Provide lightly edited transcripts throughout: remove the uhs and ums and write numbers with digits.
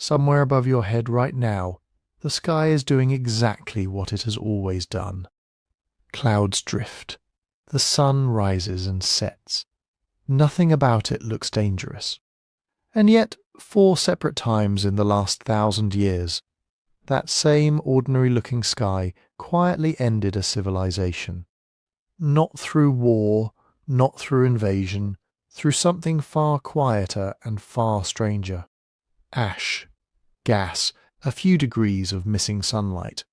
somewhere above your head right now, the sky is doing exactly what it has always done. Clouds drift. The sun rises and sets. Nothing about it looks dangerous. And yet, 4 separate times in the last 1,000 years, that same ordinary-looking sky quietly ended a civilization. Not through war, not through invasion, through something far quieter and far stranger. Ash, gas, a few degrees of missing sunlight.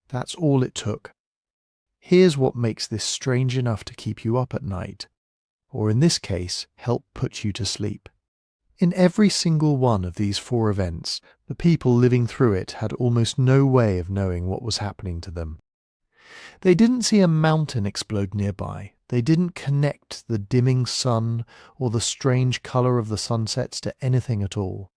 That's all it took. Here's what makes this strange enough to keep you up at night, or in this case, help put you to sleep. In every single one of these 4 events, the people living through it had almost no way of knowing what was happening to them. They didn't see a mountain explode nearby. They didn't connect the dimming sun or the strange colour of the sunsets to anything at all.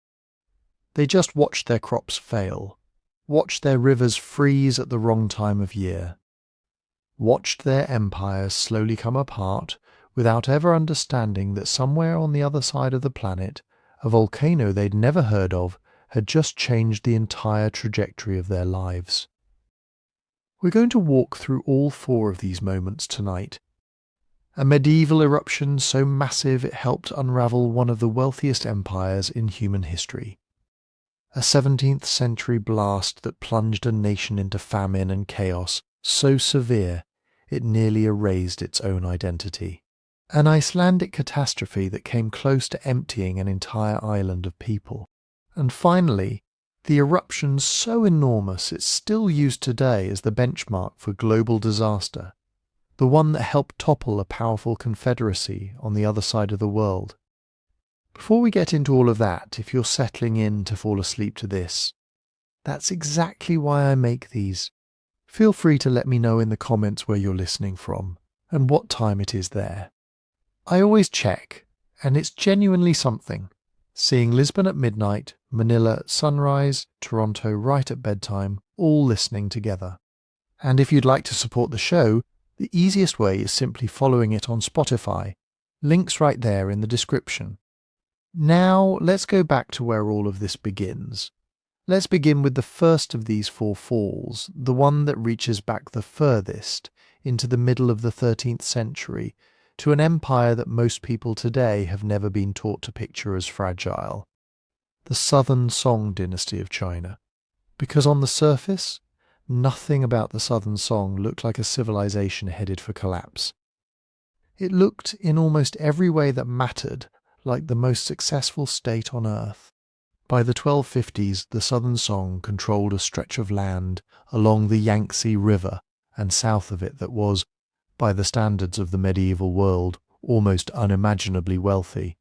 They just watched their crops fail, watched their rivers freeze at the wrong time of year, watched their empires slowly come apart without ever understanding that somewhere on the other side of the planet, a volcano they'd never heard of had just changed the entire trajectory of their lives. We're going to walk through all 4 of these moments tonight. A medieval eruption so massive it helped unravel one of the wealthiest empires in human history. A 17th century blast that plunged a nation into famine and chaos so severe it nearly erased its own identity. An Icelandic catastrophe that came close to emptying an entire island of people. And finally, the eruption so enormous it's still used today as the benchmark for global disaster, the one that helped topple a powerful confederacy on the other side of the world. Before we get into all of that, if you're settling in to fall asleep to this, that's exactly why I make these. Feel free to let me know in the comments where you're listening from and what time it is there. I always check, and it's genuinely something. Seeing Lisbon at midnight, Manila at sunrise, Toronto right at bedtime, all listening together. And if you'd like to support the show, the easiest way is simply following it on Spotify. Links right there in the description. Now, let's go back to where all of this begins. Let's begin with the first of these 4 falls, the one that reaches back the furthest, into the middle of the 13th century, to an empire that most people today have never been taught to picture as fragile. The Southern Song dynasty of China. Because on the surface, nothing about the Southern Song looked like a civilization headed for collapse. It looked, in almost every way that mattered, like the most successful state on earth. By the 1250s, the Southern Song controlled a stretch of land along the Yangtze River and south of it that was, by the standards of the medieval world, almost unimaginably wealthy.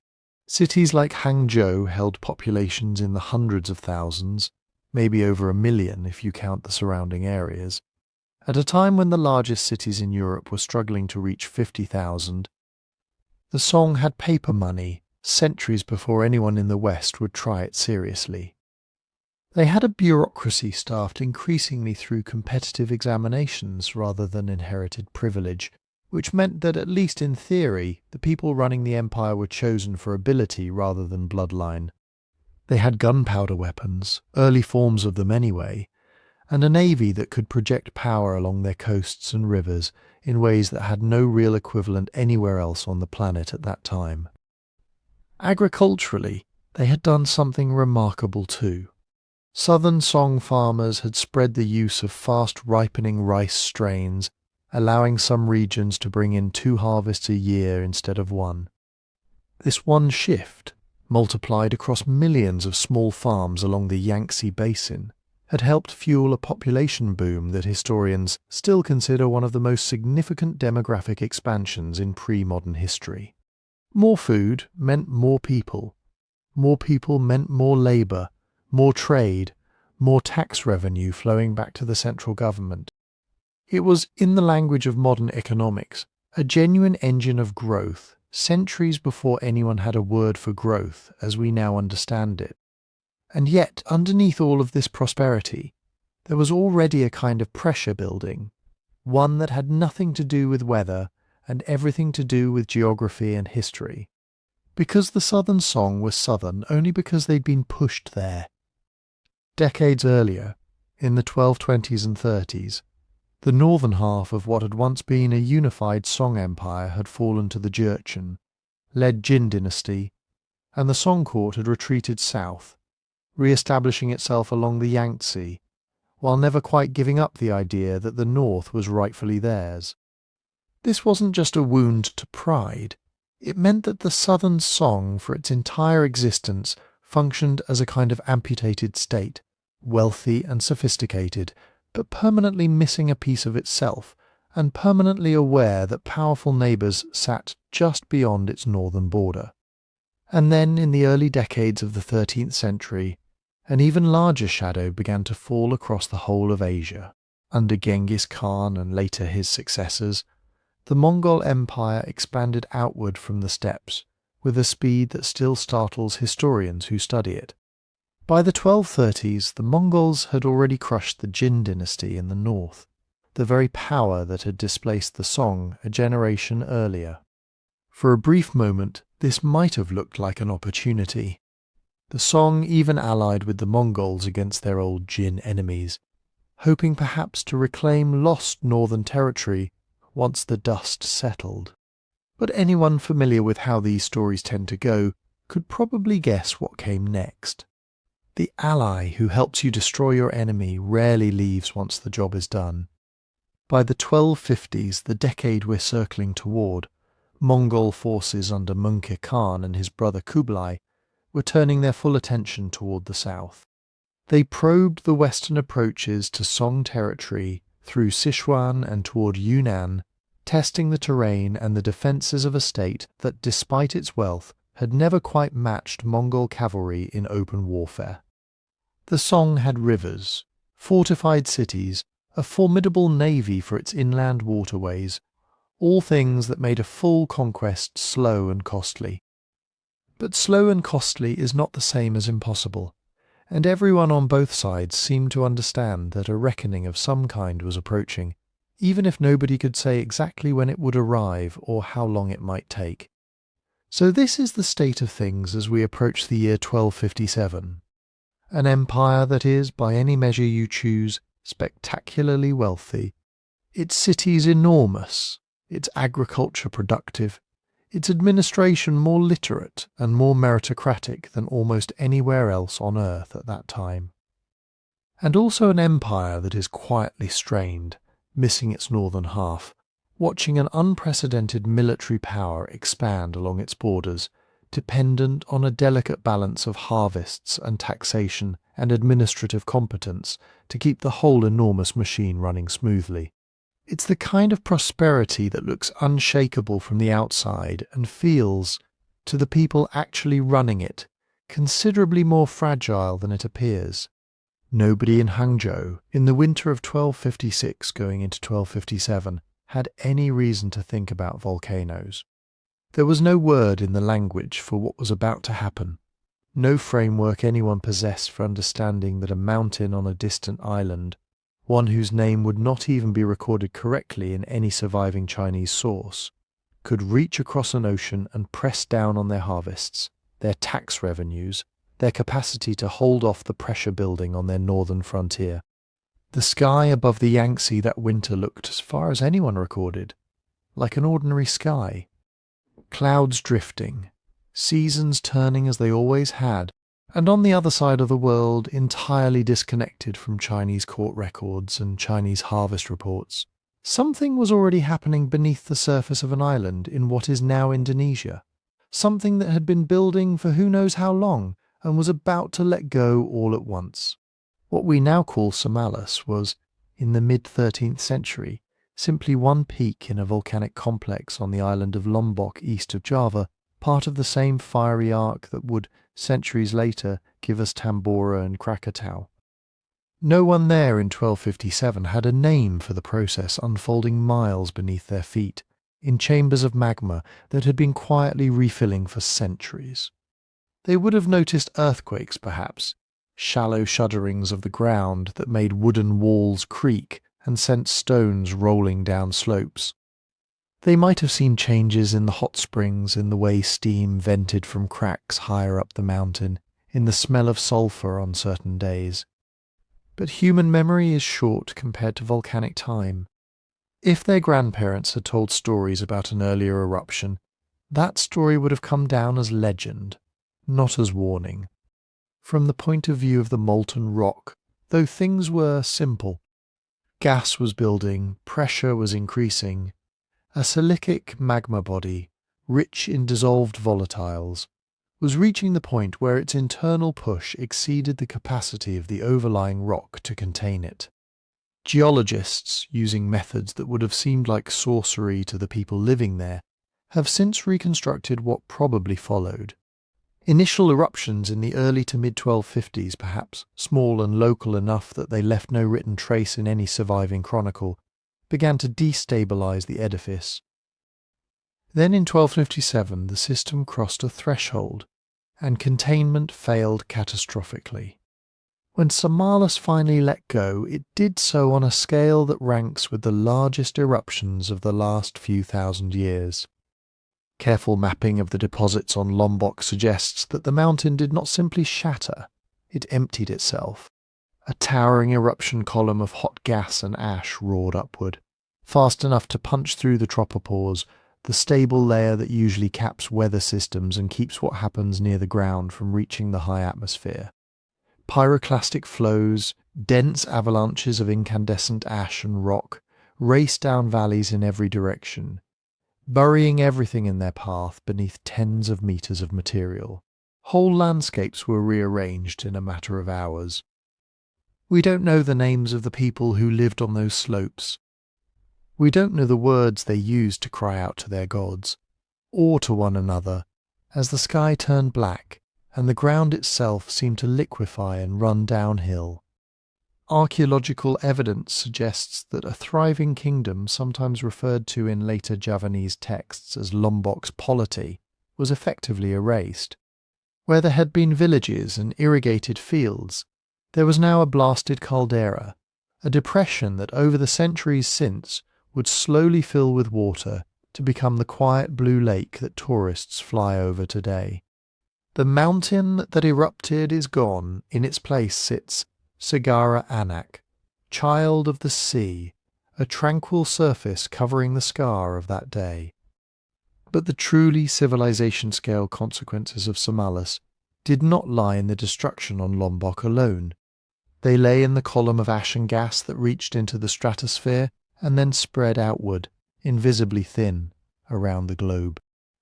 Cities like Hangzhou held populations in the hundreds of thousands, maybe over 1 million if you count the surrounding areas. At a time when the largest cities in Europe were struggling to reach 50,000, the Song had paper money, centuries before anyone in the West would try it seriously. They had a bureaucracy staffed increasingly through competitive examinations rather than inherited privilege, which meant that at least in theory, the people running the empire were chosen for ability rather than bloodline. They had gunpowder weapons, early forms of them anyway, and a navy that could project power along their coasts and rivers in ways that had no real equivalent anywhere else on the planet at that time. Agriculturally, they had done something remarkable too. Southern Song farmers had spread the use of fast-ripening rice strains, allowing some regions to bring in 2 harvests a year instead of 1. This one shift, multiplied across millions of small farms along the Yangtze Basin, had helped fuel a population boom that historians still consider one of the most significant demographic expansions in pre-modern history. More food meant more people. More people meant more labour, more trade, more tax revenue flowing back to the central government. It was, in the language of modern economics, a genuine engine of growth, centuries before anyone had a word for growth as we now understand it. And yet, underneath all of this prosperity, there was already a kind of pressure building, one that had nothing to do with weather and everything to do with geography and history. Because the Southern Song was southern only because they'd been pushed there. Decades earlier, in the 1220s and 30s, the northern half of what had once been a unified Song empire had fallen to the Jurchen, led Jin dynasty, and the Song court had retreated south, re-establishing itself along the Yangtze, while never quite giving up the idea that the north was rightfully theirs. This wasn't just a wound to pride. It meant that the southern Song for its entire existence functioned as a kind of amputated state, wealthy and sophisticated, but permanently missing a piece of itself, and permanently aware that powerful neighbours sat just beyond its northern border. And then, in the early decades of the 13th century, an even larger shadow began to fall across the whole of Asia. Under Genghis Khan and later his successors, the Mongol Empire expanded outward from the steppes, with a speed that still startles historians who study it. By the 1230s, the Mongols had already crushed the Jin dynasty in the north, the very power that had displaced the Song a generation earlier. For a brief moment, this might have looked like an opportunity. The Song even allied with the Mongols against their old Jin enemies, hoping perhaps to reclaim lost northern territory once the dust settled. But anyone familiar with how these stories tend to go could probably guess what came next. The ally who helps you destroy your enemy rarely leaves once the job is done. By the 1250s, the decade we're circling toward, Mongol forces under Munkir Khan and his brother Kublai were turning their full attention toward the south. They probed the western approaches to Song territory through Sichuan and toward Yunnan, testing the terrain and the defences of a state that, despite its wealth, had never quite matched Mongol cavalry in open warfare. The Song had rivers, fortified cities, a formidable navy for its inland waterways, all things that made a full conquest slow and costly. But slow and costly is not the same as impossible, and everyone on both sides seemed to understand that a reckoning of some kind was approaching, even if nobody could say exactly when it would arrive or how long it might take. So this is the state of things as we approach the year 1257. An empire that is, by any measure you choose, spectacularly wealthy, its cities enormous, its agriculture productive, its administration more literate and more meritocratic than almost anywhere else on earth at that time. And also an empire that is quietly strained, missing its northern half, watching an unprecedented military power expand along its borders, dependent on a delicate balance of harvests and taxation and administrative competence to keep the whole enormous machine running smoothly. It's the kind of prosperity that looks unshakable from the outside and feels, to the people actually running it, considerably more fragile than it appears. Nobody in Hangzhou, in the winter of 1256 going into 1257, had any reason to think about volcanoes. There was no word in the language for what was about to happen, no framework anyone possessed for understanding that a mountain on a distant island, one whose name would not even be recorded correctly in any surviving Chinese source, could reach across an ocean and press down on their harvests, their tax revenues, their capacity to hold off the pressure building on their northern frontier. The sky above the Yangtze that winter looked, as far as anyone recorded, like an ordinary sky. Clouds drifting, seasons turning as they always had, and on the other side of the world entirely disconnected from Chinese court records and Chinese harvest reports. Something was already happening beneath the surface of an island in what is now Indonesia, something that had been building for who knows how long and was about to let go all at once. What we now call Samalas was, in the mid-13th century, simply one peak in a volcanic complex on the island of Lombok east of Java, part of the same fiery arc that would, centuries later, give us Tambora and Krakatau. No one there in 1257 had a name for the process unfolding miles beneath their feet, in chambers of magma that had been quietly refilling for centuries. They would have noticed earthquakes, perhaps, shallow shudderings of the ground that made wooden walls creak and sent stones rolling down slopes. They might have seen changes in the hot springs, in the way steam vented from cracks higher up the mountain, in the smell of sulphur on certain days. But human memory is short compared to volcanic time. If their grandparents had told stories about an earlier eruption, that story would have come down as legend, not as warning. From the point of view of the molten rock, though things were simple. Gas was building, pressure was increasing. A silicic magma body, rich in dissolved volatiles, was reaching the point where its internal push exceeded the capacity of the overlying rock to contain it. Geologists, using methods that would have seemed like sorcery to the people living there, have since reconstructed what probably followed. Initial eruptions in the early to mid-1250s, perhaps small and local enough that they left no written trace in any surviving chronicle, began to destabilize the edifice. Then in 1257 the system crossed a threshold, and containment failed catastrophically. When Samalas finally let go, it did so on a scale that ranks with the largest eruptions of the last few thousand years. Careful mapping of the deposits on Lombok suggests that the mountain did not simply shatter, it emptied itself. A towering eruption column of hot gas and ash roared upward, fast enough to punch through the tropopause, the stable layer that usually caps weather systems and keeps what happens near the ground from reaching the high atmosphere. Pyroclastic flows, dense avalanches of incandescent ash and rock, raced down valleys in every direction, burying everything in their path beneath tens of meters of material. Whole landscapes were rearranged in a matter of hours. We don't know the names of the people who lived on those slopes. We don't know the words they used to cry out to their gods, or to one another, as the sky turned black and the ground itself seemed to liquefy and run downhill. Archaeological evidence suggests that a thriving kingdom, sometimes referred to in later Javanese texts as Lombok's polity, was effectively erased. Where there had been villages and irrigated fields, there was now a blasted caldera, a depression that over the centuries since would slowly fill with water to become the quiet blue lake that tourists fly over today. The mountain that erupted is gone, in its place sits Segara Anak, child of the sea, a tranquil surface covering the scar of that day. But the truly civilization-scale consequences of Samalas did not lie in the destruction on Lombok alone. They lay in the column of ash and gas that reached into the stratosphere and then spread outward, invisibly thin, around the globe.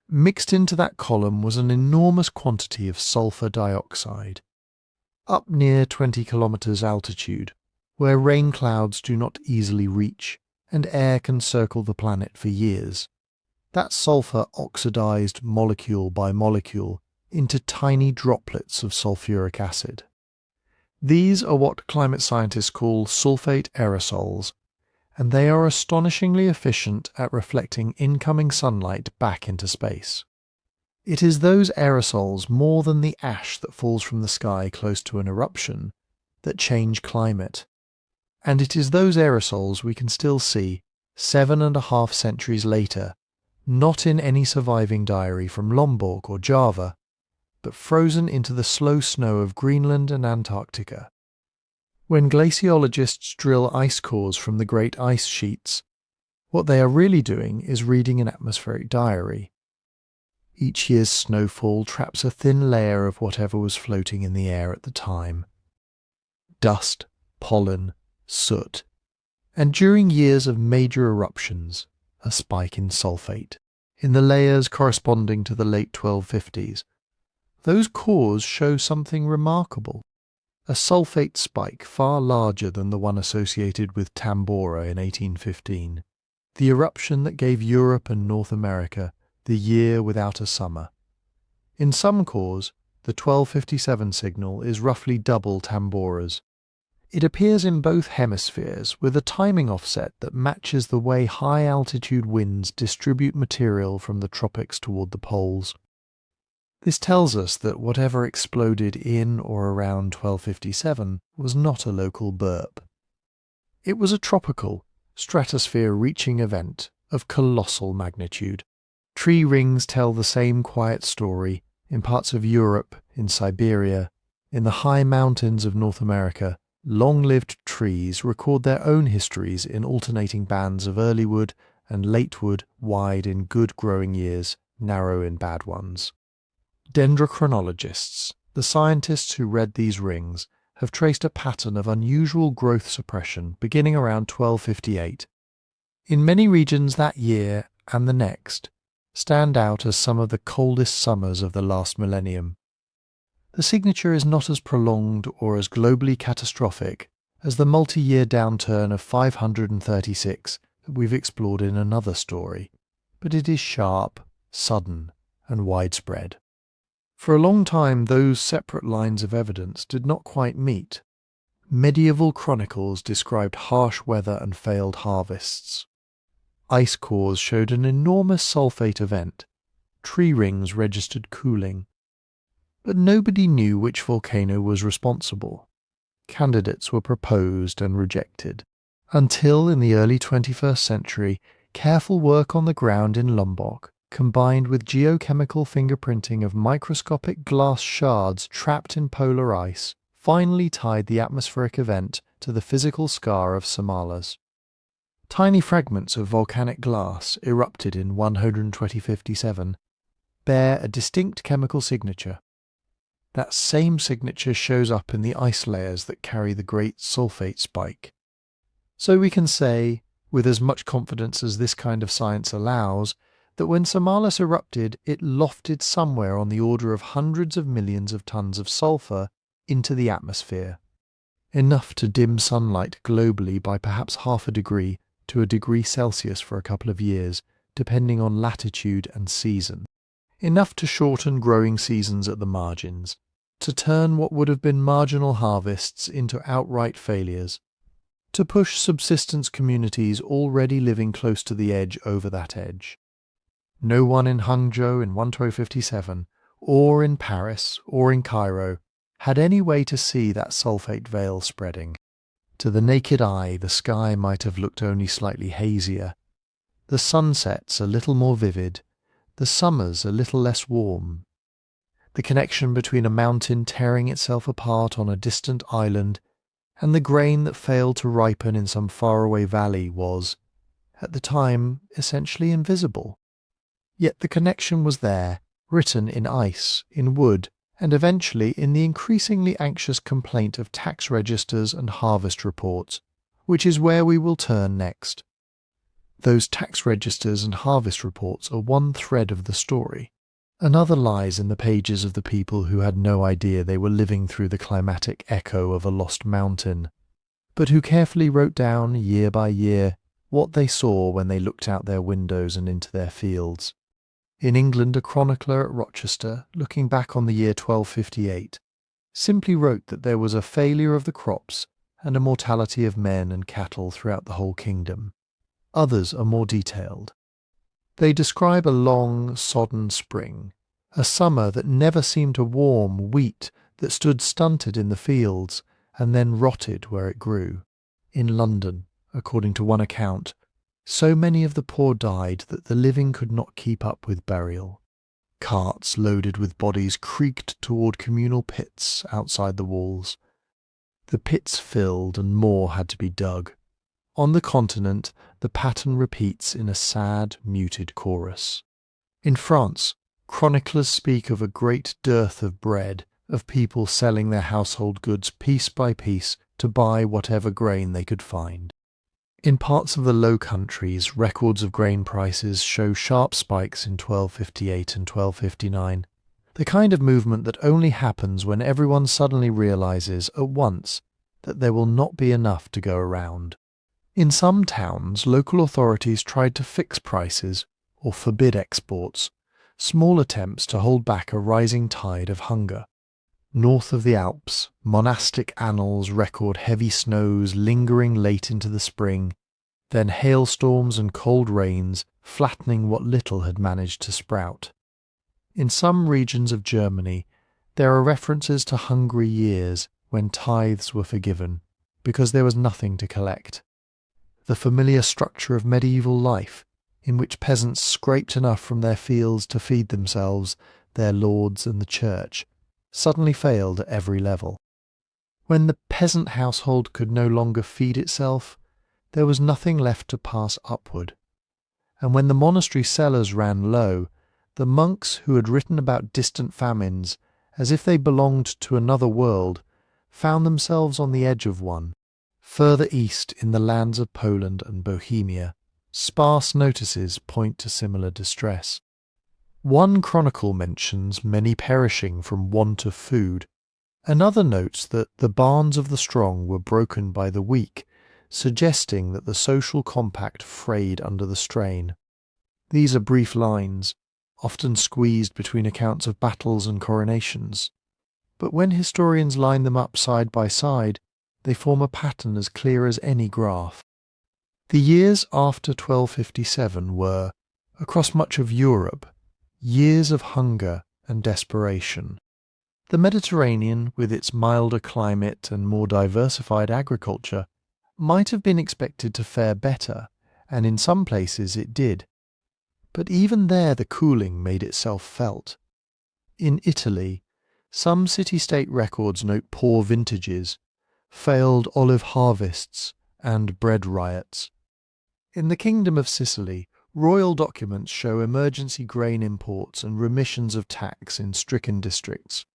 Mixed into that column was an enormous quantity of sulfur dioxide. Up near 20 kilometers altitude, where rain clouds do not easily reach and air can circle the planet for years, that sulfur oxidized molecule by molecule into tiny droplets of sulfuric acid. These are what climate scientists call sulfate aerosols, and they are astonishingly efficient at reflecting incoming sunlight back into space. It is those aerosols, more than the ash that falls from the sky close to an eruption, that change climate. And it is those aerosols we can still see, 7.5 centuries later, not in any surviving diary from Lombok or Java, but frozen into the slow snow of Greenland and Antarctica. When glaciologists drill ice cores from the great ice sheets, what they are really doing is reading an atmospheric diary. Each year's snowfall traps a thin layer of whatever was floating in the air at the time. Dust, pollen, soot, and during years of major eruptions, a spike in sulfate, in the layers corresponding to the late 1250s. Those cores show something remarkable. A sulfate spike far larger than the one associated with Tambora in 1815, the eruption that gave Europe and North America the year without a summer. In some cores, the 1257 signal is roughly double Tambora's. It appears in both hemispheres with a timing offset that matches the way high-altitude winds distribute material from the tropics toward the poles. This tells us that whatever exploded in or around 1257 was not a local burp. It was a tropical, stratosphere-reaching event of colossal magnitude. Tree rings tell the same quiet story in parts of Europe, in Siberia, in the high mountains of North America, long-lived trees record their own histories in alternating bands of early wood and late wood, wide in good growing years, narrow in bad ones. Dendrochronologists, the scientists who read these rings, have traced a pattern of unusual growth suppression beginning around 1258. In many regions that year and the next stand out as some of the coldest summers of the last millennium. The signature is not as prolonged or as globally catastrophic as the multi-year downturn of 536 that we've explored in another story, but it is sharp, sudden, and widespread. For a long time those separate lines of evidence did not quite meet. Medieval chronicles described harsh weather and failed harvests. Ice cores showed an enormous sulfate event. Tree rings registered cooling. But nobody knew which volcano was responsible. Candidates were proposed and rejected, until in the early 21st century, careful work on the ground in Lombok, combined with geochemical fingerprinting of microscopic glass shards trapped in polar ice, finally tied the atmospheric event to the physical scar of Samalas. Tiny fragments of volcanic glass erupted in 12057 bear a distinct chemical signature. That same signature shows up in the ice layers that carry the great sulfate spike. So we can say, with as much confidence as this kind of science allows, that when Samalas erupted, it lofted somewhere on the order of hundreds of millions of tons of sulfur into the atmosphere, enough to dim sunlight globally by perhaps half a degree to a degree Celsius for a couple of years, depending on latitude and season, enough to shorten growing seasons at the margins, to turn what would have been marginal harvests into outright failures, to push subsistence communities already living close to the edge over that edge. No one in Hangzhou in 1257, or in Paris, or in Cairo, had any way to see that sulfate veil spreading. To the naked eye, the sky might have looked only slightly hazier, the sunsets a little more vivid, the summers a little less warm. The connection between a mountain tearing itself apart on a distant island and the grain that failed to ripen in some faraway valley was, at the time, essentially invisible. Yet the connection was there, written in ice, in wood, and eventually in the increasingly anxious complaint of tax registers and harvest reports, which is where we will turn next. Those tax registers and harvest reports are one thread of the story. Another lies in the pages of the people who had no idea they were living through the climatic echo of a lost mountain, but who carefully wrote down, year by year, what they saw when they looked out their windows and into their fields. In England, a chronicler at Rochester, looking back on the year 1258, simply wrote that there was a failure of the crops and a mortality of men and cattle throughout the whole kingdom. Others are more detailed. They describe a long, sodden spring, a summer that never seemed to warm wheat that stood stunted in the fields and then rotted where it grew. In London, according to one account, so many of the poor died that the living could not keep up with burial. Carts loaded with bodies creaked toward communal pits outside the walls. The pits filled and more had to be dug. On the continent, the pattern repeats in a sad, muted chorus. In France, chroniclers speak of a great dearth of bread, of people selling their household goods piece by piece to buy whatever grain they could find. In parts of the Low Countries, records of grain prices show sharp spikes in 1258 and 1259, the kind of movement that only happens when everyone suddenly realizes at once that there will not be enough to go around. In some towns, local authorities tried to fix prices or forbid exports, small attempts to hold back a rising tide of hunger. North of the Alps, monastic annals record heavy snows lingering late into the spring, then hailstorms and cold rains flattening what little had managed to sprout. In some regions of Germany, there are references to hungry years when tithes were forgiven, because there was nothing to collect. The familiar structure of medieval life, in which peasants scraped enough from their fields to feed themselves, their lords and the church, suddenly failed at every level. When the peasant household could no longer feed itself, there was nothing left to pass upward. And when the monastery cellars ran low, the monks who had written about distant famines, as if they belonged to another world, found themselves on the edge of one. Further east in the lands of Poland and Bohemia, sparse notices point to similar distress. One chronicle mentions many perishing from want of food. Another notes that the barns of the strong were broken by the weak, suggesting that the social compact frayed under the strain. These are brief lines, often squeezed between accounts of battles and coronations. But when historians line them up side by side, they form a pattern as clear as any graph. The years after 1257 were, across much of Europe, years of hunger and desperation. The Mediterranean, with its milder climate and more diversified agriculture, might have been expected to fare better, and in some places it did. But even there the cooling made itself felt. In Italy, some city-state records note poor vintages, failed olive harvests, and bread riots. In the Kingdom of Sicily, royal documents show emergency grain imports and remissions of tax in stricken districts.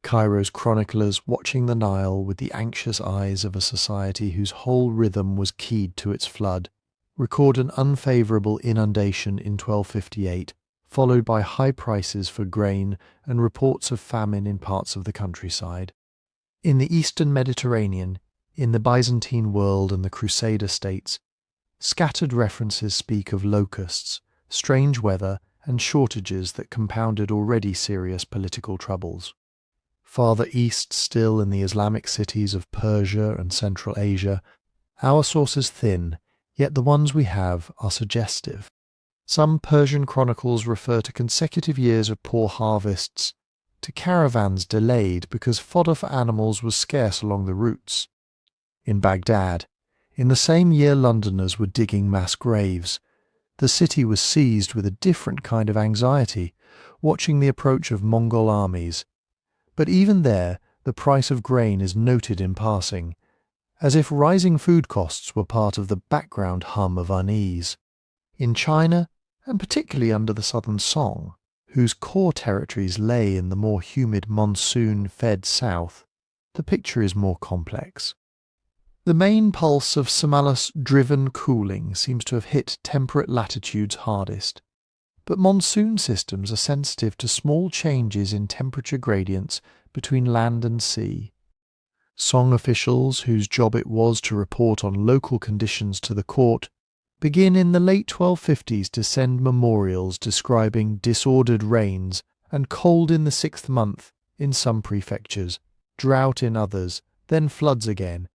Cairo's chroniclers, watching the Nile with the anxious eyes of a society whose whole rhythm was keyed to its flood, record an unfavourable inundation in 1258, followed by high prices for grain and reports of famine in parts of the countryside. In the eastern Mediterranean, in the Byzantine world and the Crusader states, scattered references speak of locusts, strange weather, and shortages that compounded already serious political troubles. Farther east still in the Islamic cities of Persia and Central Asia, our sources thin, yet the ones we have are suggestive. Some Persian chronicles refer to consecutive years of poor harvests, to caravans delayed because fodder for animals was scarce along the routes. In Baghdad, in the same year Londoners were digging mass graves, the city was seized with a different kind of anxiety, watching the approach of Mongol armies. But even there, the price of grain is noted in passing, as if rising food costs were part of the background hum of unease. In China, and particularly under the southern Song, whose core territories lay in the more humid monsoon-fed south, the picture is more complex. The main pulse of Samalas-driven cooling seems to have hit temperate latitudes hardest, but monsoon systems are sensitive to small changes in temperature gradients between land and sea. Song officials, whose job it was to report on local conditions to the court, begin in the late 1250s to send memorials describing disordered rains and cold in the 6th month in some prefectures, drought in others, then floods again.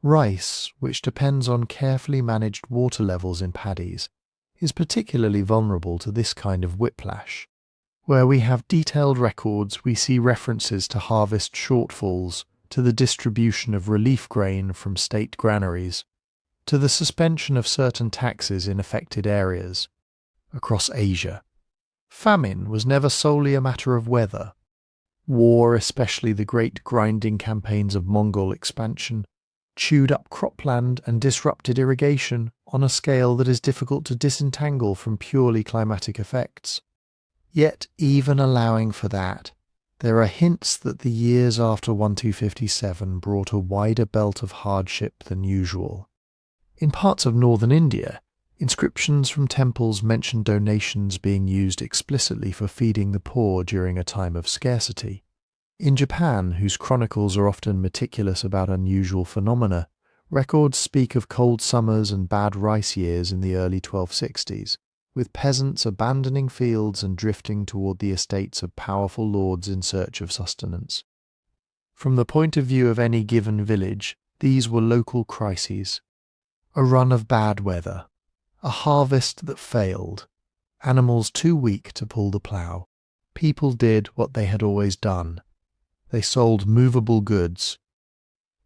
Rice, which depends on carefully managed water levels in paddies, is particularly vulnerable to this kind of whiplash. Where we have detailed records, we see references to harvest shortfalls, to the distribution of relief grain from state granaries, to the suspension of certain taxes in affected areas. Across Asia, famine was never solely a matter of weather. War, especially the great grinding campaigns of Mongol expansion, chewed up cropland and disrupted irrigation on a scale that is difficult to disentangle from purely climatic effects. Yet, even allowing for that, there are hints that the years after 1257 brought a wider belt of hardship than usual. In parts of northern India, inscriptions from temples mention donations being used explicitly for feeding the poor during a time of scarcity. In Japan, whose chronicles are often meticulous about unusual phenomena, records speak of cold summers and bad rice years in the early 1260s, with peasants abandoning fields and drifting toward the estates of powerful lords in search of sustenance. From the point of view of any given village, these were local crises. A run of bad weather, a harvest that failed, animals too weak to pull the plough. People did what they had always done. They sold movable goods.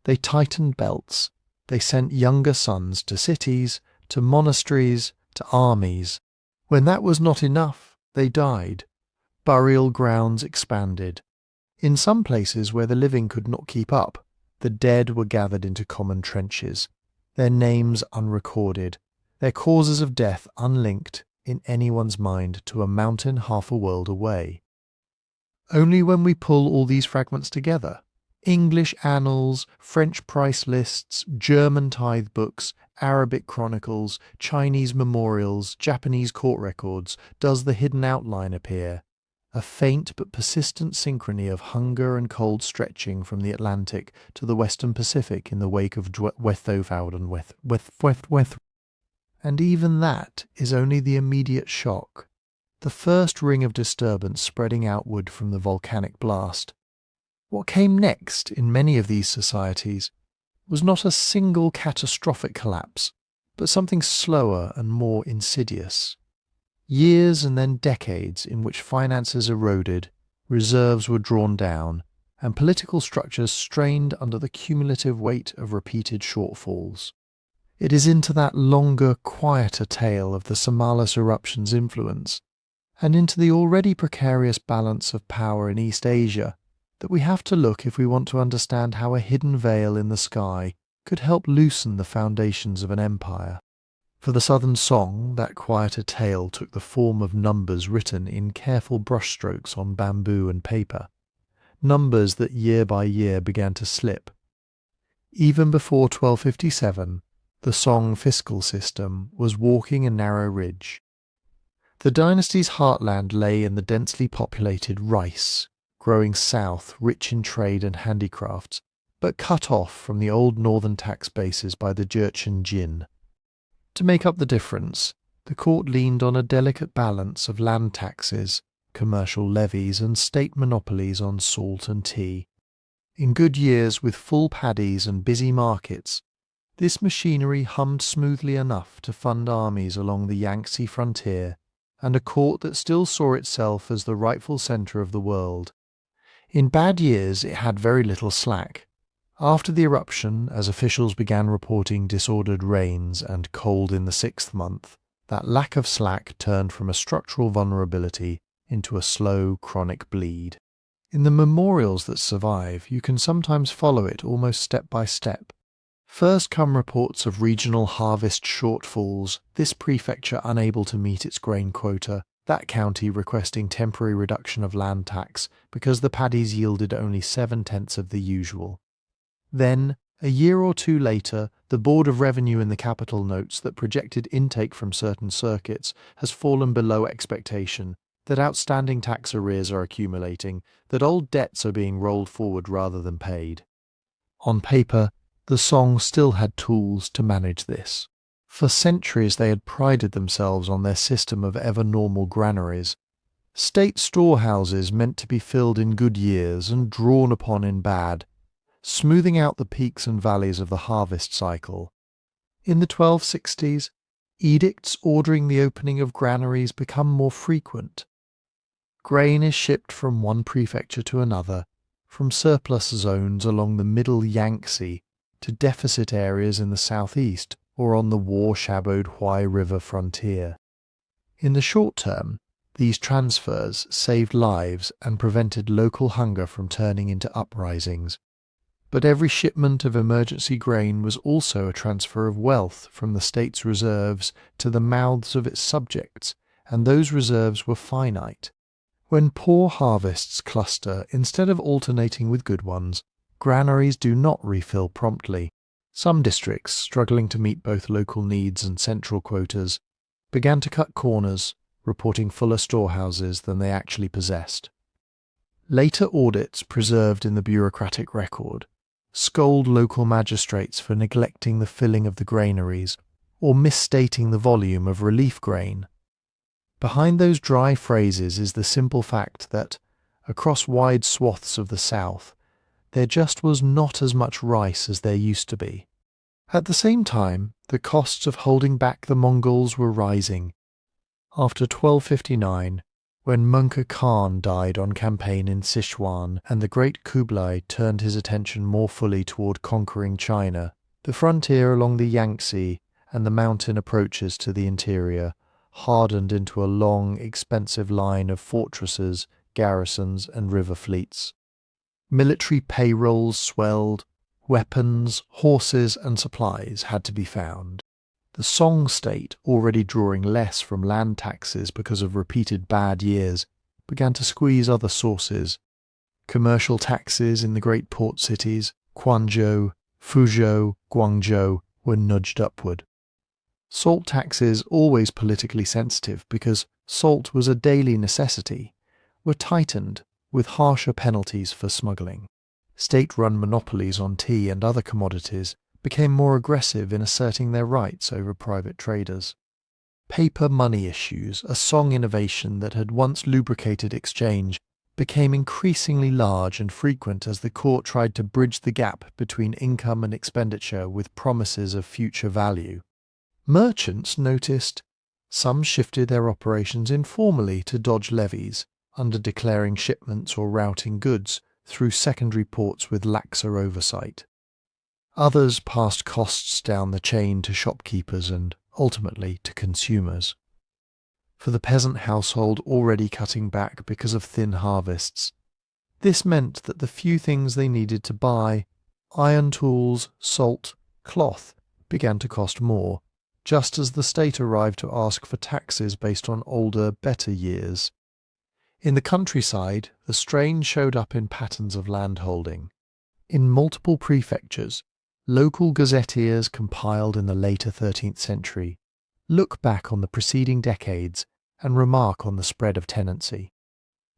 They tightened belts. They sent younger sons to cities, to monasteries, to armies. When that was not enough, they died. Burial grounds expanded. In some places where the living could not keep up, The dead were gathered into common trenches, their names unrecorded, their causes of death unlinked in anyone's mind to a mountain half a world away. Only when we pull all these fragments together, English annals, French price lists, German tithe books, Arabic chronicles, Chinese memorials, Japanese court records, does the hidden outline appear, a faint but persistent synchrony of hunger and cold stretching from the Atlantic to the Western Pacific in the wake of Weth. And even that is only the immediate shock, the first ring of disturbance spreading outward from the volcanic blast. What came next in many of these societies was not a single catastrophic collapse, but something slower and more insidious. Years and then decades in which finances eroded, reserves were drawn down, and political structures strained under the cumulative weight of repeated shortfalls. It is into that longer, quieter tale of the Samalas eruption's influence, and into the already precarious balance of power in East Asia, that we have to look if we want to understand how a hidden veil in the sky could help loosen the foundations of an empire. For the Southern song, that quieter tale took the form of numbers written in careful brushstrokes on bamboo and paper, numbers that year by year began to slip. Even before 1257, the Song fiscal system was walking a narrow ridge. The dynasty's heartland lay in the densely populated rice, growing south, rich in trade and handicrafts, but cut off from the old northern tax bases by the Jurchen Jin. To make up the difference, the court leaned on a delicate balance of land taxes, commercial levies, and state monopolies on salt and tea. In good years with full paddies and busy markets, this machinery hummed smoothly enough to fund armies along the Yangtze frontier and a court that still saw itself as the rightful centre of the world. In bad years it had very little slack. After the eruption, as officials began reporting disordered rains and cold in the 6th month, that lack of slack turned from a structural vulnerability into a slow, chronic bleed. In the memorials that survive, you can sometimes follow it almost step by step. First come reports of regional harvest shortfalls, this prefecture unable to meet its grain quota, that county requesting temporary reduction of land tax because the paddies yielded only 7/10 of the usual. Then, a year or two later, the Board of Revenue in the capital notes that projected intake from certain circuits has fallen below expectation, that outstanding tax arrears are accumulating, that old debts are being rolled forward rather than paid. On paper, the Song still had tools to manage this. For centuries they had prided themselves on their system of ever-normal granaries, state storehouses meant to be filled in good years and drawn upon in bad, smoothing out the peaks and valleys of the harvest cycle. In the 1260s, edicts ordering the opening of granaries become more frequent. Grain is shipped from one prefecture to another, from surplus zones along the middle Yangtze to deficit areas in the southeast or on the war-shadowed Huai River frontier. In the short term, these transfers saved lives and prevented local hunger from turning into uprisings. But every shipment of emergency grain was also a transfer of wealth from the state's reserves to the mouths of its subjects, and those reserves were finite. When poor harvests cluster instead of alternating with good ones, granaries do not refill promptly. Some districts, struggling to meet both local needs and central quotas, began to cut corners, reporting fuller storehouses than they actually possessed. Later audits preserved in the bureaucratic record scold local magistrates for neglecting the filling of the granaries or misstating the volume of relief grain. Behind those dry phrases is the simple fact that, across wide swaths of the south, there just was not as much rice as there used to be. At the same time, the costs of holding back the Mongols were rising. After 1259, when Mungke Khan died on campaign in Sichuan and the great Kublai turned his attention more fully toward conquering China, the frontier along the Yangtze and the mountain approaches to the interior hardened into a long, expensive line of fortresses, garrisons, and river fleets. Military payrolls swelled, Weapons, horses, and supplies had to be found. The Song state, already drawing less from land taxes because of repeated bad years, began to squeeze other sources. Commercial taxes in the great port cities, Quanzhou, Fuzhou, Guangzhou, were nudged upward. Salt taxes, always politically sensitive because salt was a daily necessity, were tightened with harsher penalties for smuggling. State-run monopolies on tea and other commodities became more aggressive in asserting their rights over private traders. Paper money issues, a Song innovation that had once lubricated exchange, became increasingly large and frequent as the court tried to bridge the gap between income and expenditure with promises of future value. Merchants noticed some shifted their operations informally to dodge levies, under declaring shipments or routing goods through secondary ports with laxer oversight. Others passed costs down the chain to shopkeepers and, ultimately, to consumers. For the peasant household already cutting back because of thin harvests, this meant that the few things they needed to buy, iron tools, salt, cloth, began to cost more, just as the state arrived to ask for taxes based on older, better years. In the countryside, the strain showed up in patterns of landholding. In multiple prefectures, local gazetteers compiled in the later 13th century look back on the preceding decades and remark on the spread of tenancy.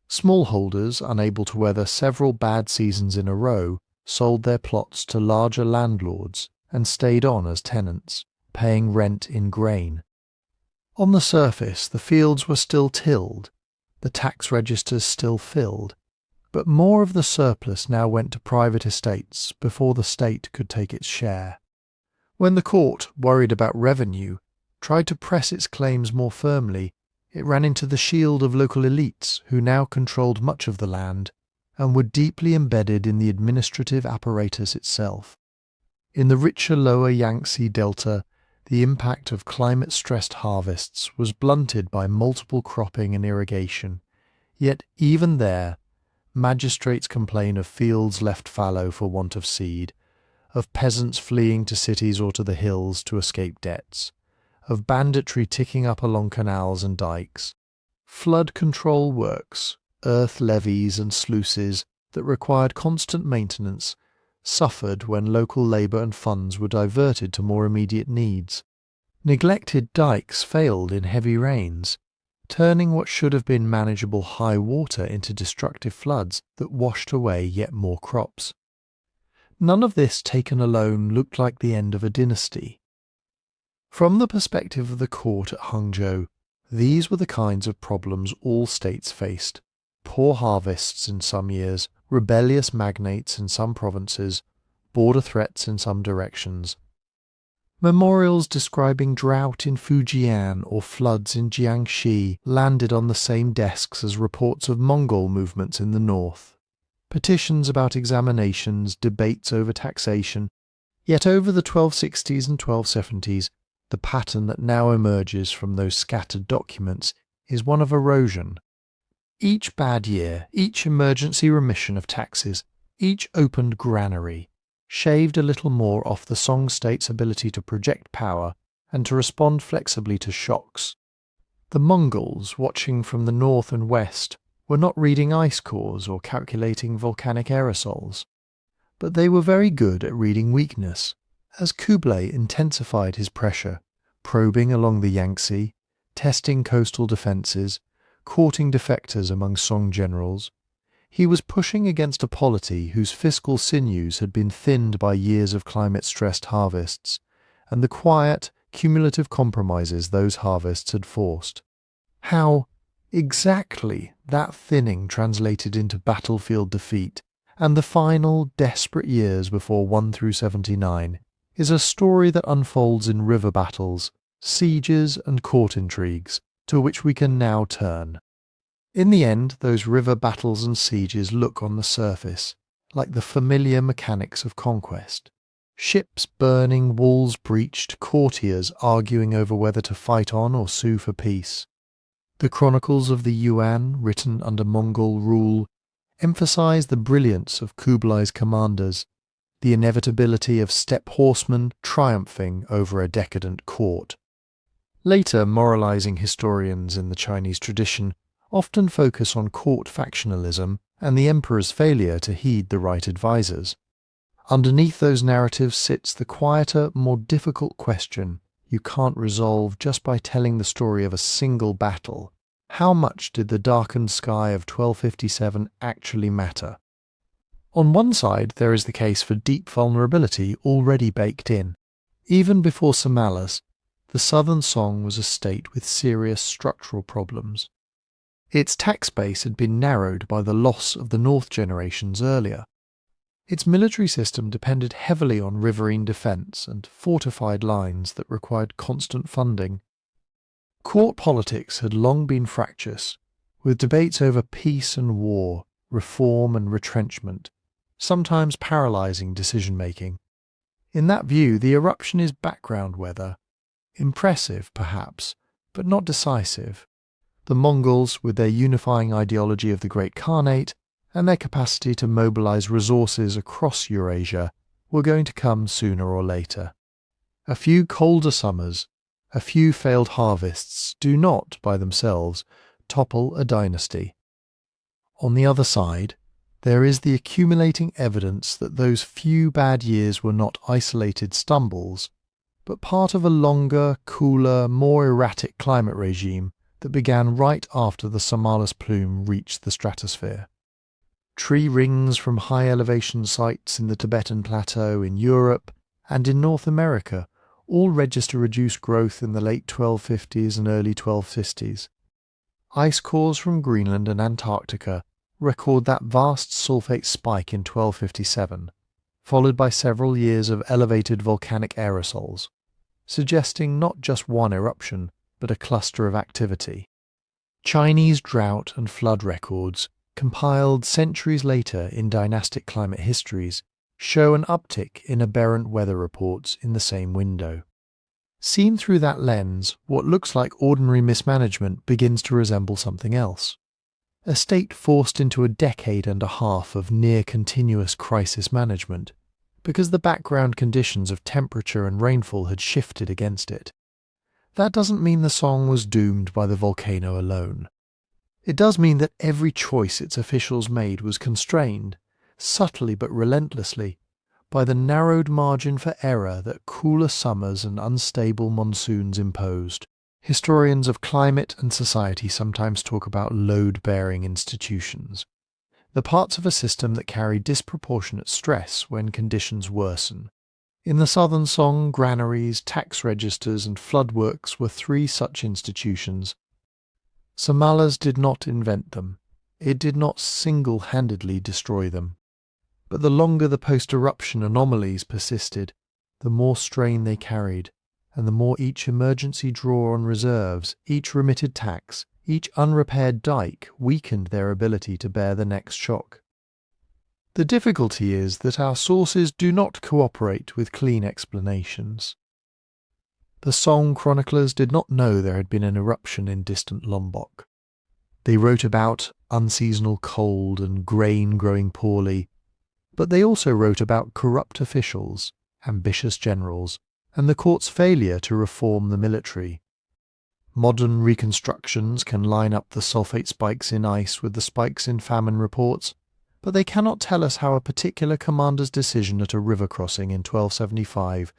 Smallholders, unable to weather several bad seasons in a row, sold their plots to larger landlords and stayed on as tenants, paying rent in grain. On the surface, the fields were still tilled, the tax registers still filled, but more of the surplus now went to private estates before the state could take its share. When the court, worried about revenue, tried to press its claims more firmly, it ran into the shield of local elites who now controlled much of the land and were deeply embedded in the administrative apparatus itself. In the richer lower Yangtze Delta, the impact of climate-stressed harvests was blunted by multiple cropping and irrigation, yet even there, magistrates complain of fields left fallow for want of seed, of peasants fleeing to cities or to the hills to escape debts, of banditry ticking up along canals and dikes, flood control works, earth levees and sluices that required constant maintenance, suffered when local labour and funds were diverted to more immediate needs. Neglected dikes failed in heavy rains, turning what should have been manageable high water into destructive floods that washed away yet more crops. None of this taken alone looked like the end of a dynasty. From the perspective of the court at Hangzhou, these were the kinds of problems all states faced: poor harvests in some years, rebellious magnates in some provinces, border threats in some directions. Memorials describing drought in Fujian or floods in Jiangxi landed on the same desks as reports of Mongol movements in the north. Petitions about examinations, debates over taxation. Yet over the 1260s and 1270s, the pattern that now emerges from those scattered documents is one of erosion. Each bad year, each emergency remission of taxes, each opened granary, shaved a little more off the Song state's ability to project power and to respond flexibly to shocks. The Mongols, watching from the north and west, were not reading ice cores or calculating volcanic aerosols, but they were very good at reading weakness. As Kublai intensified his pressure, probing along the Yangtze, testing coastal defences, courting defectors among Song generals, he was pushing against a polity whose fiscal sinews had been thinned by years of climate-stressed harvests, and the quiet, cumulative compromises those harvests had forced. How exactly that thinning translated into battlefield defeat, and the final, desperate years before 1 through 79, is a story that unfolds in river battles, sieges and court intrigues, to which we can now turn. In the end, those river battles and sieges look on the surface like the familiar mechanics of conquest. Ships burning, walls breached, courtiers arguing over whether to fight on or sue for peace. The chronicles of the Yuan, written under Mongol rule, emphasize the brilliance of Kublai's commanders, the inevitability of steppe horsemen triumphing over a decadent court. Later moralizing historians in the Chinese tradition often focus on court factionalism and the emperor's failure to heed the right advisors. Underneath those narratives sits the quieter, more difficult question you can't resolve just by telling the story of a single battle. How much did the darkened sky of 1257 actually matter? On one side, there is the case for deep vulnerability already baked in. Even before Samalas, the Southern Song was a state with serious structural problems. Its tax base had been narrowed by the loss of the North generations earlier. Its military system depended heavily on riverine defence and fortified lines that required constant funding. Court politics had long been fractious, with debates over peace and war, reform and retrenchment, sometimes paralysing decision-making. In that view, the eruption is background weather. Impressive, perhaps, but not decisive. The Mongols, with their unifying ideology of the Great Khanate and their capacity to mobilize resources across Eurasia, were going to come sooner or later. A few colder summers, a few failed harvests do not, by themselves, topple a dynasty. On the other side, there is the accumulating evidence that those few bad years were not isolated stumbles, but part of a longer, cooler, more erratic climate regime that began right after the Samalas plume reached the stratosphere. Tree rings from high elevation sites in the Tibetan Plateau in Europe and in North America all register reduced growth in the late 1250s and early 1260s. Ice cores from Greenland and Antarctica record that vast sulfate spike in 1257, followed by several years of elevated volcanic aerosols, suggesting not just one eruption, but a cluster of activity. Chinese drought and flood records, compiled centuries later in dynastic climate histories, show an uptick in aberrant weather reports in the same window. Seen through that lens, what looks like ordinary mismanagement begins to resemble something else. A state forced into a decade and a half of near-continuous crisis management, because the background conditions of temperature and rainfall had shifted against it. That doesn't mean the song was doomed by the volcano alone. It does mean that every choice its officials made was constrained, subtly but relentlessly, by the narrowed margin for error that cooler summers and unstable monsoons imposed. Historians of climate and society sometimes talk about load-bearing institutions, the parts of a system that carry disproportionate stress when conditions worsen. In the Southern Song, granaries, tax registers and floodworks were three such institutions. Samalas did not invent them. It did not single-handedly destroy them. But the longer the post-eruption anomalies persisted, the more strain they carried, and the more each emergency draw on reserves, each remitted tax, each unrepaired dike weakened their ability to bear the next shock. The difficulty is that our sources do not cooperate with clean explanations. The Song chroniclers did not know there had been an eruption in distant Lombok. They wrote about unseasonal cold and grain growing poorly, but they also wrote about corrupt officials, ambitious generals, and the court's failure to reform the military. Modern reconstructions can line up the sulfate spikes in ice with the spikes in famine reports, but they cannot tell us how a particular commander's decision at a river crossing in 1275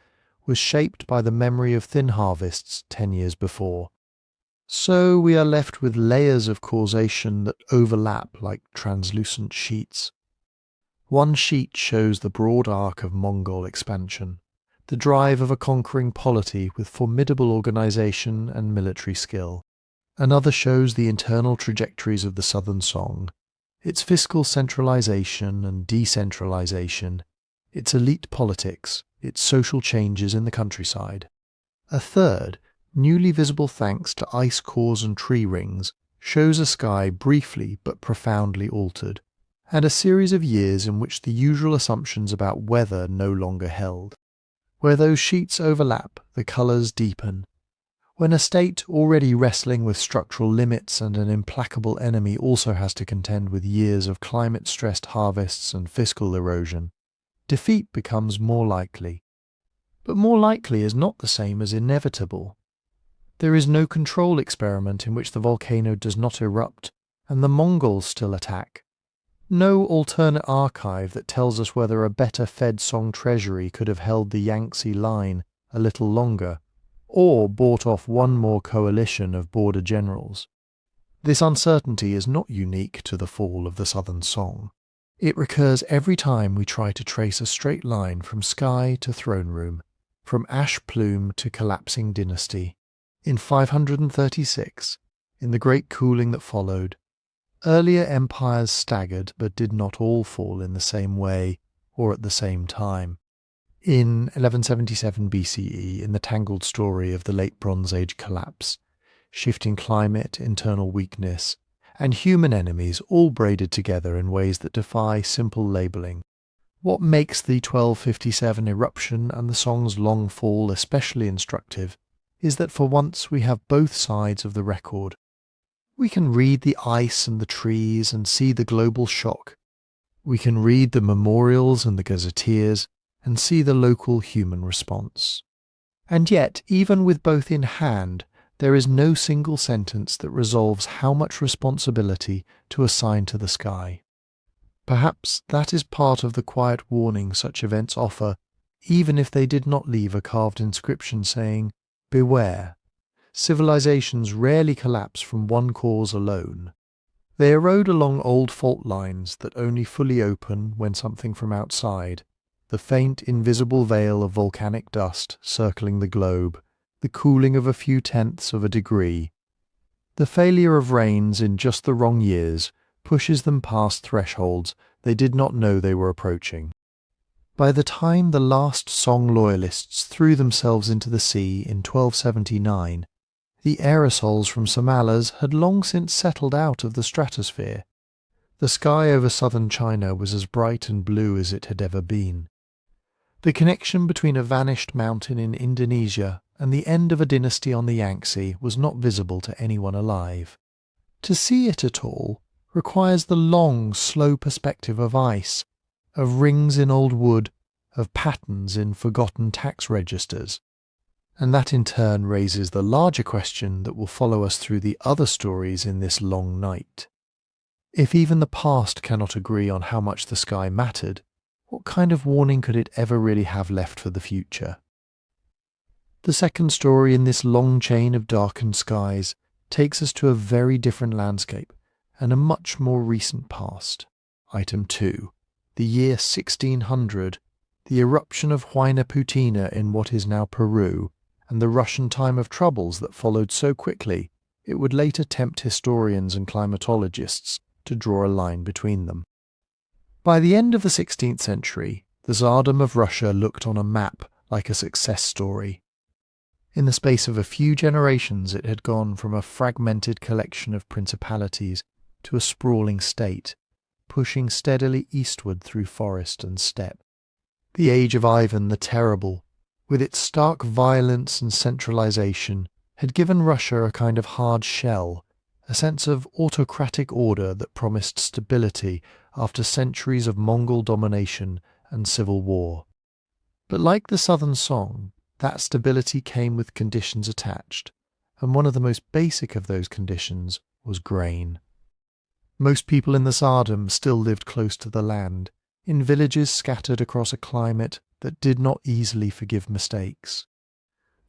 was shaped by the memory of thin harvests 10 years before. So we are left with layers of causation that overlap like translucent sheets. One sheet shows the broad arc of Mongol expansion, the drive of a conquering polity with formidable organization and military skill. Another shows the internal trajectories of the Southern Song, its fiscal centralization and decentralization, its elite politics, its social changes in the countryside. A third, newly visible thanks to ice cores and tree rings, shows a sky briefly but profoundly altered, and a series of years in which the usual assumptions about weather no longer held. Where those sheets overlap, the colours deepen. When a state already wrestling with structural limits and an implacable enemy also has to contend with years of climate-stressed harvests and fiscal erosion, defeat becomes more likely. But more likely is not the same as inevitable. There is no control experiment in which the volcano does not erupt and the Mongols still attack. No alternate archive that tells us whether a better fed Song treasury could have held the Yangtze line a little longer, or bought off one more coalition of border generals. This uncertainty is not unique to the fall of the Southern Song. It recurs every time we try to trace a straight line from sky to throne room, from ash plume to collapsing dynasty. In 536, in the great cooling that followed, earlier empires staggered but did not all fall in the same way or at the same time. In 1177 BCE, in the tangled story of the Late Bronze Age collapse, shifting climate, internal weakness, and human enemies all braided together in ways that defy simple labelling, what makes the 1257 eruption and the Song's long fall especially instructive is that for once we have both sides of the record. We can read the ice and the trees and see the global shock. We can read the memorials and the gazetteers and see the local human response. And yet, even with both in hand, there is no single sentence that resolves how much responsibility to assign to the sky. Perhaps that is part of the quiet warning such events offer, even if they did not leave a carved inscription saying, "Beware." Civilizations rarely collapse from one cause alone. They erode along old fault lines that only fully open when something from outside, the faint invisible veil of volcanic dust circling the globe, the cooling of a few tenths of a degree. The failure of rains in just the wrong years pushes them past thresholds they did not know they were approaching. By the time the last Song loyalists threw themselves into the sea in 1279, the aerosols from Samalas had long since settled out of the stratosphere. The sky over southern China was as bright and blue as it had ever been. The connection between a vanished mountain in Indonesia and the end of a dynasty on the Yangtze was not visible to anyone alive. To see it at all requires the long, slow perspective of ice, of rings in old wood, of patterns in forgotten tax registers. And that in turn raises the larger question that will follow us through the other stories in this long night. If even the past cannot agree on how much the sky mattered, what kind of warning could it ever really have left for the future? The second story in this long chain of darkened skies takes us to a very different landscape and a much more recent past. Item 2. The year 1600, the eruption of Huaynaputina in what is now Peru, and the Russian time of troubles that followed so quickly it would later tempt historians and climatologists to draw a line between them. By the end of the 16th century, the Tsardom of Russia looked on a map like a success story. In the space of a few generations it had gone from a fragmented collection of principalities to a sprawling state, pushing steadily eastward through forest and steppe. The age of Ivan the Terrible, with its stark violence and centralization, had given Russia a kind of hard shell, a sense of autocratic order that promised stability after centuries of Mongol domination and civil war. But like the Southern Song, that stability came with conditions attached, and one of the most basic of those conditions was grain. Most people in the Tsardom still lived close to the land, in villages scattered across a climate that did not easily forgive mistakes.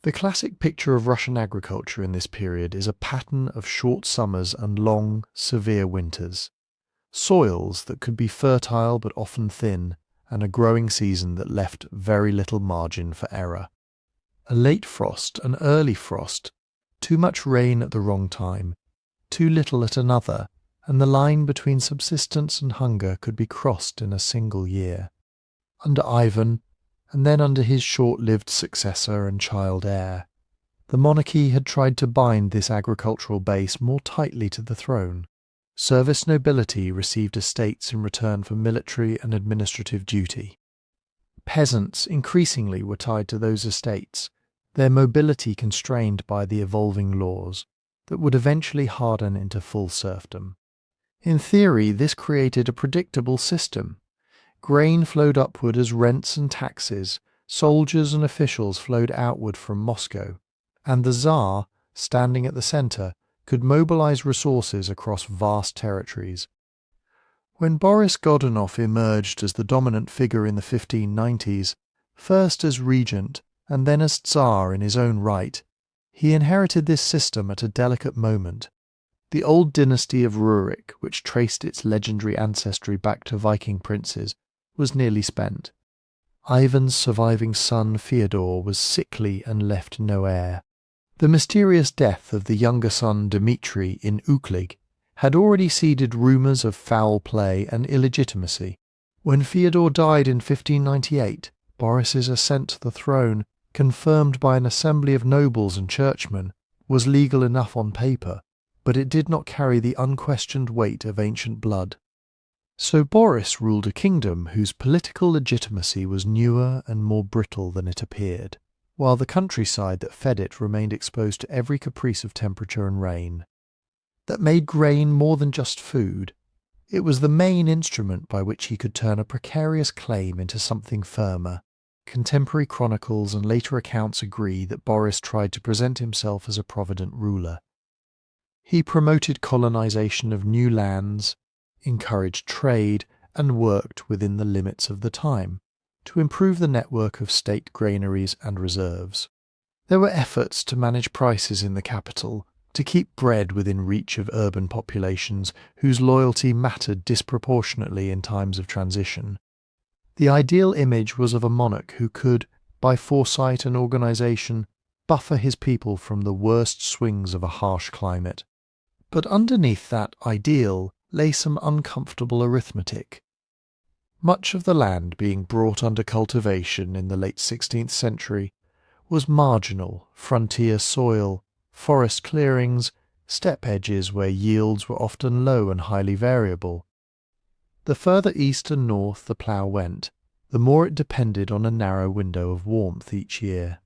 The classic picture of Russian agriculture in this period is a pattern of short summers and long, severe winters, soils that could be fertile but often thin, and a growing season that left very little margin for error. A late frost, an early frost, too much rain at the wrong time, too little at another, and the line between subsistence and hunger could be crossed in a single year. Under Ivan, and then under his short-lived successor and child heir, the monarchy had tried to bind this agricultural base more tightly to the throne. Service nobility received estates in return for military and administrative duty. Peasants increasingly were tied to those estates, their mobility constrained by the evolving laws that would eventually harden into full serfdom. In theory, this created a predictable system. Grain flowed upward as rents and taxes, soldiers and officials flowed outward from Moscow, and the Tsar, standing at the centre, could mobilize resources across vast territories. When Boris Godunov emerged as the dominant figure in the 1590s, first as regent and then as Tsar in his own right, he inherited this system at a delicate moment. The old dynasty of Rurik, which traced its legendary ancestry back to Viking princes, was nearly spent. Ivan's surviving son Fyodor was sickly and left no heir. The mysterious death of the younger son Dmitri in Uklig had already seeded rumours of foul play and illegitimacy. When Fyodor died in 1598, Boris's ascent to the throne, confirmed by an assembly of nobles and churchmen, was legal enough on paper, but it did not carry the unquestioned weight of ancient blood. So Boris ruled a kingdom whose political legitimacy was newer and more brittle than it appeared, while the countryside that fed it remained exposed to every caprice of temperature and rain. That made grain more than just food. It was the main instrument by which he could turn a precarious claim into something firmer. Contemporary chronicles and later accounts agree that Boris tried to present himself as a provident ruler. He promoted colonization of new lands, encouraged trade, and worked within the limits of the time to improve the network of state granaries and reserves. There were efforts to manage prices in the capital, to keep bread within reach of urban populations whose loyalty mattered disproportionately in times of transition. The ideal image was of a monarch who could, by foresight and organization, buffer his people from the worst swings of a harsh climate. But underneath that ideal lay some uncomfortable arithmetic. Much of the land being brought under cultivation in the late 16th century was marginal, frontier soil, forest clearings, steppe edges where yields were often low and highly variable. The further east and north the plough went, the more it depended on a narrow window of warmth each year.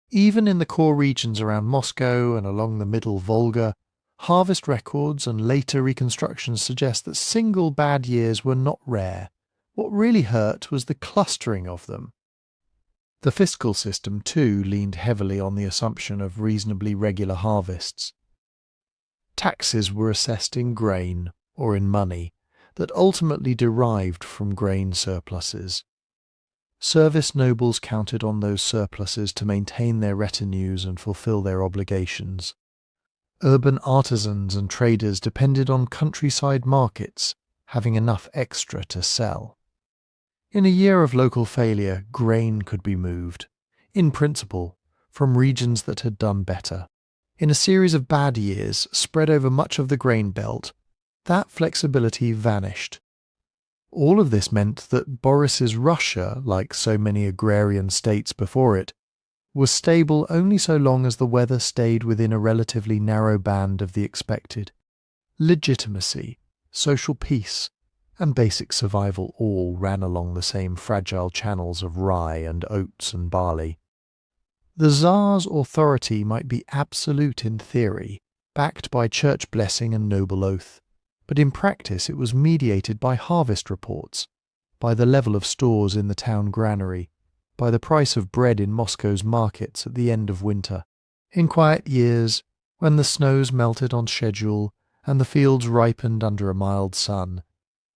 Even in the core regions around Moscow and along the middle Volga, harvest records and later reconstructions suggest that single bad years were not rare. What really hurt was the clustering of them. The fiscal system, too, leaned heavily on the assumption of reasonably regular harvests. Taxes were assessed in grain, or in money, that ultimately derived from grain surpluses. Service nobles counted on those surpluses to maintain their retinues and fulfill their obligations. Urban artisans and traders depended on countryside markets, having enough extra to sell. In a year of local failure, grain could be moved, in principle, from regions that had done better. In a series of bad years spread over much of the grain belt, that flexibility vanished. All of this meant that Boris's Russia, like so many agrarian states before it, was stable only so long as the weather stayed within a relatively narrow band of the expected. Legitimacy, social peace, and basic survival all ran along the same fragile channels of rye and oats and barley. The Tsar's authority might be absolute in theory, backed by church blessing and noble oath, but in practice it was mediated by harvest reports, by the level of stores in the town granary, by the price of bread in Moscow's markets at the end of winter. In quiet years, when the snows melted on schedule and the fields ripened under a mild sun,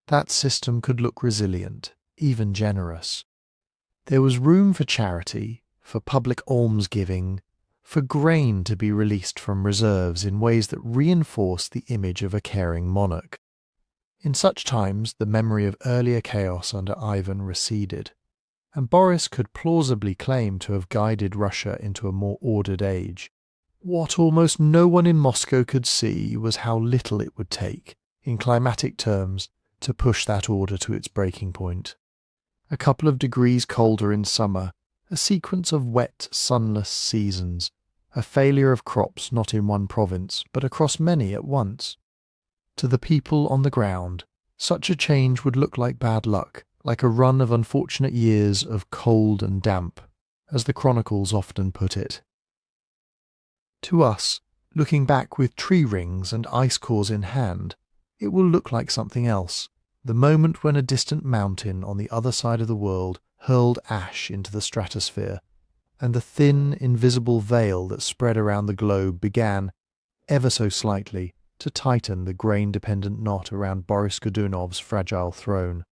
that system could look resilient, even generous. There was room for charity, for public almsgiving, for grain to be released from reserves in ways that reinforced the image of a caring monarch. In such times, the memory of earlier chaos under Ivan receded, and Boris could plausibly claim to have guided Russia into a more ordered age. What almost no one in Moscow could see was how little it would take, in climatic terms, to push that order to its breaking point. A couple of degrees colder in summer, a sequence of wet, sunless seasons, a failure of crops not in one province, but across many at once. To the people on the ground, such a change would look like bad luck, like a run of unfortunate years of cold and damp, as the chronicles often put it. To us, looking back with tree rings and ice cores in hand, it will look like something else, the moment when a distant mountain on the other side of the world hurled ash into the stratosphere, and the thin, invisible veil that spread around the globe began, ever so slightly, to tighten the grain-dependent knot around Boris Godunov's fragile throne.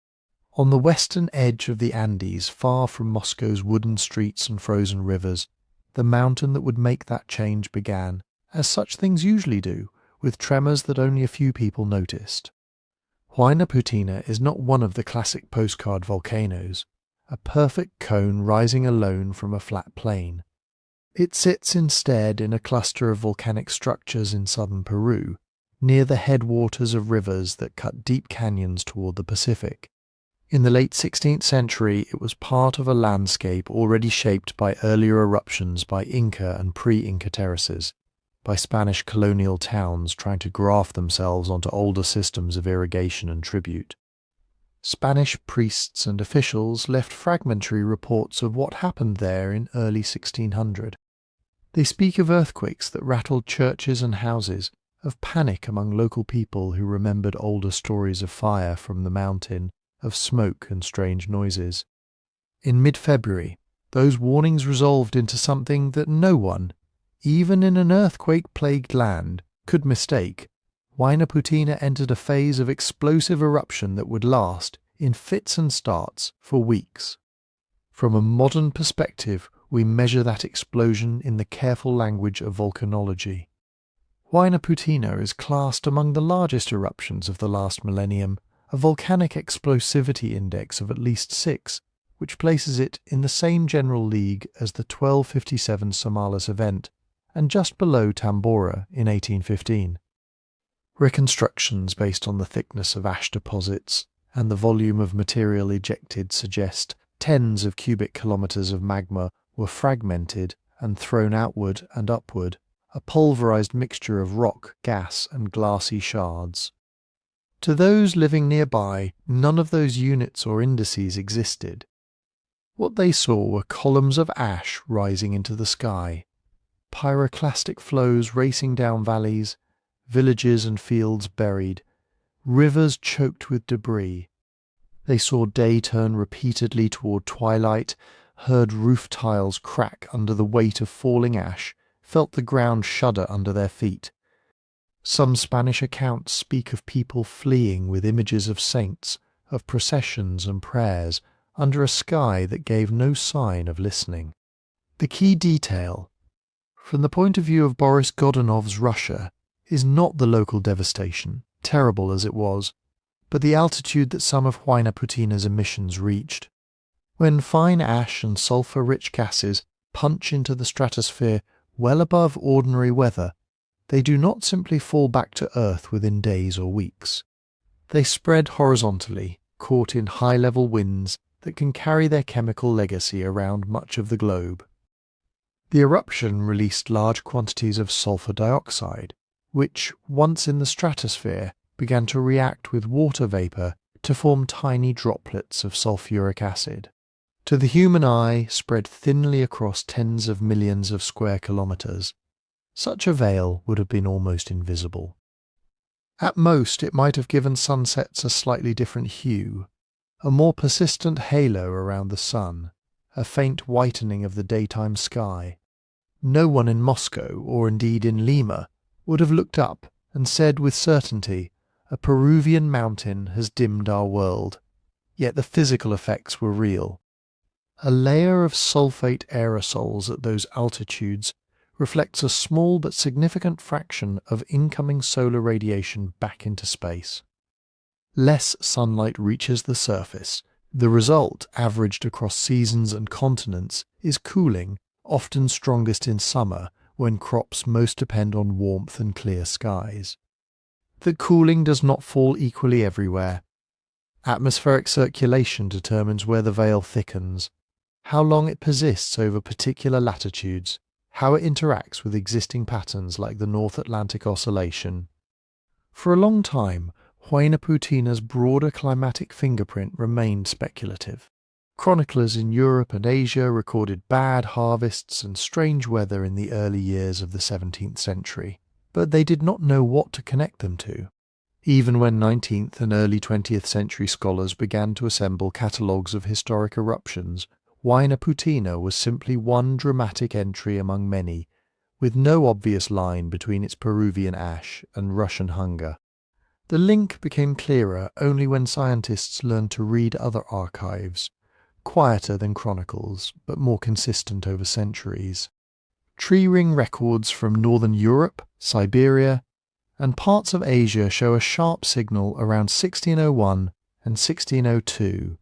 On the western edge of the Andes, far from Moscow's wooden streets and frozen rivers, the mountain that would make that change began, as such things usually do, with tremors that only a few people noticed. Huaynaputina is not one of the classic postcard volcanoes, a perfect cone rising alone from a flat plain. It sits instead in a cluster of volcanic structures in southern Peru, near the headwaters of rivers that cut deep canyons toward the Pacific. In the late 16th century, it was part of a landscape already shaped by earlier eruptions by Inca and pre-Inca terraces, by Spanish colonial towns trying to graft themselves onto older systems of irrigation and tribute. Spanish priests and officials left fragmentary reports of what happened there in early 1600. They speak of earthquakes that rattled churches and houses, of panic among local people who remembered older stories of fire from the mountain, of smoke and strange noises. In mid-February, those warnings resolved into something that no one, even in an earthquake-plagued land, could mistake. Huaynaputina entered a phase of explosive eruption that would last, in fits and starts, for weeks. From a modern perspective, we measure that explosion in the careful language of volcanology. Huaynaputina is classed among the largest eruptions of the last millennium, a volcanic explosivity index of at least 6, which places it in the same general league as the 1257 Samalas event, and just below Tambora in 1815. Reconstructions based on the thickness of ash deposits and the volume of material ejected suggest tens of cubic kilometres of magma were fragmented and thrown outward and upward, a pulverized mixture of rock, gas, and glassy shards. To those living nearby, none of those units or indices existed. What they saw were columns of ash rising into the sky, pyroclastic flows racing down valleys, villages and fields buried, rivers choked with debris. They saw day turn repeatedly toward twilight, heard roof tiles crack under the weight of falling ash, felt the ground shudder under their feet. Some Spanish accounts speak of people fleeing with images of saints, of processions and prayers, under a sky that gave no sign of listening. The key detail, from the point of view of Boris Godunov's Russia, is not the local devastation, terrible as it was, but the altitude that some of Huaynaputina's emissions reached. When fine ash and sulphur-rich gases punch into the stratosphere well above ordinary weather, they do not simply fall back to Earth within days or weeks. They spread horizontally, caught in high-level winds that can carry their chemical legacy around much of the globe. The eruption released large quantities of sulfur dioxide, which, once in the stratosphere, began to react with water vapour to form tiny droplets of sulfuric acid. To the human eye, spread thinly across tens of millions of square kilometres, such a veil would have been almost invisible. At most, it might have given sunsets a slightly different hue, a more persistent halo around the sun, a faint whitening of the daytime sky. No one in Moscow, or indeed in Lima, would have looked up and said with certainty, "A Peruvian mountain has dimmed our world," yet the physical effects were real. A layer of sulfate aerosols at those altitudes reflects a small but significant fraction of incoming solar radiation back into space. Less sunlight reaches the surface. The result, averaged across seasons and continents, is cooling, often strongest in summer, when crops most depend on warmth and clear skies. The cooling does not fall equally everywhere. Atmospheric circulation determines where the veil thickens, how long it persists over particular latitudes, how it interacts with existing patterns like the North Atlantic Oscillation. For a long time, Huaynaputina's broader climatic fingerprint remained speculative. Chroniclers in Europe and Asia recorded bad harvests and strange weather in the early years of the 17th century, but they did not know what to connect them to. even when 19th and early 20th century scholars began to assemble catalogues of historic eruptions. Huaynaputina was simply one dramatic entry among many, with no obvious line between its Peruvian ash and Russian hunger. The link became clearer only when scientists learned to read other archives, quieter than chronicles, but more consistent over centuries. Tree ring records from northern Europe, Siberia, and parts of Asia show a sharp signal around 1601 and 1602,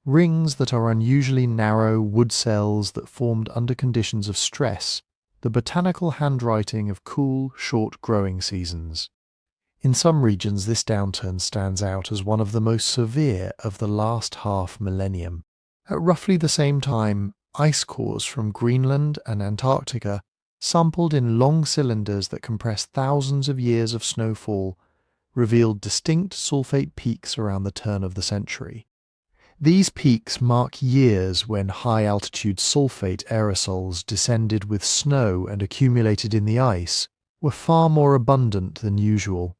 rings that are unusually narrow wood cells that formed under conditions of stress, the botanical handwriting of cool, short growing seasons. In some regions this downturn stands out as one of the most severe of the last half millennium. At roughly the same time, ice cores from Greenland and Antarctica, sampled in long cylinders that compress thousands of years of snowfall, revealed distinct sulfate peaks around the turn of the century. These peaks mark years when high-altitude sulfate aerosols descended with snow and accumulated in the ice were far more abundant than usual.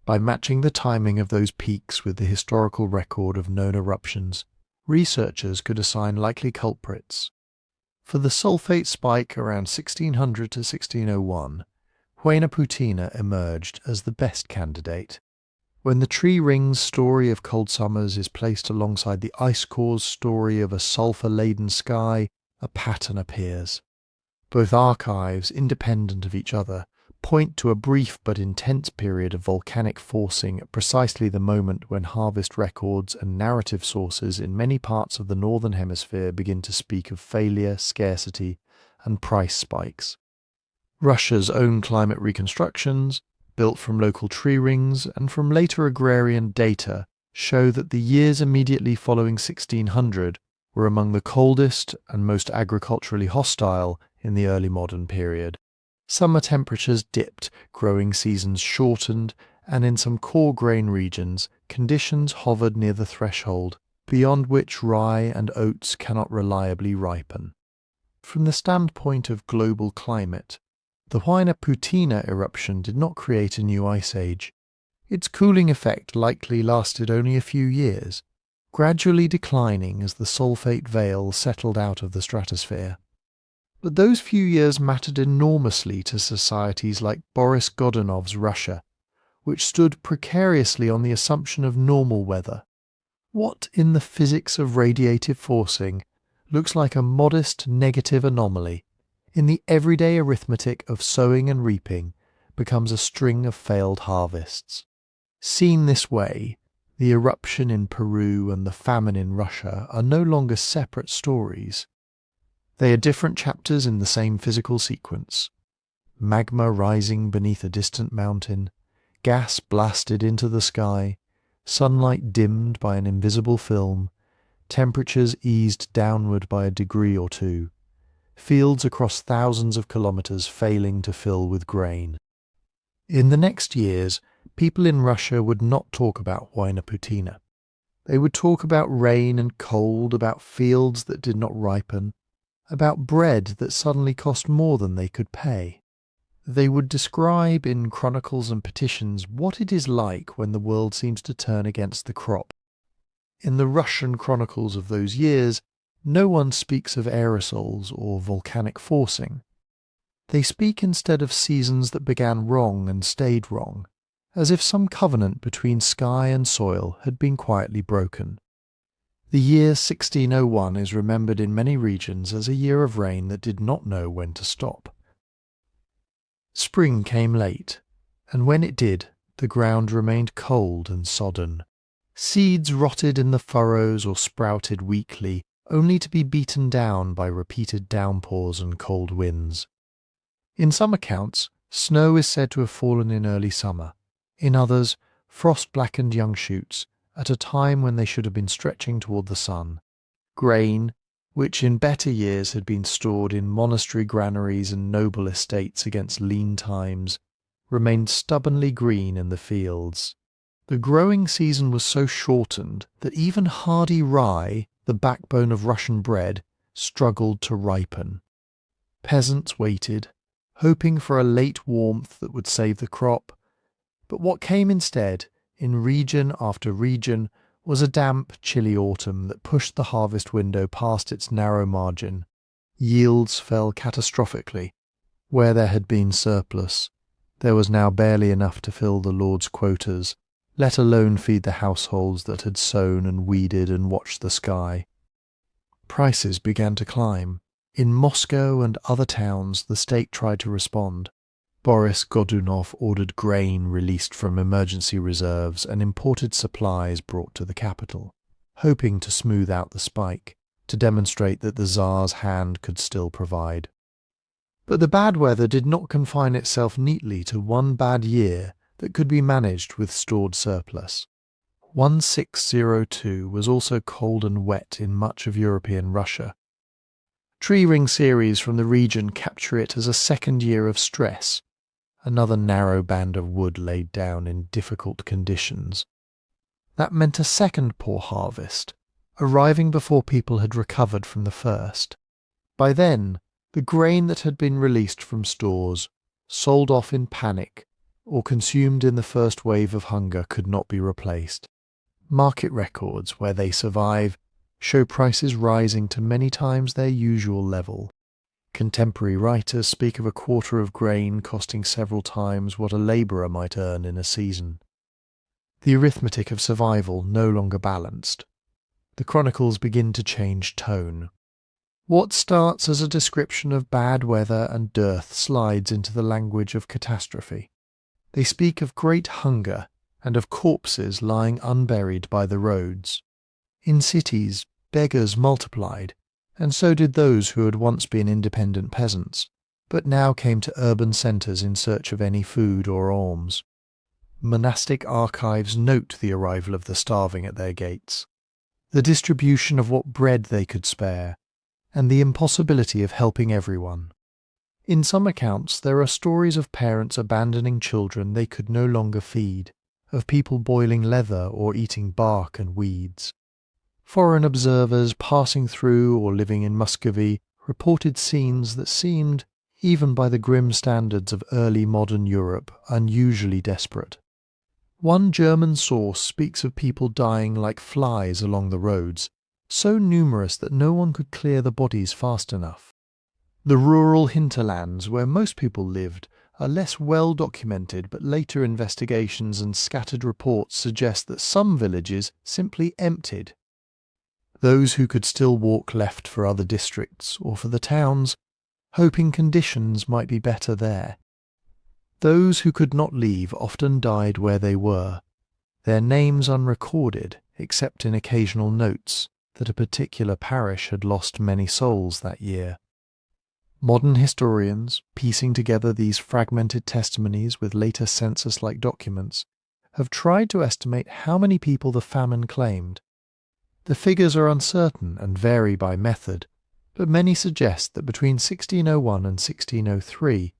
By matching the timing of those peaks with the historical record of known eruptions, researchers could assign likely culprits. For the sulfate spike around 1600 to 1601, Huaynaputina emerged as the best candidate. When the tree ring's story of cold summers is placed alongside the ice core's story of a sulphur-laden sky, a pattern appears. Both archives, independent of each other, point to a brief but intense period of volcanic forcing at precisely the moment when harvest records and narrative sources in many parts of the Northern Hemisphere begin to speak of failure, scarcity, and price spikes. Russia's own climate reconstructions, built from local tree rings and from later agrarian data, show that the years immediately following 1600 were among the coldest and most agriculturally hostile in the early modern period. Summer temperatures dipped, growing seasons shortened, and in some core grain regions, conditions hovered near the threshold, beyond which rye and oats cannot reliably ripen. From the standpoint of global climate, the Huaynaputina eruption did not create a new ice age. Its cooling effect likely lasted only a few years, gradually declining as the sulfate veil settled out of the stratosphere. But those few years mattered enormously to societies like Boris Godunov's Russia, which stood precariously on the assumption of normal weather. What in the physics of radiative forcing looks like a modest negative anomaly, in the everyday arithmetic of sowing and reaping, becomes a string of failed harvests. Seen this way, the eruption in Peru and the famine in Russia are no longer separate stories. They are different chapters in the same physical sequence. Magma rising beneath a distant mountain, gas blasted into the sky, sunlight dimmed by an invisible film, temperatures eased downward by a degree or two, fields across thousands of kilometers failing to fill with grain. In the next years, people in Russia would not talk about Huaynaputina. They would talk about rain and cold, about fields that did not ripen, about bread that suddenly cost more than they could pay. They would describe in chronicles and petitions what it is like when the world seems to turn against the crop. In the Russian chronicles of those years, no one speaks of aerosols or volcanic forcing. They speak instead of seasons that began wrong and stayed wrong, as if some covenant between sky and soil had been quietly broken. The year 1601 is remembered in many regions as a year of rain that did not know when to stop. Spring came late, and when it did, the ground remained cold and sodden. Seeds rotted in the furrows or sprouted weakly, only to be beaten down by repeated downpours and cold winds. In some accounts, snow is said to have fallen in early summer. In others, frost blackened young shoots, at a time when they should have been stretching toward the sun. Grain, which in better years had been stored in monastery granaries and noble estates against lean times, remained stubbornly green in the fields. The growing season was so shortened that even hardy rye, the backbone of Russian bread, struggled to ripen. Peasants waited, hoping for a late warmth that would save the crop, but what came instead in region after region, was a damp, chilly autumn that pushed the harvest window past its narrow margin. Yields fell catastrophically. Where there had been surplus, there was now barely enough to fill the Lord's quotas, let alone feed the households that had sown and weeded and watched the sky. Prices began to climb. In Moscow and other towns, the state tried to respond. Boris Godunov ordered grain released from emergency reserves and imported supplies brought to the capital, hoping to smooth out the spike, to demonstrate that the Tsar's hand could still provide. But the bad weather did not confine itself neatly to one bad year that could be managed with stored surplus. 1602 was also cold and wet in much of European Russia. Tree ring series from the region capture it as a second year of stress, another narrow band of wood laid down in difficult conditions. That meant a second poor harvest, arriving before people had recovered from the first. By then, the grain that had been released from stores, sold off in panic, or consumed in the first wave of hunger could not be replaced. Market records, where they survive, show prices rising to many times their usual level. Contemporary writers speak of a quarter of grain costing several times what a labourer might earn in a season. The arithmetic of survival no longer balanced. The chronicles begin to change tone. What starts as a description of bad weather and dearth slides into the language of catastrophe. They speak of great hunger and of corpses lying unburied by the roads. In cities, beggars multiplied, and so did those who had once been independent peasants, but now came to urban centres in search of any food or alms. Monastic archives note the arrival of the starving at their gates, the distribution of what bread they could spare, and the impossibility of helping everyone. In some accounts there are stories of parents abandoning children they could no longer feed, of people boiling leather or eating bark and weeds. Foreign observers passing through or living in Muscovy reported scenes that seemed, even by the grim standards of early modern Europe, unusually desperate. One German source speaks of people dying like flies along the roads, so numerous that no one could clear the bodies fast enough. The rural hinterlands where most people lived are less well documented, but later investigations and scattered reports suggest that some villages simply emptied. Those who could still walk left for other districts or for the towns, hoping conditions might be better there. Those who could not leave often died where they were, their names unrecorded except in occasional notes that a particular parish had lost many souls that year. Modern historians, piecing together these fragmented testimonies with later census-like documents, have tried to estimate how many people the famine claimed. The figures are uncertain and vary by method, but many suggest that between 1601 and 1603,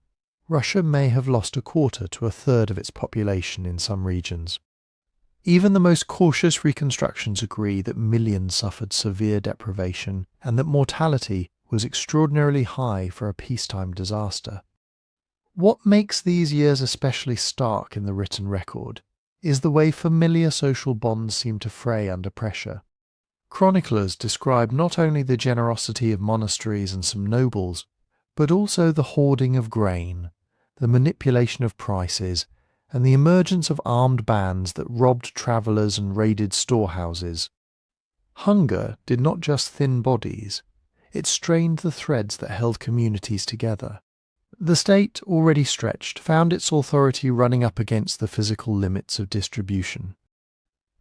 Russia may have lost a quarter to a third of its population in some regions. Even the most cautious reconstructions agree that millions suffered severe deprivation and that mortality was extraordinarily high for a peacetime disaster. What makes these years especially stark in the written record is the way familiar social bonds seem to fray under pressure. Chroniclers describe not only the generosity of monasteries and some nobles, but also the hoarding of grain, the manipulation of prices, and the emergence of armed bands that robbed travellers and raided storehouses. Hunger did not just thin bodies, it strained the threads that held communities together. The state, already stretched, found its authority running up against the physical limits of distribution.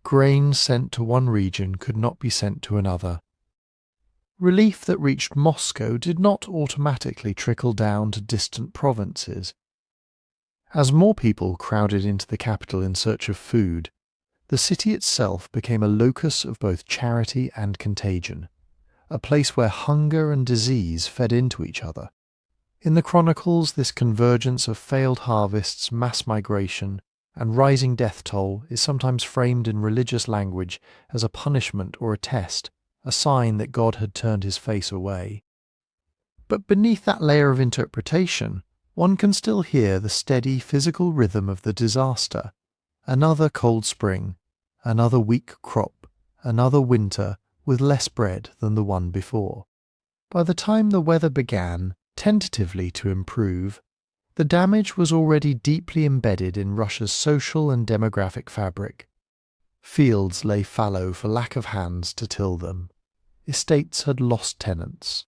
Grain sent to one region could not be sent to another. Relief that reached Moscow did not automatically trickle down to distant provinces. As more people crowded into the capital in search of food, the city itself became a locus of both charity and contagion, a place where hunger and disease fed into each other. In the chronicles, this convergence of failed harvests, mass migration, and rising death toll is sometimes framed in religious language as a punishment or a test, a sign that God had turned his face away. But beneath that layer of interpretation, one can still hear the steady physical rhythm of the disaster, Another cold spring, another weak crop, another winter with less bread than the one before. By the time the weather began, tentatively to improve, the damage was already deeply embedded in Russia's social and demographic fabric. Fields lay fallow for lack of hands to till them. Estates had lost tenants.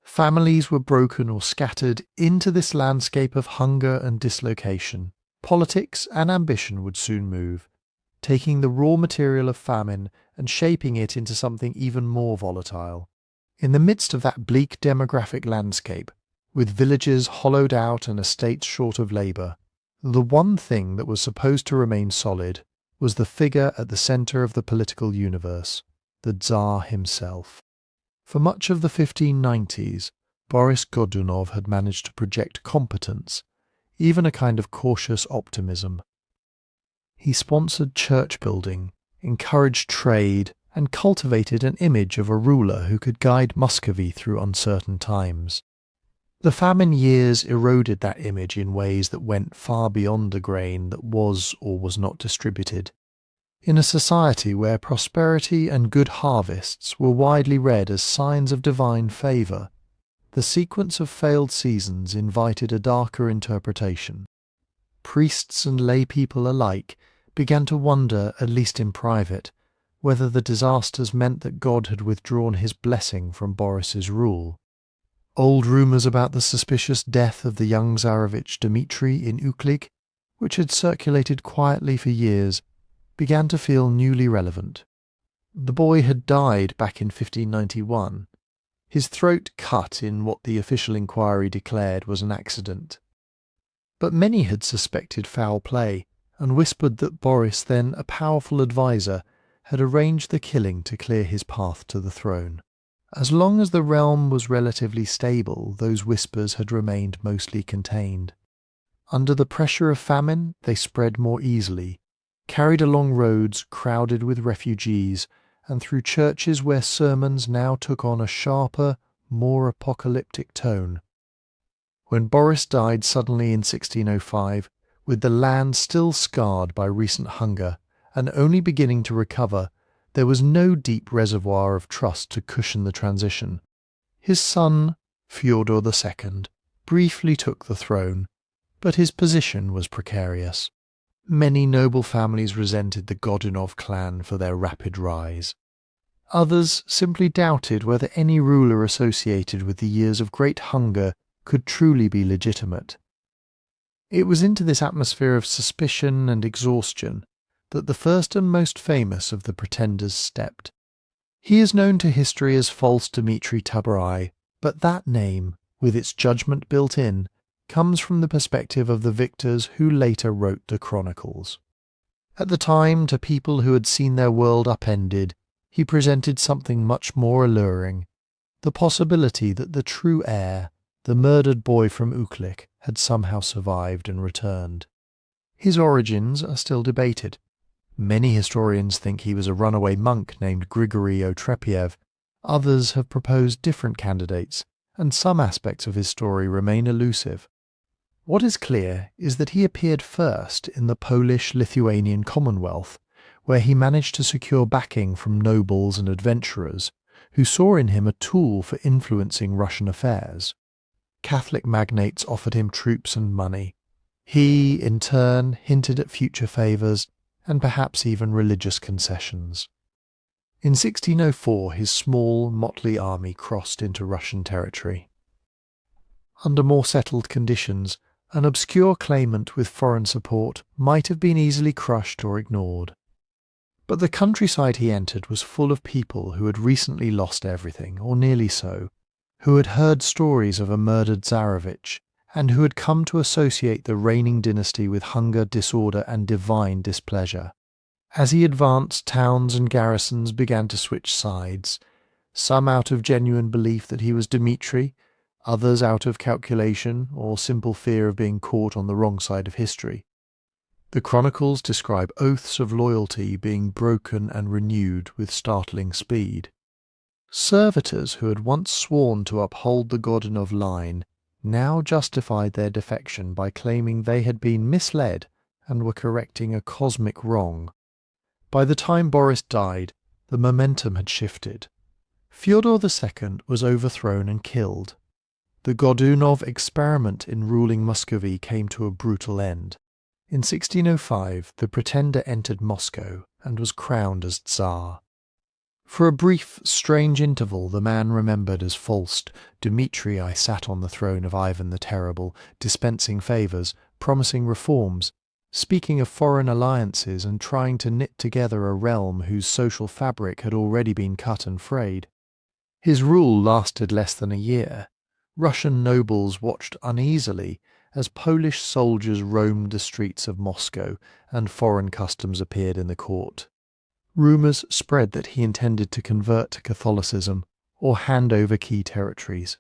Families were broken or scattered into this landscape of hunger and dislocation. Politics and ambition would soon move, taking the raw material of famine and shaping it into something even more volatile. In the midst of that bleak demographic landscape, with villages hollowed out and estates short of labour, the one thing that was supposed to remain solid was the figure at the centre of the political universe, the Tsar himself. For much of the 1590s, Boris Godunov had managed to project competence, even a kind of cautious optimism. He sponsored church building, encouraged trade, and cultivated an image of a ruler who could guide Muscovy through uncertain times. The famine years eroded that image in ways that went far beyond the grain that was or was not distributed. In a society where prosperity and good harvests were widely read as signs of divine favour, the sequence of failed seasons invited a darker interpretation. Priests and lay people alike began to wonder, at least in private, whether the disasters meant that God had withdrawn his blessing from Boris's rule. Old rumours about the suspicious death of the young Tsarevich Dmitri in Uklig, which had circulated quietly for years, began to feel newly relevant. The boy had died back in 1591, his throat cut in what the official inquiry declared was an accident. But many had suspected foul play, and whispered that Boris, then a powerful adviser, had arranged the killing to clear his path to the throne. As long as the realm was relatively stable, those whispers had remained mostly contained. Under the pressure of famine, they spread more easily, carried along roads crowded with refugees, and through churches where sermons now took on a sharper, more apocalyptic tone. When Boris died suddenly in 1605, with the land still scarred by recent hunger and only beginning to recover, there was no deep reservoir of trust to cushion the transition. His son, Fyodor II, briefly took the throne, but his position was precarious. Many noble families resented the Godunov clan for their rapid rise. Others simply doubted whether any ruler associated with the years of great hunger could truly be legitimate. It was into this atmosphere of suspicion and exhaustion that the first and most famous of the pretenders stepped. He is known to history as false Dmitri Tambora, but that name, with its judgment built in, comes from the perspective of the victors who later wrote the chronicles. At the time, to people who had seen their world upended, he presented something much more alluring, the possibility that the true heir, the murdered boy from Uklik, had somehow survived and returned. His origins are still debated. Many historians think he was a runaway monk named Grigory Otrepiev. Others have proposed different candidates, and some aspects of his story remain elusive. What is clear is that he appeared first in the Polish-Lithuanian Commonwealth, where he managed to secure backing from nobles and adventurers, who saw in him a tool for influencing Russian affairs. Catholic magnates offered him troops and money. He, in turn, hinted at future favours, and perhaps even religious concessions. In 1604 his small, motley army crossed into Russian territory. Under more settled conditions, an obscure claimant with foreign support might have been easily crushed or ignored. But the countryside he entered was full of people who had recently lost everything, or nearly so, who had heard stories of a murdered Tsarevich, and who had come to associate the reigning dynasty with hunger, disorder, and divine displeasure. As he advanced, towns and garrisons began to switch sides, some out of genuine belief that he was Dmitri, others out of calculation or simple fear of being caught on the wrong side of history. The chronicles describe oaths of loyalty being broken and renewed with startling speed. Servitors who had once sworn to uphold the Godunov line now justified their defection by claiming they had been misled and were correcting a cosmic wrong. By the time Boris died, the momentum had shifted. Fyodor II was overthrown and killed. The Godunov experiment in ruling Muscovy came to a brutal end. In 1605, the pretender entered Moscow and was crowned as Tsar. For a brief, strange interval, the man remembered as Falst, Dmitri sat on the throne of Ivan the Terrible, dispensing favours, promising reforms, speaking of foreign alliances and trying to knit together a realm whose social fabric had already been cut and frayed. His rule lasted less than a year. Russian nobles watched uneasily as Polish soldiers roamed the streets of Moscow and foreign customs appeared in the court. Rumours spread that he intended to convert to Catholicism or hand over key territories.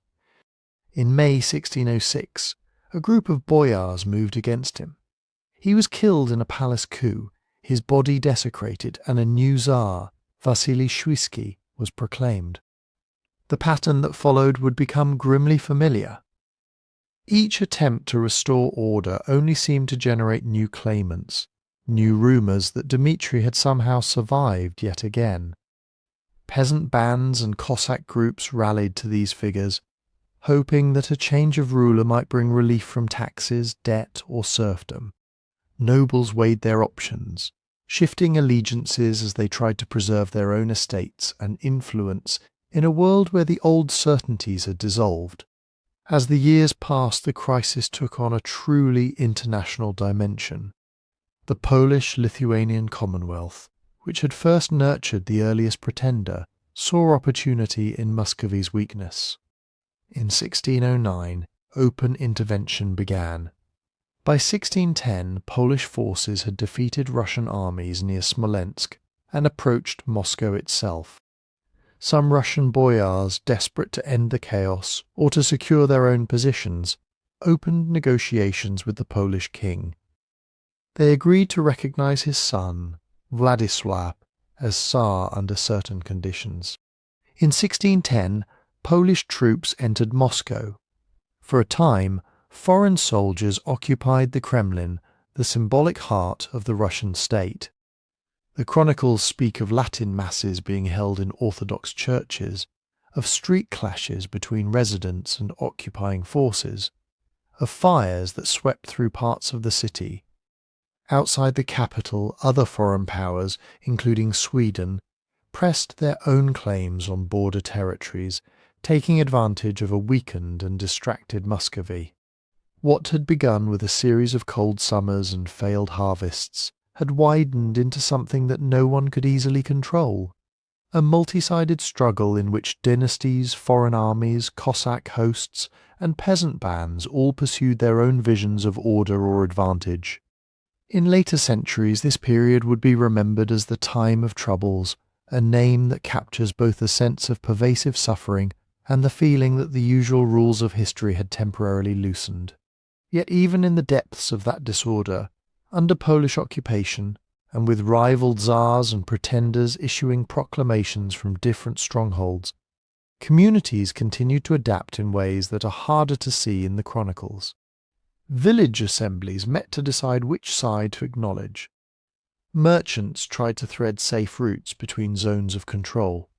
In May 1606, a group of boyars moved against him. He was killed in a palace coup, his body desecrated, and a new Tsar, Vasily Shuisky, was proclaimed. The pattern that followed would become grimly familiar. Each attempt to restore order only seemed to generate new claimants, new rumours that Dmitri had somehow survived yet again. Peasant bands and Cossack groups rallied to these figures, hoping that a change of ruler might bring relief from taxes, debt, or serfdom. Nobles weighed their options, shifting allegiances as they tried to preserve their own estates and influence in a world where the old certainties had dissolved. As the years passed, the crisis took on a truly international dimension. The Polish-Lithuanian Commonwealth, which had first nurtured the earliest pretender, saw opportunity in Muscovy's weakness. In 1609, open intervention began. By 1610, Polish forces had defeated Russian armies near Smolensk and approached Moscow itself. Some Russian boyars, desperate to end the chaos or to secure their own positions, opened negotiations with the Polish king. They agreed to recognize his son, Władysław, as Tsar under certain conditions. In 1610, Polish troops entered Moscow. For a time, foreign soldiers occupied the Kremlin, the symbolic heart of the Russian state. The chronicles speak of Latin masses being held in Orthodox churches, of street clashes between residents and occupying forces, of fires that swept through parts of the city. Outside the capital, other foreign powers, including Sweden, pressed their own claims on border territories, taking advantage of a weakened and distracted Muscovy. What had begun with a series of cold summers and failed harvests had widened into something that no one could easily control, a multi-sided struggle in which dynasties, foreign armies, Cossack hosts, and peasant bands all pursued their own visions of order or advantage. In later centuries, this period would be remembered as the Time of Troubles, a name that captures both a sense of pervasive suffering and the feeling that the usual rules of history had temporarily loosened. Yet even in the depths of that disorder, under Polish occupation, and with rival tsars and pretenders issuing proclamations from different strongholds, communities continued to adapt in ways that are harder to see in the chronicles. Village assemblies met to decide which side to acknowledge. Merchants tried to thread safe routes between zones of control.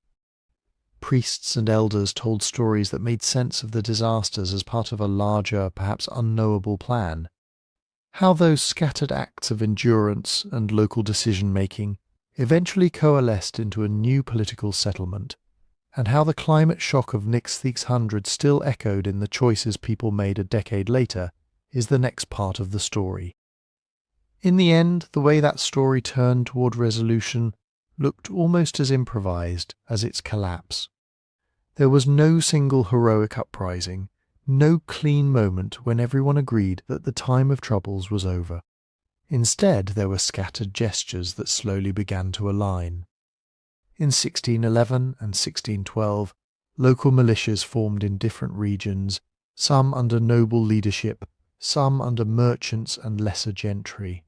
Priests and elders told stories that made sense of the disasters as part of a larger, perhaps unknowable plan. How those scattered acts of endurance and local decision-making eventually coalesced into a new political settlement, and how the climate shock of 1600 still echoed in the choices people made a decade later, is the next part of the story. In the end, the way that story turned toward resolution looked almost as improvised as its collapse. There was no single heroic uprising, no clean moment when everyone agreed that the time of troubles was over. Instead, there were scattered gestures that slowly began to align. In 1611 and 1612, local militias formed in different regions, some under noble leadership, some under merchants and lesser gentry.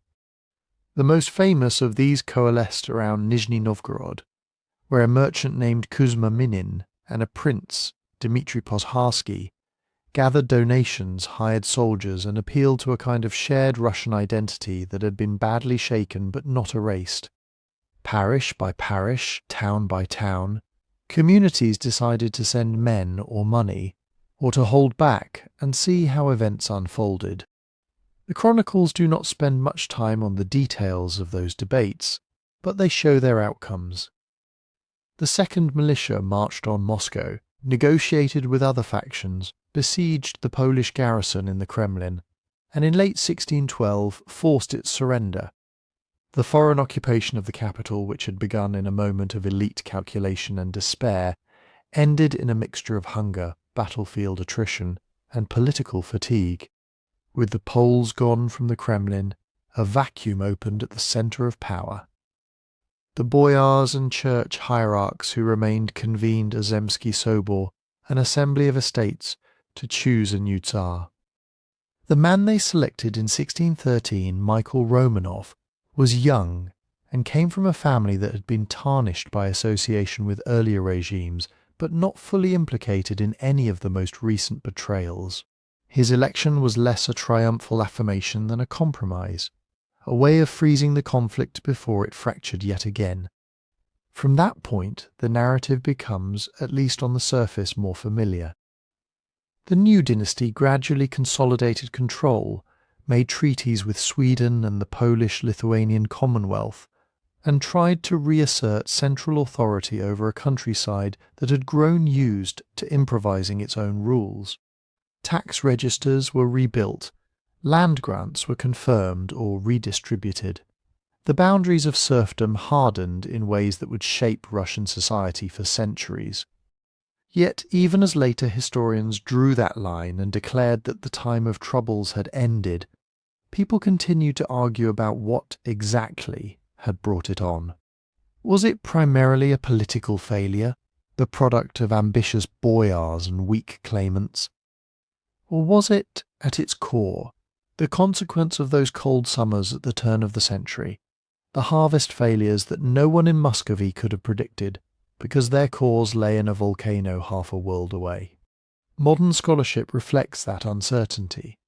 The most famous of these coalesced around Nizhny Novgorod, where a merchant named Kuzma Minin and a prince, Dmitry Pozharsky, gathered donations, hired soldiers, and appealed to a kind of shared Russian identity that had been badly shaken but not erased. Parish by parish, town by town, communities decided to send men or money, or to hold back and see how events unfolded. The chronicles do not spend much time on the details of those debates, but they show their outcomes. The Second Militia marched on Moscow, negotiated with other factions, besieged the Polish garrison in the Kremlin, and in late 1612 forced its surrender. The foreign occupation of the capital, which had begun in a moment of elite calculation and despair, ended in a mixture of hunger, battlefield attrition, and political fatigue. With the Poles gone from the Kremlin, a vacuum opened at the centre of power. The boyars and church hierarchs who remained convened a Zemsky Sobor, an assembly of estates, to choose a new Tsar. The man they selected in 1613, Michael Romanov, was young and came from a family that had been tarnished by association with earlier regimes, but not fully implicated in any of the most recent betrayals. His election was less a triumphal affirmation than a compromise, a way of freezing the conflict before it fractured yet again. From that point, the narrative becomes, at least on the surface, more familiar. The new dynasty gradually consolidated control, made treaties with Sweden and the Polish-Lithuanian Commonwealth, and tried to reassert central authority over a countryside that had grown used to improvising its own rules. Tax registers were rebuilt, land grants were confirmed or redistributed. The boundaries of serfdom hardened in ways that would shape Russian society for centuries. Yet, even as later historians drew that line and declared that the time of troubles had ended, people continued to argue about what exactly had brought it on. Was it primarily a political failure, the product of ambitious boyars and weak claimants? Or was it, at its core, the consequence of those cold summers at the turn of the century, the harvest failures that no one in Muscovy could have predicted, because their cause lay in a volcano half a world away? Modern scholarship reflects that uncertainty.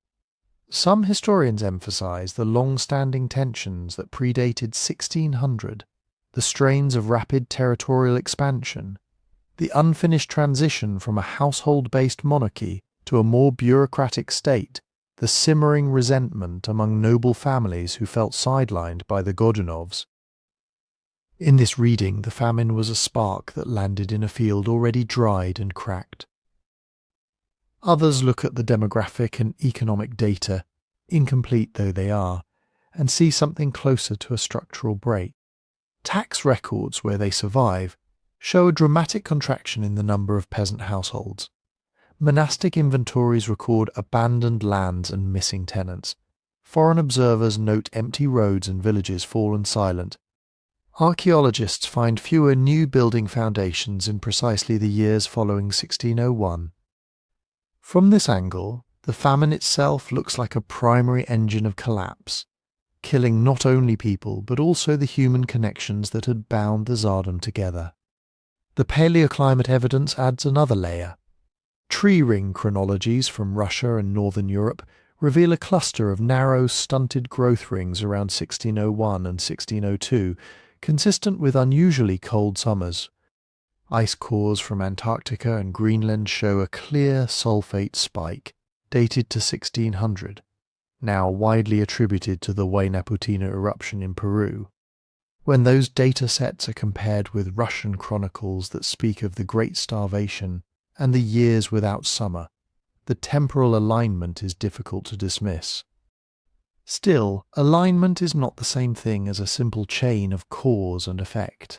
Some historians emphasize the long-standing tensions that predated 1600, the strains of rapid territorial expansion, the unfinished transition from a household-based monarchy to a more bureaucratic state, the simmering resentment among noble families who felt sidelined by the Godunovs. In this reading, the famine was a spark that landed in a field already dried and cracked. Others look at the demographic and economic data, incomplete though they are, and see something closer to a structural break. Tax records, where they survive, show a dramatic contraction in the number of peasant households. Monastic inventories record abandoned lands and missing tenants. Foreign observers note empty roads and villages fallen silent. Archaeologists find fewer new building foundations in precisely the years following 1601. From this angle, the famine itself looks like a primary engine of collapse, killing not only people but also the human connections that had bound the Tsardom together. The paleoclimate evidence adds another layer. Tree ring chronologies from Russia and northern Europe reveal a cluster of narrow, stunted growth rings around 1601 and 1602, consistent with unusually cold summers. Ice cores from Antarctica and Greenland show a clear sulfate spike, dated to 1600, now widely attributed to the Huaynaputina eruption in Peru. When those data sets are compared with Russian chronicles that speak of the Great Starvation and the years without summer, the temporal alignment is difficult to dismiss. Still, alignment is not the same thing as a simple chain of cause and effect.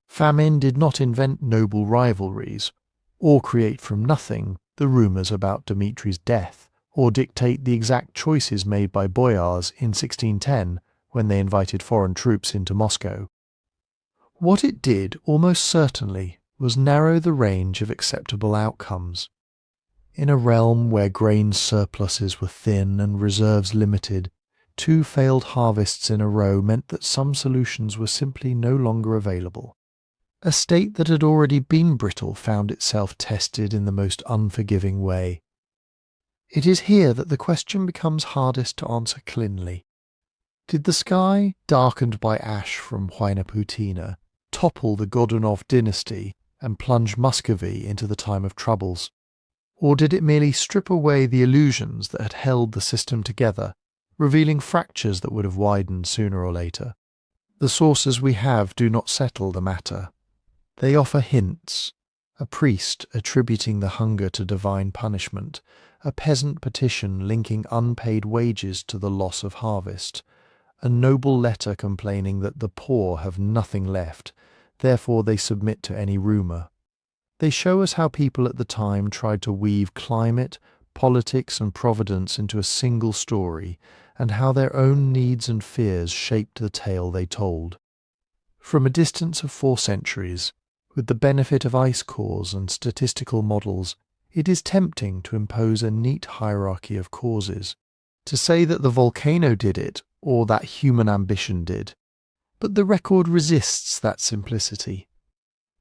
Famine did not invent noble rivalries, or create from nothing the rumours about Dmitri's death, or dictate the exact choices made by boyars in 1610 when they invited foreign troops into Moscow. What it did, almost certainly, was narrow the range of acceptable outcomes. In a realm where grain surpluses were thin and reserves limited, 2 failed harvests in a row meant that some solutions were simply no longer available. A state that had already been brittle found itself tested in the most unforgiving way. It is here that the question becomes hardest to answer cleanly. Did the sky, darkened by ash from Huaynaputina, topple the Godunov dynasty and plunge Muscovy into the time of troubles? Or did it merely strip away the illusions that had held the system together, revealing fractures that would have widened sooner or later? The sources we have do not settle the matter. They offer hints: a priest attributing the hunger to divine punishment, a peasant petition linking unpaid wages to the loss of harvest, a noble letter complaining that the poor have nothing left, therefore they submit to any rumour. They show us how people at the time tried to weave climate, politics and providence into a single story, and how their own needs and fears shaped the tale they told. From a distance of 4 centuries, with the benefit of ice cores and statistical models, it is tempting to impose a neat hierarchy of causes, to say that the volcano did it or that human ambition did. But the record resists that simplicity.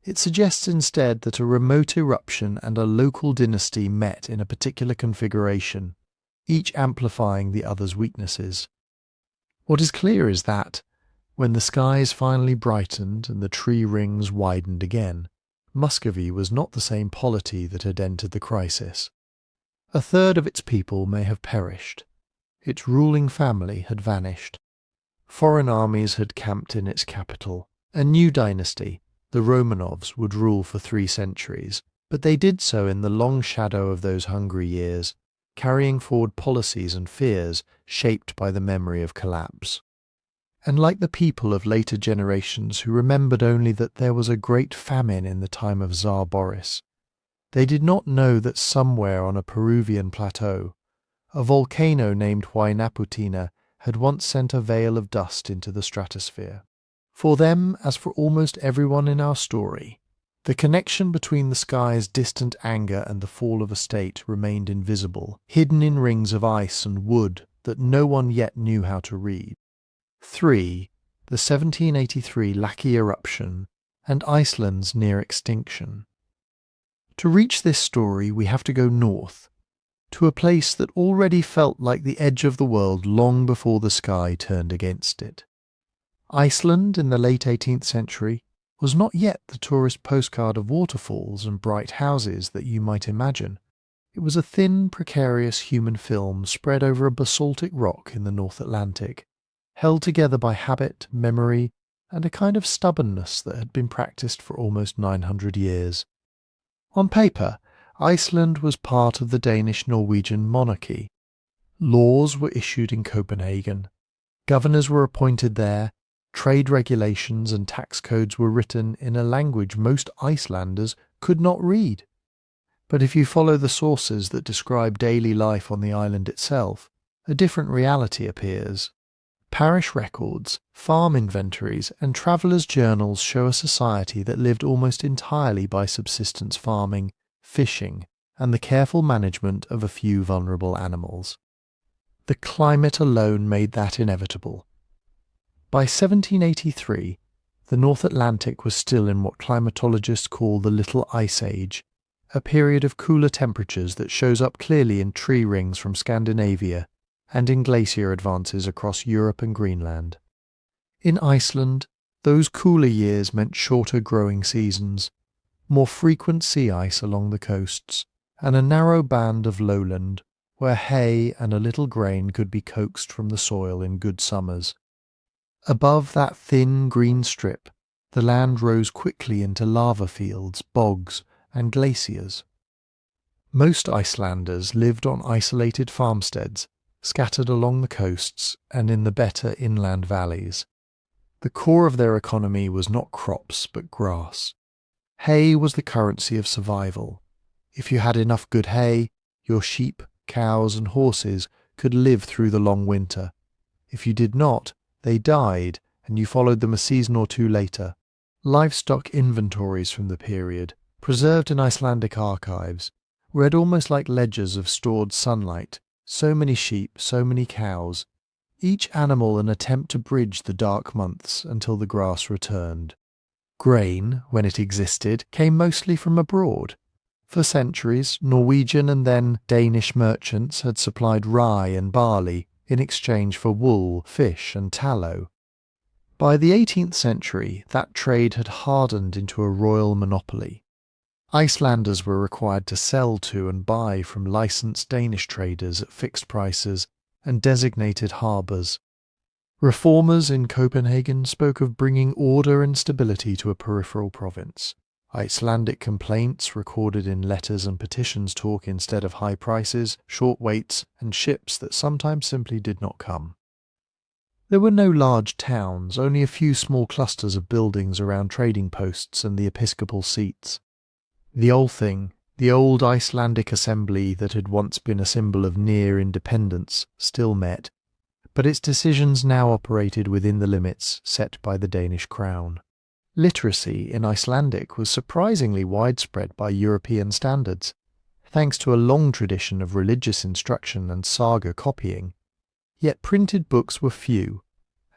It suggests instead that a remote eruption and a local dynasty met in a particular configuration, each amplifying the other's weaknesses. What is clear is that, when the skies finally brightened and the tree rings widened again, Muscovy was not the same polity that had entered the crisis. 1/3 of its people may have perished. Its ruling family had vanished. Foreign armies had camped in its capital. A new dynasty, the Romanovs, would rule for 3 centuries, but they did so in the long shadow of those hungry years, carrying forward policies and fears shaped by the memory of collapse. And like the people of later generations who remembered only that there was a great famine in the time of Tsar Boris, they did not know that somewhere on a Peruvian plateau, a volcano named Huaynaputina had once sent a veil of dust into the stratosphere. For them, as for almost everyone in our story, the connection between the sky's distant anger and the fall of a state remained invisible, hidden in rings of ice and wood that no one yet knew how to read. 3. The 1783 Laki eruption and Iceland's near-extinction. To reach this story we have to go north, to a place that already felt like the edge of the world long before the sky turned against it. Iceland in the late 18th century was not yet the tourist postcard of waterfalls and bright houses that you might imagine. It was a thin, precarious human film spread over a basaltic rock in the North Atlantic, held together by habit, memory, and a kind of stubbornness that had been practiced for almost 900 years. On paper, Iceland was part of the Danish-Norwegian monarchy. Laws were issued in Copenhagen. Governors were appointed there. Trade regulations and tax codes were written in a language most Icelanders could not read. But if you follow the sources that describe daily life on the island itself, a different reality appears. Parish records, farm inventories, and travellers' journals show a society that lived almost entirely by subsistence farming, fishing, and the careful management of a few vulnerable animals. The climate alone made that inevitable. By 1783, the North Atlantic was still in what climatologists call the Little Ice Age, a period of cooler temperatures that shows up clearly in tree rings from Scandinavia and in glacier advances across Europe and Greenland. In Iceland, those cooler years meant shorter growing seasons, more frequent sea ice along the coasts, and a narrow band of lowland where hay and a little grain could be coaxed from the soil in good summers. Above that thin green strip, the land rose quickly into lava fields, bogs, and glaciers. Most Icelanders lived on isolated farmsteads, scattered along the coasts and in the better inland valleys. The core of their economy was not crops but grass. Hay was the currency of survival. If you had enough good hay, your sheep, cows, and horses could live through the long winter. If you did not, they died, and you followed them a season or 2 later. Livestock inventories from the period, preserved in Icelandic archives, read almost like ledgers of stored sunlight, so many sheep, so many cows, each animal an attempt to bridge the dark months until the grass returned. Grain, when it existed, came mostly from abroad. For centuries, Norwegian and then Danish merchants had supplied rye and barley in exchange for wool, fish, and tallow. By the 18th century, that trade had hardened into a royal monopoly. Icelanders were required to sell to and buy from licensed Danish traders at fixed prices and designated harbours. Reformers in Copenhagen spoke of bringing order and stability to a peripheral province. Icelandic complaints recorded in letters and petitions talk instead of high prices, short waits, and ships that sometimes simply did not come. There were no large towns, only a few small clusters of buildings around trading posts and the episcopal seats. The Althing, the old Icelandic assembly that had once been a symbol of near independence, still met, but its decisions now operated within the limits set by the Danish crown. Literacy in Icelandic was surprisingly widespread by European standards, thanks to a long tradition of religious instruction and saga copying. Yet printed books were few,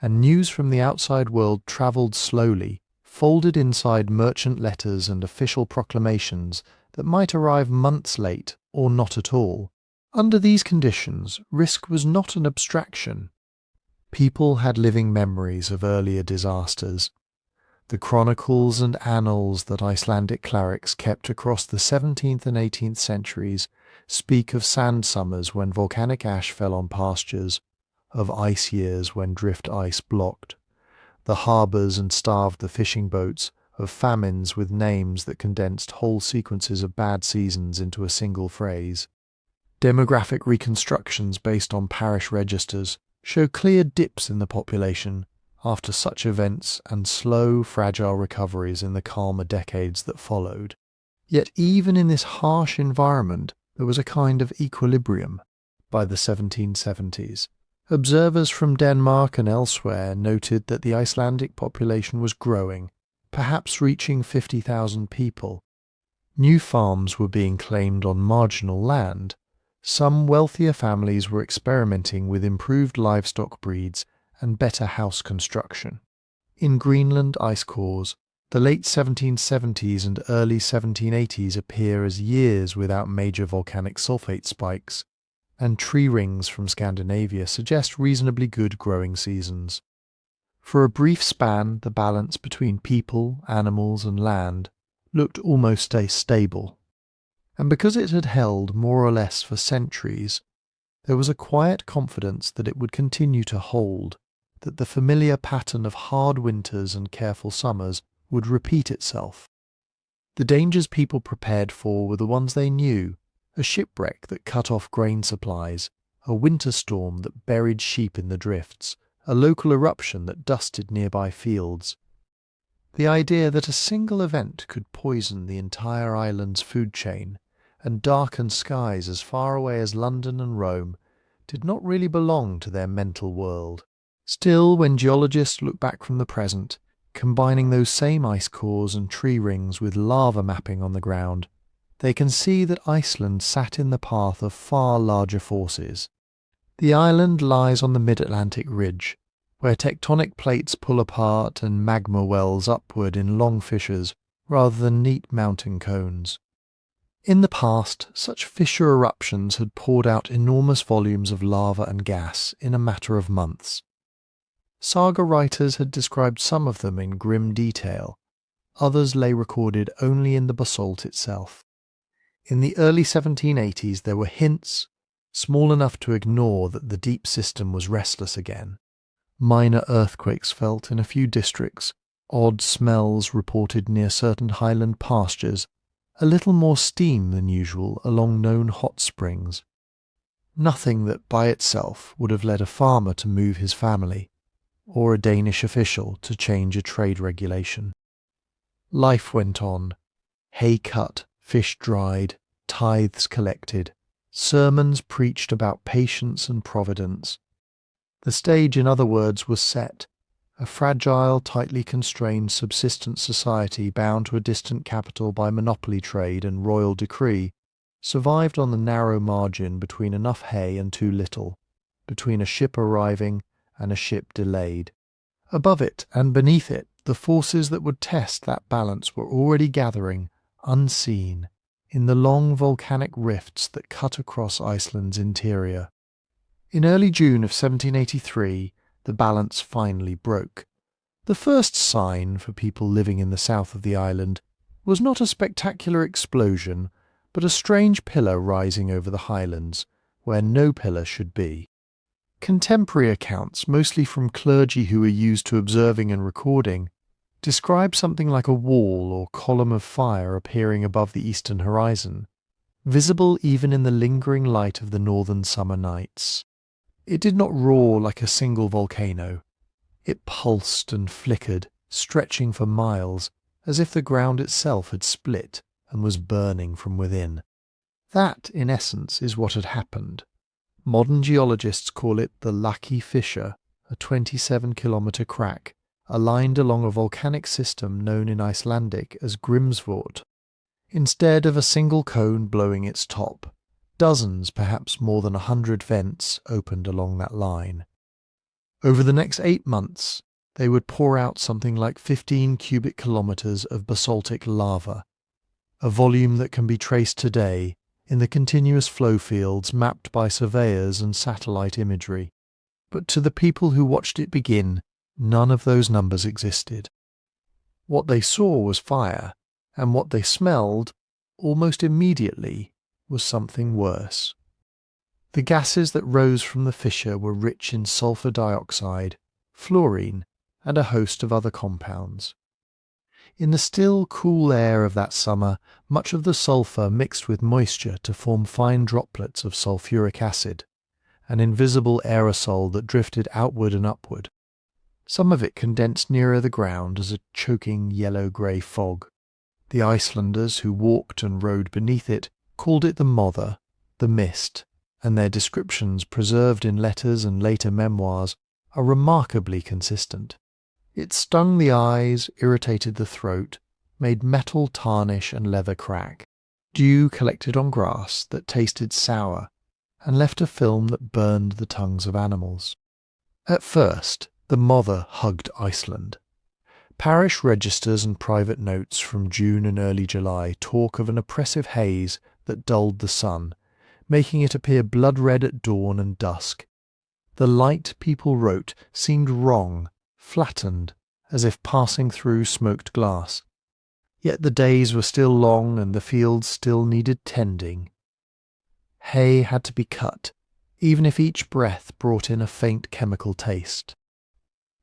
and news from the outside world travelled slowly, folded inside merchant letters and official proclamations that might arrive months late or not at all. Under these conditions, risk was not an abstraction. People had living memories of earlier disasters. The chronicles and annals that Icelandic clerics kept across the 17th and 18th centuries speak of sand summers when volcanic ash fell on pastures, of ice years when drift ice blocked the harbours and starved the fishing boats, of famines with names that condensed whole sequences of bad seasons into a single phrase. Demographic reconstructions based on parish registers show clear dips in the population after such events and slow, fragile recoveries in the calmer decades that followed. Yet even in this harsh environment there was a kind of equilibrium. By the 1770s, observers from Denmark and elsewhere noted that the Icelandic population was growing, perhaps reaching 50,000 people. New farms were being claimed on marginal land. Some wealthier families were experimenting with improved livestock breeds and better house construction. In Greenland ice cores, the late 1770s and early 1780s appear as years without major volcanic sulfate spikes, and tree rings from Scandinavia suggest reasonably good growing seasons. For a brief span, the balance between people, animals, and land looked almost stable, and because it had held more or less for centuries, there was a quiet confidence that it would continue to hold, that the familiar pattern of hard winters and careful summers would repeat itself. The dangers people prepared for were the ones they knew: a shipwreck that cut off grain supplies, a winter storm that buried sheep in the drifts, a local eruption that dusted nearby fields. The idea that a single event could poison the entire island's food chain and darken skies as far away as London and Rome did not really belong to their mental world. Still, when geologists look back from the present, combining those same ice cores and tree rings with lava mapping on the ground, they can see that Iceland sat in the path of far larger forces. The island lies on the mid-Atlantic ridge, where tectonic plates pull apart and magma wells upward in long fissures rather than neat mountain cones. In the past, such fissure eruptions had poured out enormous volumes of lava and gas in a matter of months. Saga writers had described some of them in grim detail, others lay recorded only in the basalt itself. In the early 1780s there were hints, small enough to ignore, that the deep system was restless again. Minor earthquakes felt in a few districts, odd smells reported near certain highland pastures, a little more steam than usual along known hot springs. Nothing that by itself would have led a farmer to move his family, or a Danish official to change a trade regulation. Life went on, hay cut, fish dried, tithes collected, sermons preached about patience and providence. The stage, in other words, was set. A fragile, tightly constrained subsistence society bound to a distant capital by monopoly trade and royal decree survived on the narrow margin between enough hay and too little, between a ship arriving and a ship delayed. Above it and beneath it, the forces that would test that balance were already gathering, unseen, in the long volcanic rifts that cut across Iceland's interior. In early June of 1783, the balance finally broke. The first sign for people living in the south of the island was not a spectacular explosion, but a strange pillar rising over the highlands, where no pillar should be. Contemporary accounts, mostly from clergy who were used to observing and recording, describe something like a wall or column of fire appearing above the eastern horizon, visible even in the lingering light of the northern summer nights. It did not roar like a single volcano. It pulsed and flickered, stretching for miles, as if the ground itself had split and was burning from within. That, in essence, is what had happened. Modern geologists call it the Laki fissure, a 27-kilometre crack, aligned along a volcanic system known in Icelandic as Grímsvötn. Instead of a single cone blowing its top, dozens, perhaps more than 100 vents opened along that line. Over the next 8 months, they would pour out something like 15 cubic kilometres of basaltic lava, a volume that can be traced today in the continuous flow fields mapped by surveyors and satellite imagery. But to the people who watched it begin, none of those numbers existed. What they saw was fire, and what they smelled, almost immediately, was something worse. The gases that rose from the fissure were rich in sulfur dioxide, fluorine, and a host of other compounds. In the still, cool air of that summer, much of the sulfur mixed with moisture to form fine droplets of sulfuric acid, an invisible aerosol that drifted outward and upward. Some of it condensed nearer the ground as a choking yellow-grey fog. The Icelanders who walked and rode beneath it called it the mother, the mist, and their descriptions, preserved in letters and later memoirs, are remarkably consistent. It stung the eyes, irritated the throat, made metal tarnish and leather crack. Dew collected on grass that tasted sour, and left a film that burned the tongues of animals. At first, the mother hugged Iceland. Parish registers and private notes from June and early July talk of an oppressive haze that dulled the sun, making it appear blood-red at dawn and dusk. The light, people wrote, seemed wrong, flattened, as if passing through smoked glass. Yet the days were still long and the fields still needed tending. Hay had to be cut, even if each breath brought in a faint chemical taste.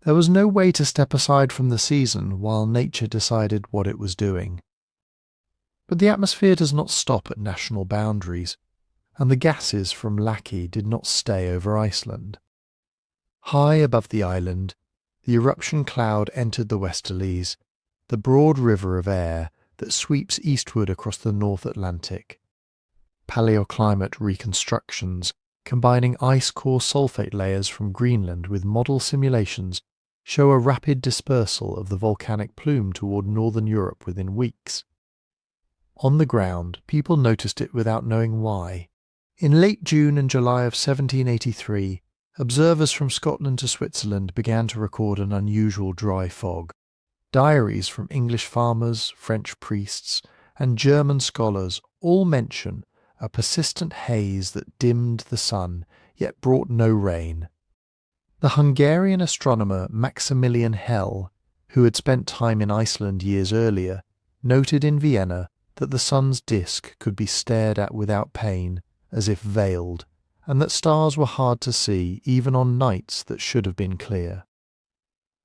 There was no way to step aside from the season while nature decided what it was doing. But the atmosphere does not stop at national boundaries, and the gases from Laki did not stay over Iceland. High above the island, the eruption cloud entered the westerlies, the broad river of air that sweeps eastward across the North Atlantic. Paleoclimate reconstructions, combining ice-core sulfate layers from Greenland with model simulations, show a rapid dispersal of the volcanic plume toward northern Europe within weeks. On the ground, people noticed it without knowing why. In late June and July of 1783, observers from Scotland to Switzerland began to record an unusual dry fog. Diaries from English farmers, French priests, and German scholars all mention a persistent haze that dimmed the sun, yet brought no rain. The Hungarian astronomer Maximilian Hell, who had spent time in Iceland years earlier, noted in Vienna that the sun's disk could be stared at without pain, as if veiled, and that stars were hard to see even on nights that should have been clear.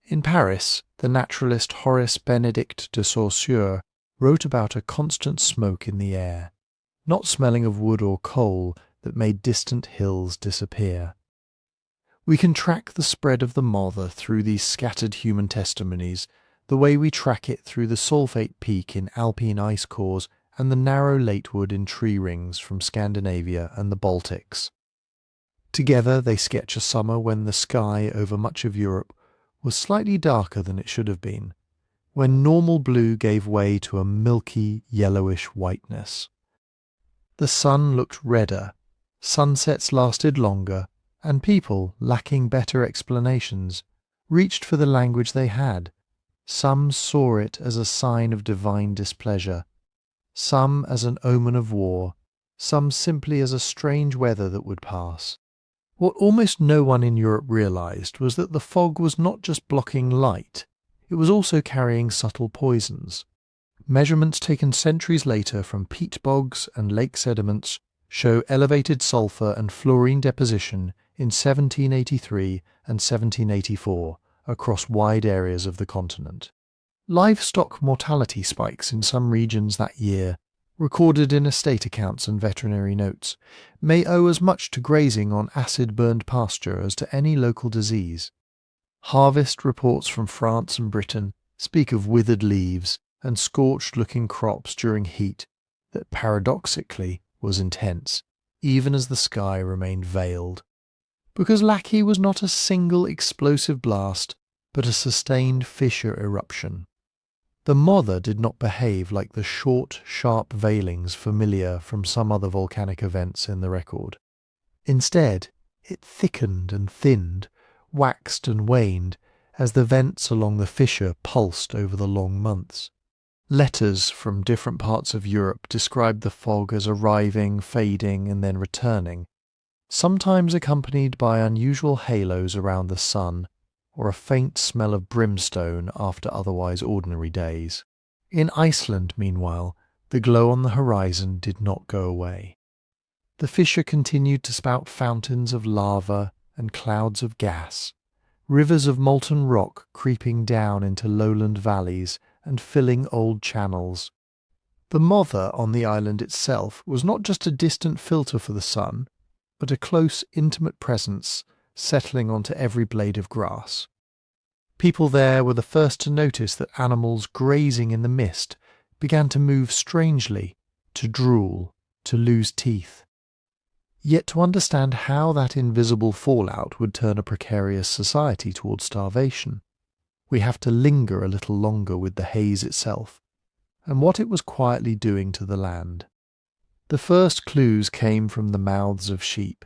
In Paris, the naturalist Horace Benedict de Saussure wrote about a constant smoke in the air, not smelling of wood or coal that made distant hills disappear. We can track the spread of the mother through these scattered human testimonies, the way we track it through the sulfate peak in alpine ice cores and the narrow latewood in tree rings from Scandinavia and the Baltics. Together they sketch a summer when the sky over much of Europe was slightly darker than it should have been, when normal blue gave way to a milky, yellowish whiteness. The sun looked redder, sunsets lasted longer, and people, lacking better explanations, reached for the language they had. Some saw it as a sign of divine displeasure. some as an omen of war, some simply as a strange weather that would pass. What almost no one in Europe realised was that the fog was not just blocking light, it was also carrying subtle poisons. Measurements taken centuries later from peat bogs and lake sediments show elevated sulphur and fluorine deposition in 1783 and 1784 across wide areas of the continent. Livestock mortality spikes in some regions that year, recorded in estate accounts and veterinary notes, may owe as much to grazing on acid-burned pasture as to any local disease. Harvest reports from France and Britain speak of withered leaves and scorched-looking crops during heat that paradoxically was intense, even as the sky remained veiled. Because Laki was not a single explosive blast, but a sustained fissure eruption. The mother did not behave like the short, sharp veilings familiar from some other volcanic events in the record. Instead, it thickened and thinned, waxed and waned, as the vents along the fissure pulsed over the long months. Letters from different parts of Europe described the fog as arriving, fading, and then returning, sometimes accompanied by unusual halos around the sun, or a faint smell of brimstone after otherwise ordinary days. In Iceland, meanwhile, the glow on the horizon did not go away. The fissure continued to spout fountains of lava and clouds of gas, rivers of molten rock creeping down into lowland valleys and filling old channels. The mother on the island itself was not just a distant filter for the sun, but a close, intimate presence settling onto every blade of grass. People there were the first to notice that animals grazing in the mist began to move strangely, to drool, to lose teeth. Yet to understand how that invisible fallout would turn a precarious society towards starvation, we have to linger a little longer with the haze itself, and what it was quietly doing to the land. The first clues came from the mouths of sheep.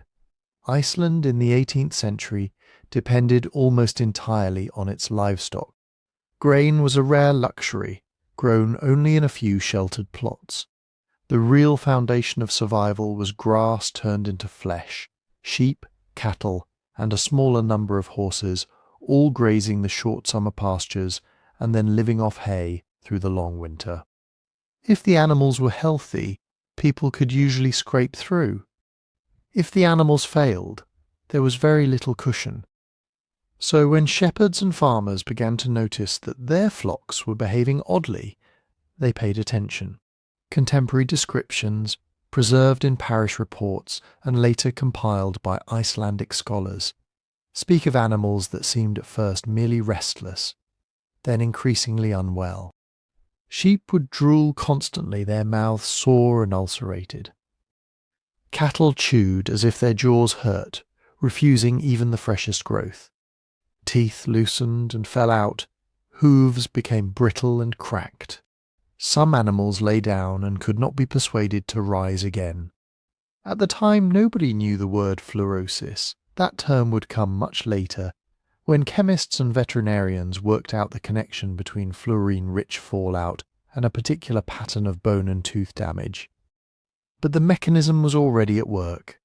Iceland in the 18th century depended almost entirely on its livestock. Grain was a rare luxury, grown only in a few sheltered plots. The real foundation of survival was grass turned into flesh, sheep, cattle, and a smaller number of horses, all grazing the short summer pastures and then living off hay through the long winter. If the animals were healthy, people could usually scrape through. If the animals failed, there was very little cushion. So when shepherds and farmers began to notice that their flocks were behaving oddly, they paid attention. Contemporary descriptions, preserved in parish reports and later compiled by Icelandic scholars, speak of animals that seemed at first merely restless, then increasingly unwell. Sheep would drool constantly, their mouths sore and ulcerated. Cattle chewed as if their jaws hurt, refusing even the freshest growth. Teeth loosened and fell out, hooves became brittle and cracked. Some animals lay down and could not be persuaded to rise again. At the time, nobody knew the word fluorosis. That term would come much later, when chemists and veterinarians worked out the connection between fluorine-rich fallout and a particular pattern of bone and tooth damage. But the mechanism was already at work.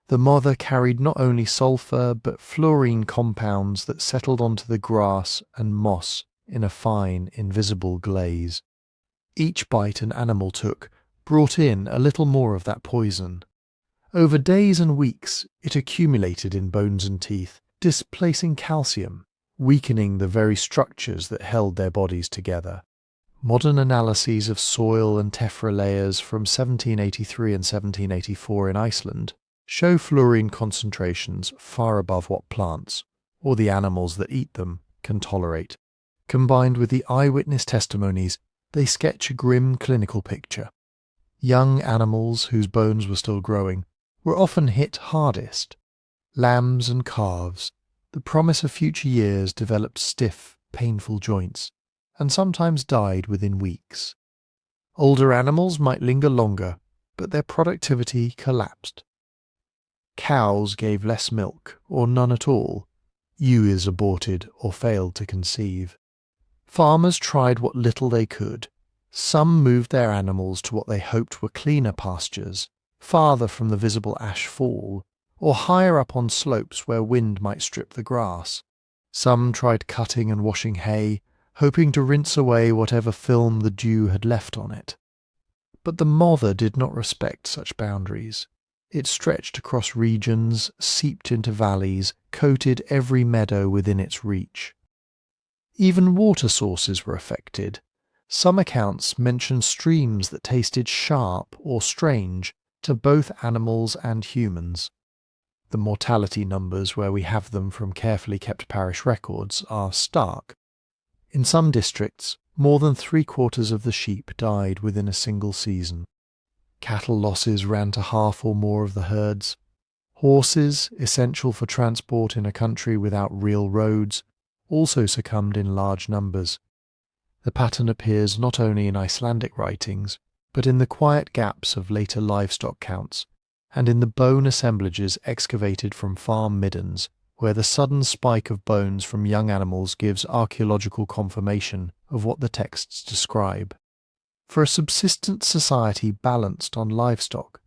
The mother carried not only sulphur but fluorine compounds that settled onto the grass and moss in a fine, invisible glaze. Each bite an animal took brought in a little more of that poison. Over days and weeks it accumulated in bones and teeth, displacing calcium, weakening the very structures that held their bodies together. Modern analyses of soil and tephra layers from 1783 and 1784 in Iceland show fluorine concentrations far above what plants, or the animals that eat them, can tolerate. Combined with the eyewitness testimonies, they sketch a grim clinical picture. Young animals whose bones were still growing were often hit hardest. Lambs and calves, the promise of future years, developed stiff, painful joints, and sometimes died within weeks. Older animals might linger longer, but their productivity collapsed. Cows gave less milk, or none at all. Ewes aborted or failed to conceive. Farmers tried what little they could, Some moved their animals to what they hoped were cleaner pastures, farther from the visible ash fall, or higher up on slopes where wind might strip the grass. Some tried cutting and washing hay, hoping to rinse away whatever film the dew had left on it. But the mother did not respect such boundaries. It stretched across regions, seeped into valleys, coated every meadow within its reach. Even water sources were affected. Some accounts mention streams that tasted sharp or strange to both animals and humans. The mortality numbers, where we have them from carefully kept parish records, are stark. In some districts, more than 3/4 of the sheep died within a single season. Cattle losses ran to half or more of the herds. Horses, essential for transport in a country without real roads, also succumbed in large numbers. The pattern appears not only in Icelandic writings, but in the quiet gaps of later livestock counts, and in the bone assemblages excavated from farm middens, where the sudden spike of bones from young animals gives archaeological confirmation of what the texts describe. For a subsistent society balanced on livestock,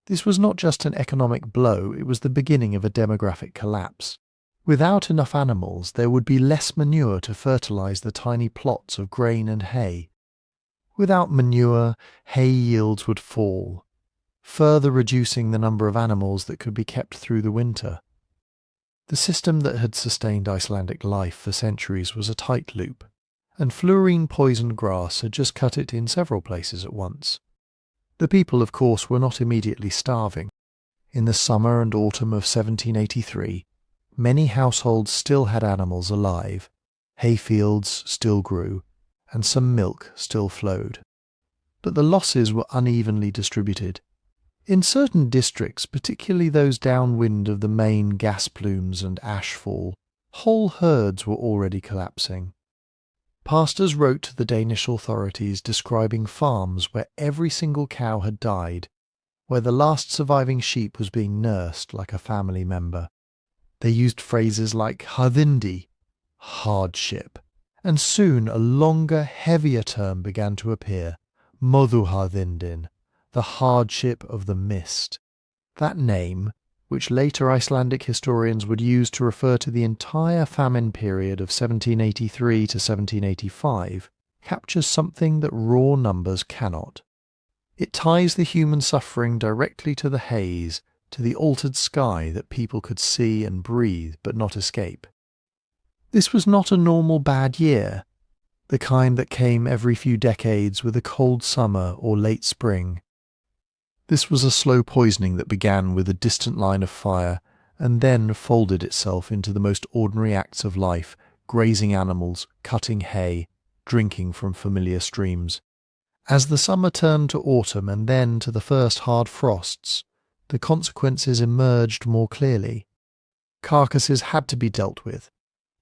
this was not just an economic blow, it was the beginning of a demographic collapse. Without enough animals, there would be less manure to fertilize the tiny plots of grain and hay. Without manure, hay yields would fall, further reducing the number of animals that could be kept through the winter. The system that had sustained Icelandic life for centuries was a tight loop, and fluorine-poisoned grass had just cut it in several places at once. The people, of course, were not immediately starving. In the summer and autumn of 1783, many households still had animals alive, hayfields still grew, and some milk still flowed. But the losses were unevenly distributed. In certain districts, particularly those downwind of the main gas plumes and ashfall, whole herds were already collapsing. Pastors wrote to the Danish authorities describing farms where every single cow had died, where the last surviving sheep was being nursed like a family member. They used phrases like harðindi, hardship, and soon a longer, heavier term began to appear, moðuharðindin, the hardship of the mist. That name, which later Icelandic historians would use to refer to the entire famine period of 1783 to 1785, captures something that raw numbers cannot. It ties the human suffering directly to the haze, to the altered sky that people could see and breathe but not escape. This was not a normal bad year, the kind that came every few decades with a cold summer or late spring. This was a slow poisoning that began with a distant line of fire and then folded itself into the most ordinary acts of life, grazing animals, cutting hay, drinking from familiar streams. As the summer turned to autumn and then to the first hard frosts, the consequences emerged more clearly. Carcasses had to be dealt with.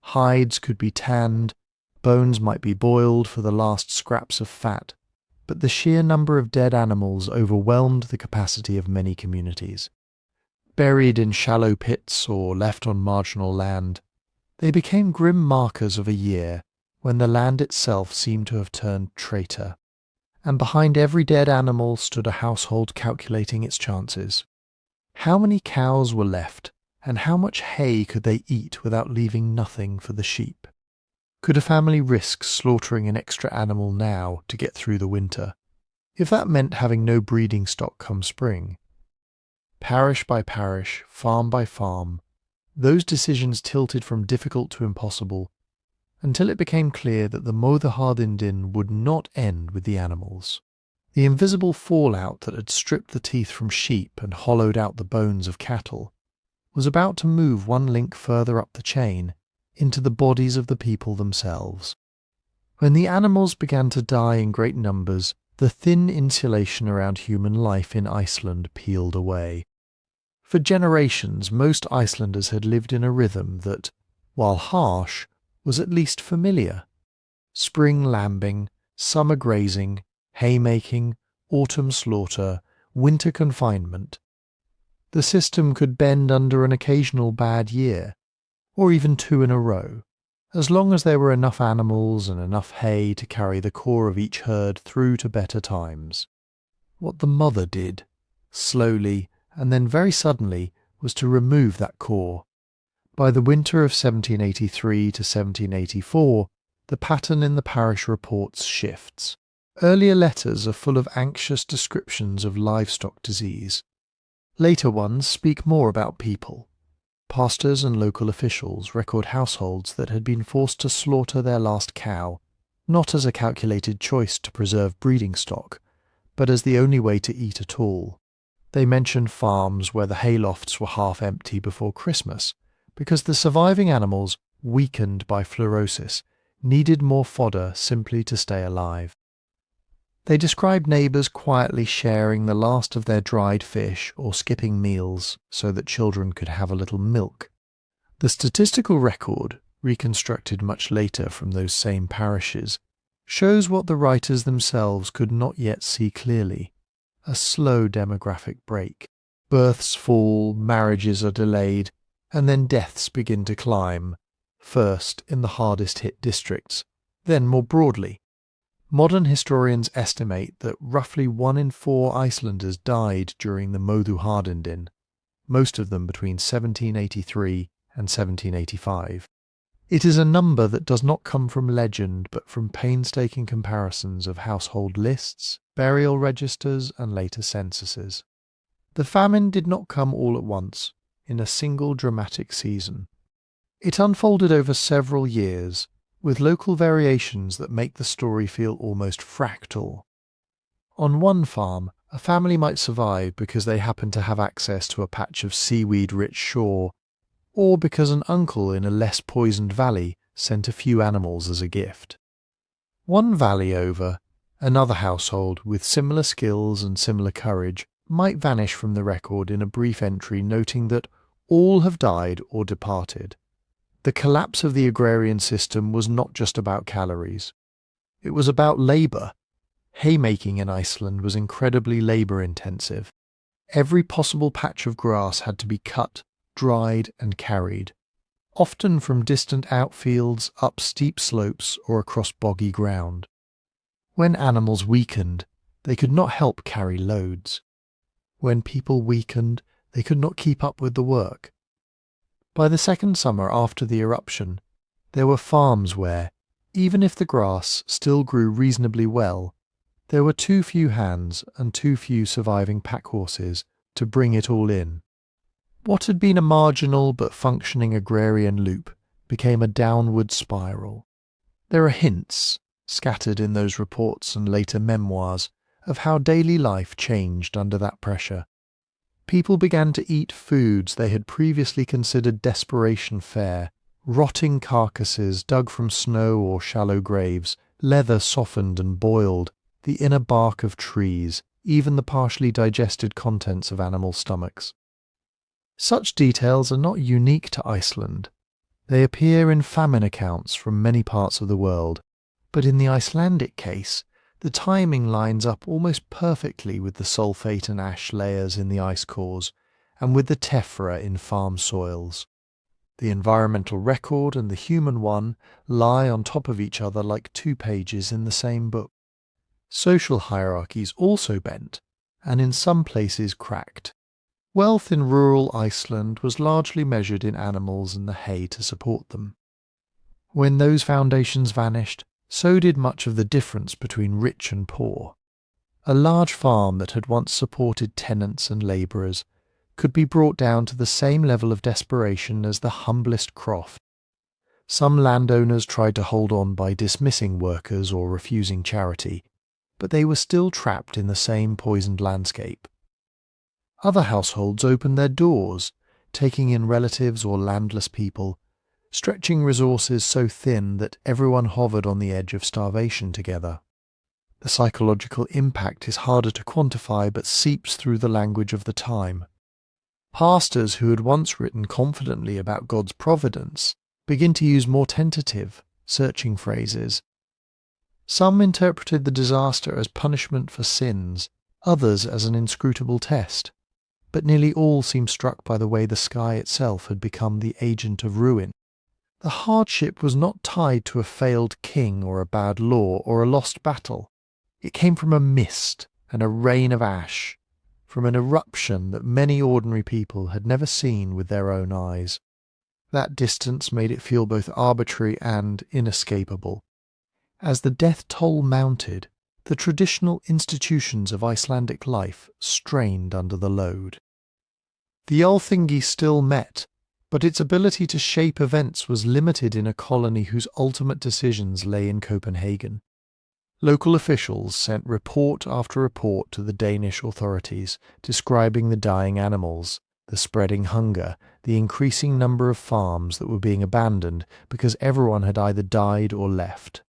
Hides could be tanned, bones might be boiled for the last scraps of fat, but the sheer number of dead animals overwhelmed the capacity of many communities. Buried in shallow pits or left on marginal land, they became grim markers of a year when the land itself seemed to have turned traitor, and behind every dead animal stood a household calculating its chances. How many cows were left, and how much hay could they eat without leaving nothing for the sheep? Could a family risk slaughtering an extra animal now to get through the winter, if that meant having no breeding stock come spring? Parish by parish, farm by farm, those decisions tilted from difficult to impossible, until it became clear that the moðuharðindin would not end with the animals. The invisible fallout that had stripped the teeth from sheep and hollowed out the bones of cattle was about to move one link further up the chain, into the bodies of the people themselves. When the animals began to die in great numbers, the thin insulation around human life in Iceland peeled away. For generations, most Icelanders had lived in a rhythm that, while harsh, was at least familiar. Spring lambing, summer grazing, haymaking, autumn slaughter, winter confinement. The system could bend under an occasional bad year, or even two in a row. as long as there were enough animals and enough hay to carry the core of each herd through to better times. What the mother did, slowly and then very suddenly, was to remove that core. By the winter of 1783 to 1784, the pattern in the parish reports shifts. Earlier letters are full of anxious descriptions of livestock disease. Later ones speak more about people. Pastors and local officials record households that had been forced to slaughter their last cow, not as a calculated choice to preserve breeding stock, but as the only way to eat at all. They mention farms where the haylofts were half empty before Christmas, because the surviving animals, weakened by fluorosis, needed more fodder simply to stay alive. They describe neighbours quietly sharing the last of their dried fish or skipping meals so that children could have a little milk. The statistical record, reconstructed much later from those same parishes, shows what the writers themselves could not yet see clearly: a slow demographic break. Births fall, marriages are delayed, and then deaths begin to climb, first in the hardest hit districts, then more broadly. Modern historians estimate that roughly 1 in 4 Icelanders died during the Möðuharðindin, most of them between 1783 and 1785. It is a number that does not come from legend but from painstaking comparisons of household lists, burial registers, and later censuses. The famine did not come all at once, in a single dramatic season. It unfolded over several years, with local variations that make the story feel almost fractal. On one farm, a family might survive because they happened to have access to a patch of seaweed-rich shore, or because an uncle in a less poisoned valley sent a few animals as a gift. One valley over, another household with similar skills and similar courage might vanish from the record in a brief entry noting that all have died or departed. The collapse of the agrarian system was not just about calories. It was about labour. Haymaking in Iceland was incredibly labour-intensive. Every possible patch of grass had to be cut, dried and carried, often from distant outfields, up steep slopes or across boggy ground. When animals weakened, they could not help carry loads. When people weakened, they could not keep up with the work. By the second summer after the eruption, there were farms where, even if the grass still grew reasonably well, there were too few hands and too few surviving pack horses to bring it all in. What had been a marginal but functioning agrarian loop became a downward spiral. There are hints, scattered in those reports and later memoirs, of how daily life changed under that pressure. People began to eat foods they had previously considered desperation fare: rotting carcasses dug from snow or shallow graves, leather softened and boiled, the inner bark of trees, even the partially digested contents of animal stomachs. Such details are not unique to Iceland. They appear in famine accounts from many parts of the world, but in the Icelandic case, the timing lines up almost perfectly with the sulfate and ash layers in the ice cores, and with the tephra in farm soils. The environmental record and the human one lie on top of each other like 2 pages in the same book. Social hierarchies also bent, and in some places cracked. Wealth in rural Iceland was largely measured in animals and the hay to support them. When those foundations vanished, so did much of the difference between rich and poor. A large farm that had once supported tenants and labourers could be brought down to the same level of desperation as the humblest croft. Some landowners tried to hold on by dismissing workers or refusing charity, but they were still trapped in the same poisoned landscape. Other households opened their doors, taking in relatives or landless people, stretching resources so thin that everyone hovered on the edge of starvation together. The psychological impact is harder to quantify but seeps through the language of the time. Pastors who had once written confidently about God's providence begin to use more tentative, searching phrases. Some interpreted the disaster as punishment for sins, others as an inscrutable test, but nearly all seemed struck by the way the sky itself had become the agent of ruin. The hardship was not tied to a failed king or a bad law or a lost battle. It came from a mist and a rain of ash, from an eruption that many ordinary people had never seen with their own eyes. That distance made it feel both arbitrary and inescapable. As the death toll mounted, the traditional institutions of Icelandic life strained under the load. The Alþingi still met, but its ability to shape events was limited in a colony whose ultimate decisions lay in Copenhagen. Local officials sent report after report to the Danish authorities, describing the dying animals, the spreading hunger, the increasing number of farms that were being abandoned because everyone had either died or left.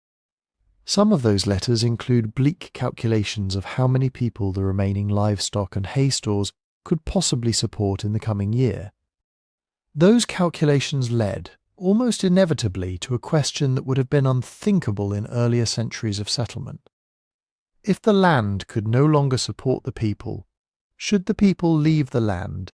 Some of those letters include bleak calculations of how many people the remaining livestock and hay stores could possibly support in the coming year. Those calculations led, almost inevitably, to a question that would have been unthinkable in earlier centuries of settlement. If the land could no longer support the people, should the people leave the land?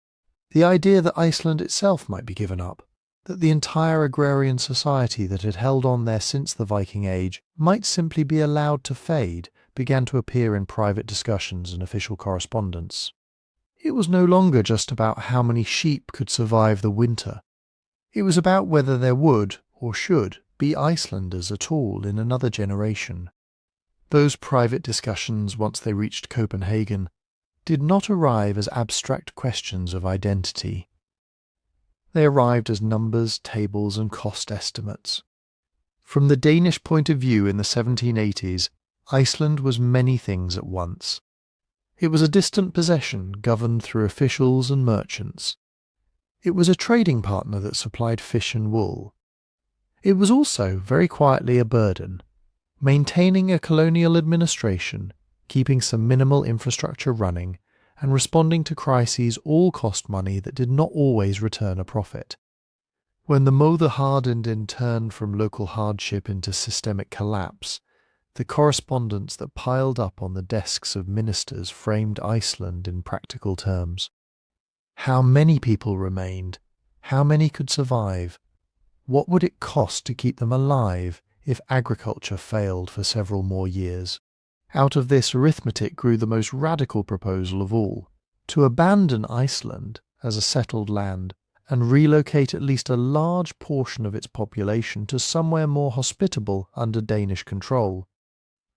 The idea that Iceland itself might be given up, that the entire agrarian society that had held on there since the Viking Age might simply be allowed to fade, began to appear in private discussions and official correspondence. It was no longer just about how many sheep could survive the winter. It was about whether there would, or should, be Icelanders at all in another generation. Those private discussions, once they reached Copenhagen, did not arrive as abstract questions of identity. They arrived as numbers, tables, and cost estimates. From the Danish point of view in the 1780s, Iceland was many things at once. It was a distant possession governed through officials and merchants. It was a trading partner that supplied fish and wool. It was also, very quietly, a burden, maintaining a colonial administration, keeping some minimal infrastructure running, and responding to crises all cost money that did not always return a profit. When the Mother hardened in turn from local hardship into systemic collapse, the correspondence that piled up on the desks of ministers framed Iceland in practical terms. How many people remained? How many could survive? What would it cost to keep them alive if agriculture failed for several more years? Out of this arithmetic grew the most radical proposal of all, to abandon Iceland as a settled land and relocate at least a large portion of its population to somewhere more hospitable under Danish control.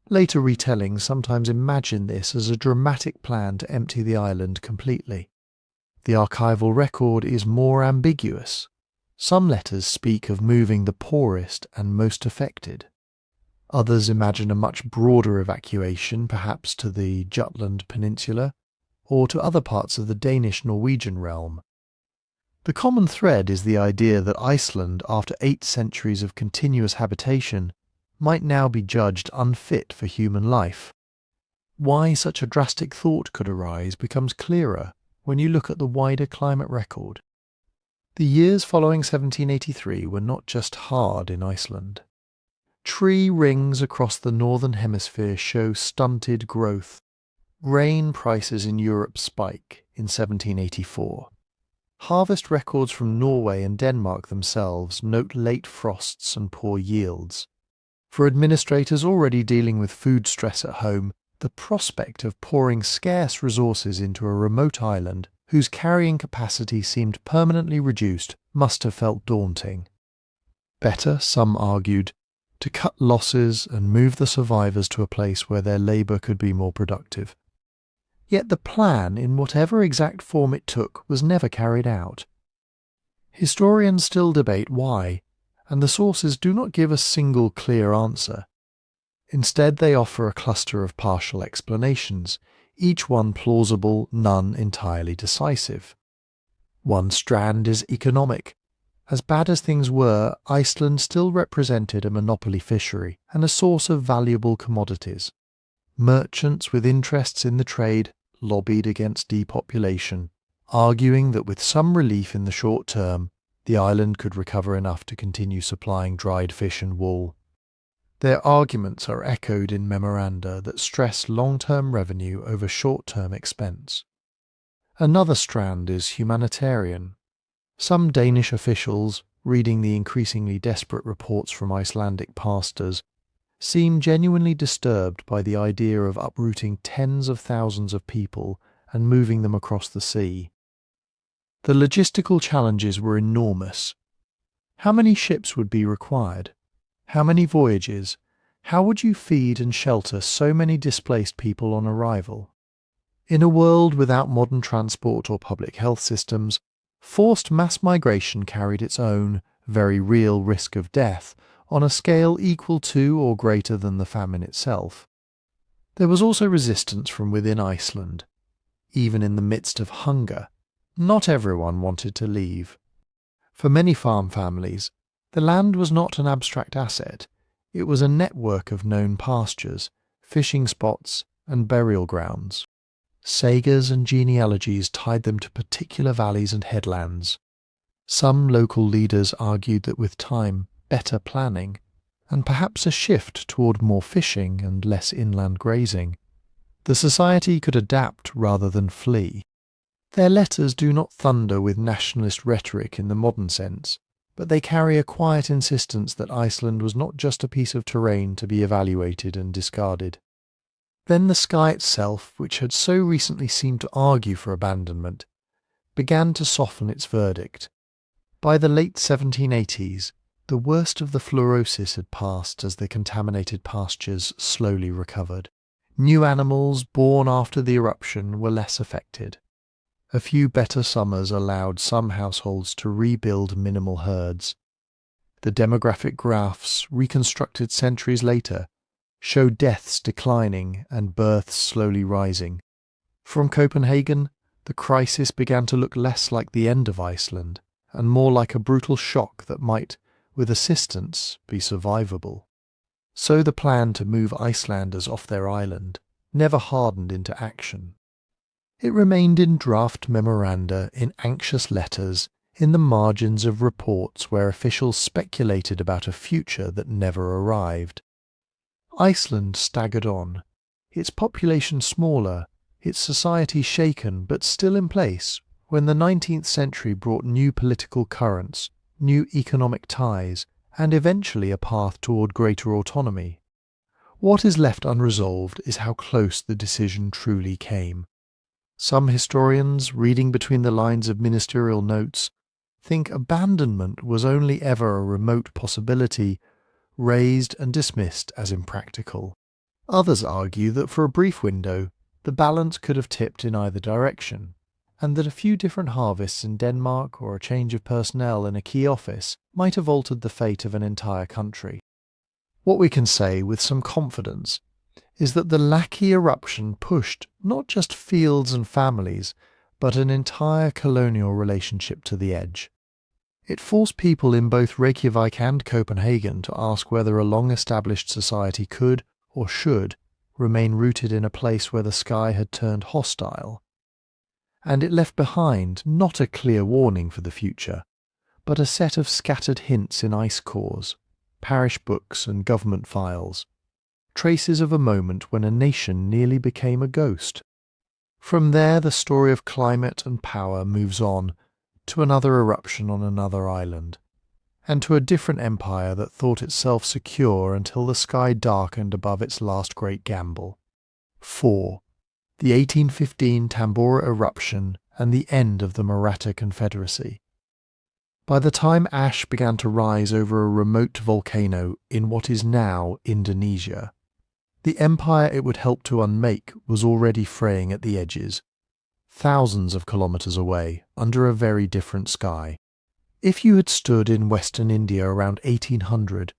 Later retellings sometimes imagine this as a dramatic plan to empty the island completely. The archival record is more ambiguous. Some letters speak of moving the poorest and most affected. Others imagine a much broader evacuation, perhaps to the Jutland Peninsula, or to other parts of the Danish-Norwegian realm. The common thread is the idea that Iceland, after 8 centuries of continuous habitation, might now be judged unfit for human life. Why such a drastic thought could arise becomes clearer when you look at the wider climate record. The years following 1783 were not just hard in Iceland. Tree rings across the northern hemisphere show stunted growth. Grain prices in Europe spike in 1784. Harvest records from Norway and Denmark themselves note late frosts and poor yields. For administrators already dealing with food stress at home, the prospect of pouring scarce resources into a remote island whose carrying capacity seemed permanently reduced must have felt daunting. Better, some argued, to cut losses and move the survivors to a place where their labour could be more productive. Yet the plan, in whatever exact form it took, was never carried out. Historians still debate why, and the sources do not give a single clear answer. Instead, they offer a cluster of partial explanations, each one plausible, none entirely decisive. One strand is economic. As bad as things were, Iceland still represented a monopoly fishery and a source of valuable commodities. Merchants with interests in the trade lobbied against depopulation, arguing that with some relief in the short term, the island could recover enough to continue supplying dried fish and wool. Their arguments are echoed in memoranda that stress long-term revenue over short-term expense. Another strand is humanitarian. Some Danish officials, reading the increasingly desperate reports from Icelandic pastors, seem genuinely disturbed by the idea of uprooting tens of thousands of people and moving them across the sea. The logistical challenges were enormous. How many ships would be required? How many voyages? How would you feed and shelter so many displaced people on arrival? In a world without modern transport or public health systems, forced mass migration carried its own, very real risk of death on a scale equal to or greater than the famine itself. There was also resistance from within Iceland. Even in the midst of hunger, not everyone wanted to leave. For many farm families, the land was not an abstract asset. It was a network of known pastures, fishing spots, and burial grounds. Sagas and genealogies tied them to particular valleys and headlands. Some local leaders argued that with time, better planning, and perhaps a shift toward more fishing and less inland grazing, the society could adapt rather than flee. Their letters do not thunder with nationalist rhetoric in the modern sense, but they carry a quiet insistence that Iceland was not just a piece of terrain to be evaluated and discarded. Then the sky itself, which had so recently seemed to argue for abandonment, began to soften its verdict. By the late 1780s, the worst of the fluorosis had passed as the contaminated pastures slowly recovered. New animals born after the eruption were less affected. A few better summers allowed some households to rebuild minimal herds. The demographic graphs, reconstructed centuries later, show deaths declining and births slowly rising. From Copenhagen, the crisis began to look less like the end of Iceland and more like a brutal shock that might, with assistance, be survivable. So the plan to move Icelanders off their island never hardened into action. It remained in draft memoranda, in anxious letters, in the margins of reports where officials speculated about a future that never arrived. Iceland staggered on, its population smaller, its society shaken but still in place, when the 19th century brought new political currents, new economic ties, and eventually a path toward greater autonomy. What is left unresolved is how close the decision truly came. Some historians, reading between the lines of ministerial notes, think abandonment was only ever a remote possibility, raised and dismissed as impractical. Others argue that for a brief window, the balance could have tipped in either direction, and that a few different harvests in Denmark or a change of personnel in a key office might have altered the fate of an entire country. What we can say with some confidence is that the Laki eruption pushed not just fields and families, but an entire colonial relationship to the edge. It forced people in both Reykjavik and Copenhagen to ask whether a long-established society could, or should, remain rooted in a place where the sky had turned hostile. And it left behind not a clear warning for the future, but a set of scattered hints in ice cores, parish books and government files, traces of a moment when a nation nearly became a ghost. From there the story of climate and power moves on, to another eruption on another island, and to a different empire that thought itself secure until the sky darkened above its last great gamble. 4. The 1815 Tambora eruption and the end of the Maratha Confederacy. By the time ash began to rise over a remote volcano in what is now Indonesia, the empire it would help to unmake was already fraying at the edges, thousands of kilometres away, under a very different sky. If you had stood in western India around 1800,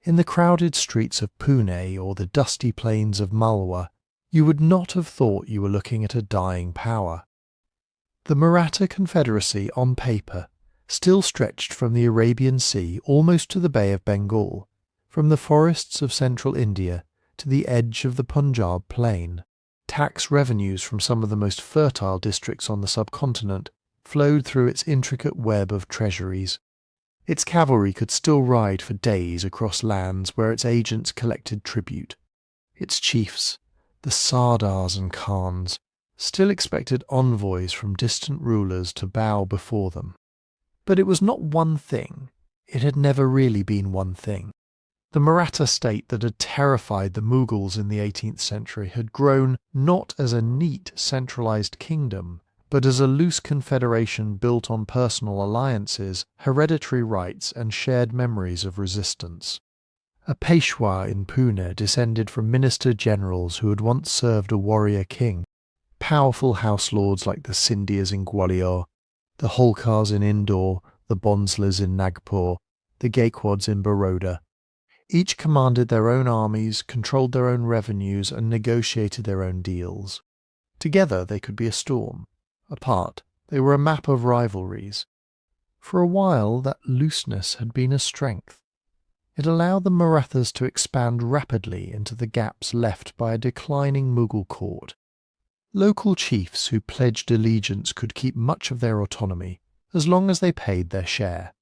in the crowded streets of Pune or the dusty plains of Malwa, you would not have thought you were looking at a dying power. The Maratha Confederacy, on paper, still stretched from the Arabian Sea almost to the Bay of Bengal, from the forests of central India to the edge of the Punjab plain. Tax revenues from some of the most fertile districts on the subcontinent flowed through its intricate web of treasuries. Its cavalry could still ride for days across lands where its agents collected tribute. Its chiefs, the Sardars and Khans, still expected envoys from distant rulers to bow before them. But it was not one thing, it had never really been one thing. The Maratha state that had terrified the Mughals in the 18th century had grown not as a neat, centralized kingdom, but as a loose confederation built on personal alliances, hereditary rights, and shared memories of resistance. A Peshwa in Pune descended from minister-generals who had once served a warrior king, powerful house lords like the Scindias in Gwalior, the Holkars in Indore, the Bonslas in Nagpur, the Gaekwads in Baroda. Each commanded their own armies, controlled their own revenues, and negotiated their own deals. Together they could be a storm. Apart, they were a map of rivalries. For a while that looseness had been a strength. It allowed the Marathas to expand rapidly into the gaps left by a declining Mughal court. Local chiefs who pledged allegiance could keep much of their autonomy, as long as they paid their share.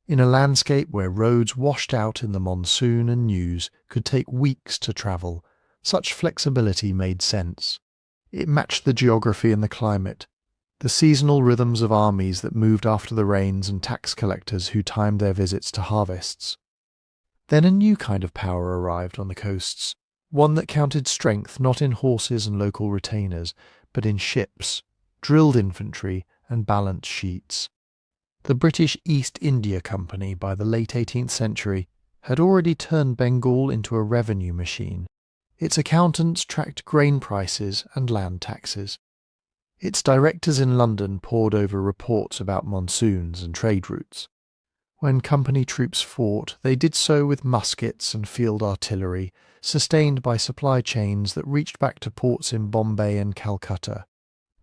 In a landscape where roads washed out in the monsoon and news could take weeks to travel, such flexibility made sense. It matched the geography and the climate, the seasonal rhythms of armies that moved after the rains and tax collectors who timed their visits to harvests. Then a new kind of power arrived on the coasts, one that counted strength not in horses and local retainers, but in ships, drilled infantry, and balance sheets. The British East India Company by the late 18th century had already turned Bengal into a revenue machine. Its accountants tracked grain prices and land taxes. Its directors in London pored over reports about monsoons and trade routes. When company troops fought, they did so with muskets and field artillery, sustained by supply chains that reached back to ports in Bombay and Calcutta.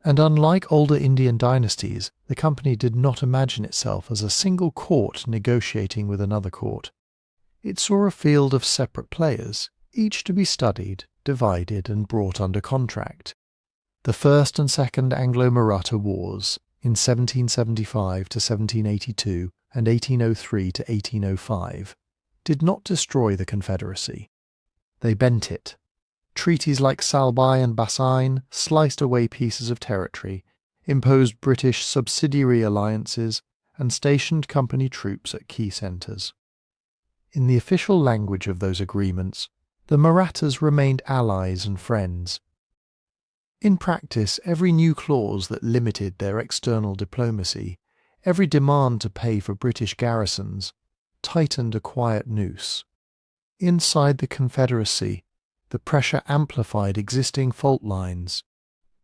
And unlike older Indian dynasties, the company did not imagine itself as a single court negotiating with another court. It saw a field of separate players, each to be studied, divided, and brought under contract. The First and Second Anglo-Maratha Wars, in 1775 to 1782 and 1803 to 1805, did not destroy the Confederacy. They bent it. Treaties like Salbai and Bassein sliced away pieces of territory, imposed British subsidiary alliances, and stationed company troops at key centres. In the official language of those agreements, the Marathas remained allies and friends. In practice, every new clause that limited their external diplomacy, every demand to pay for British garrisons, tightened a quiet noose. Inside the Confederacy, the pressure amplified existing fault lines.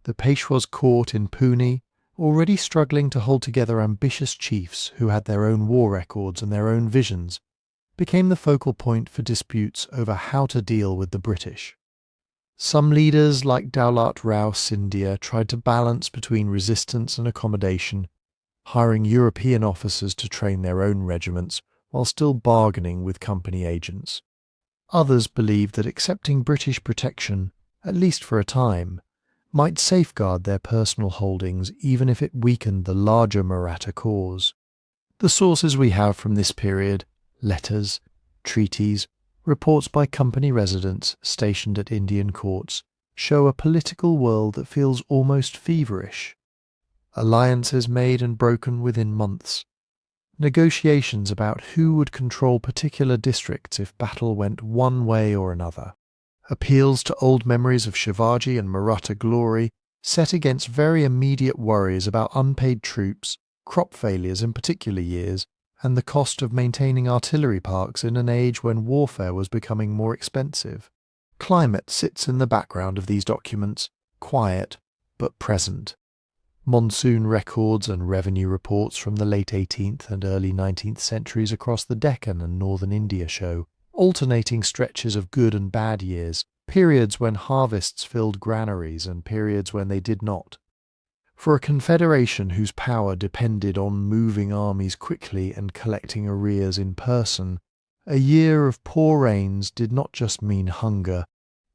The Peshwa's court in Pune, already struggling to hold together ambitious chiefs who had their own war records and their own visions, became the focal point for disputes over how to deal with the British. Some leaders like Daulat Rao Scindia tried to balance between resistance and accommodation, hiring European officers to train their own regiments while still bargaining with company agents. Others believed that accepting British protection, at least for a time, might safeguard their personal holdings even if it weakened the larger Maratha cause. The sources we have from this period, letters, treaties, reports by company residents stationed at Indian courts, show a political world that feels almost feverish. Alliances made and broken within months. Negotiations about who would control particular districts if battle went one way or another. Appeals to old memories of Shivaji and Maratha glory set against very immediate worries about unpaid troops, crop failures in particular years, and the cost of maintaining artillery parks in an age when warfare was becoming more expensive. Climate sits in the background of these documents, quiet but present. Monsoon records and revenue reports from the late 18th and early 19th centuries across the Deccan and northern India show alternating stretches of good and bad years, periods when harvests filled granaries and periods when they did not. For a confederation whose power depended on moving armies quickly and collecting arrears in person, a year of poor rains did not just mean hunger.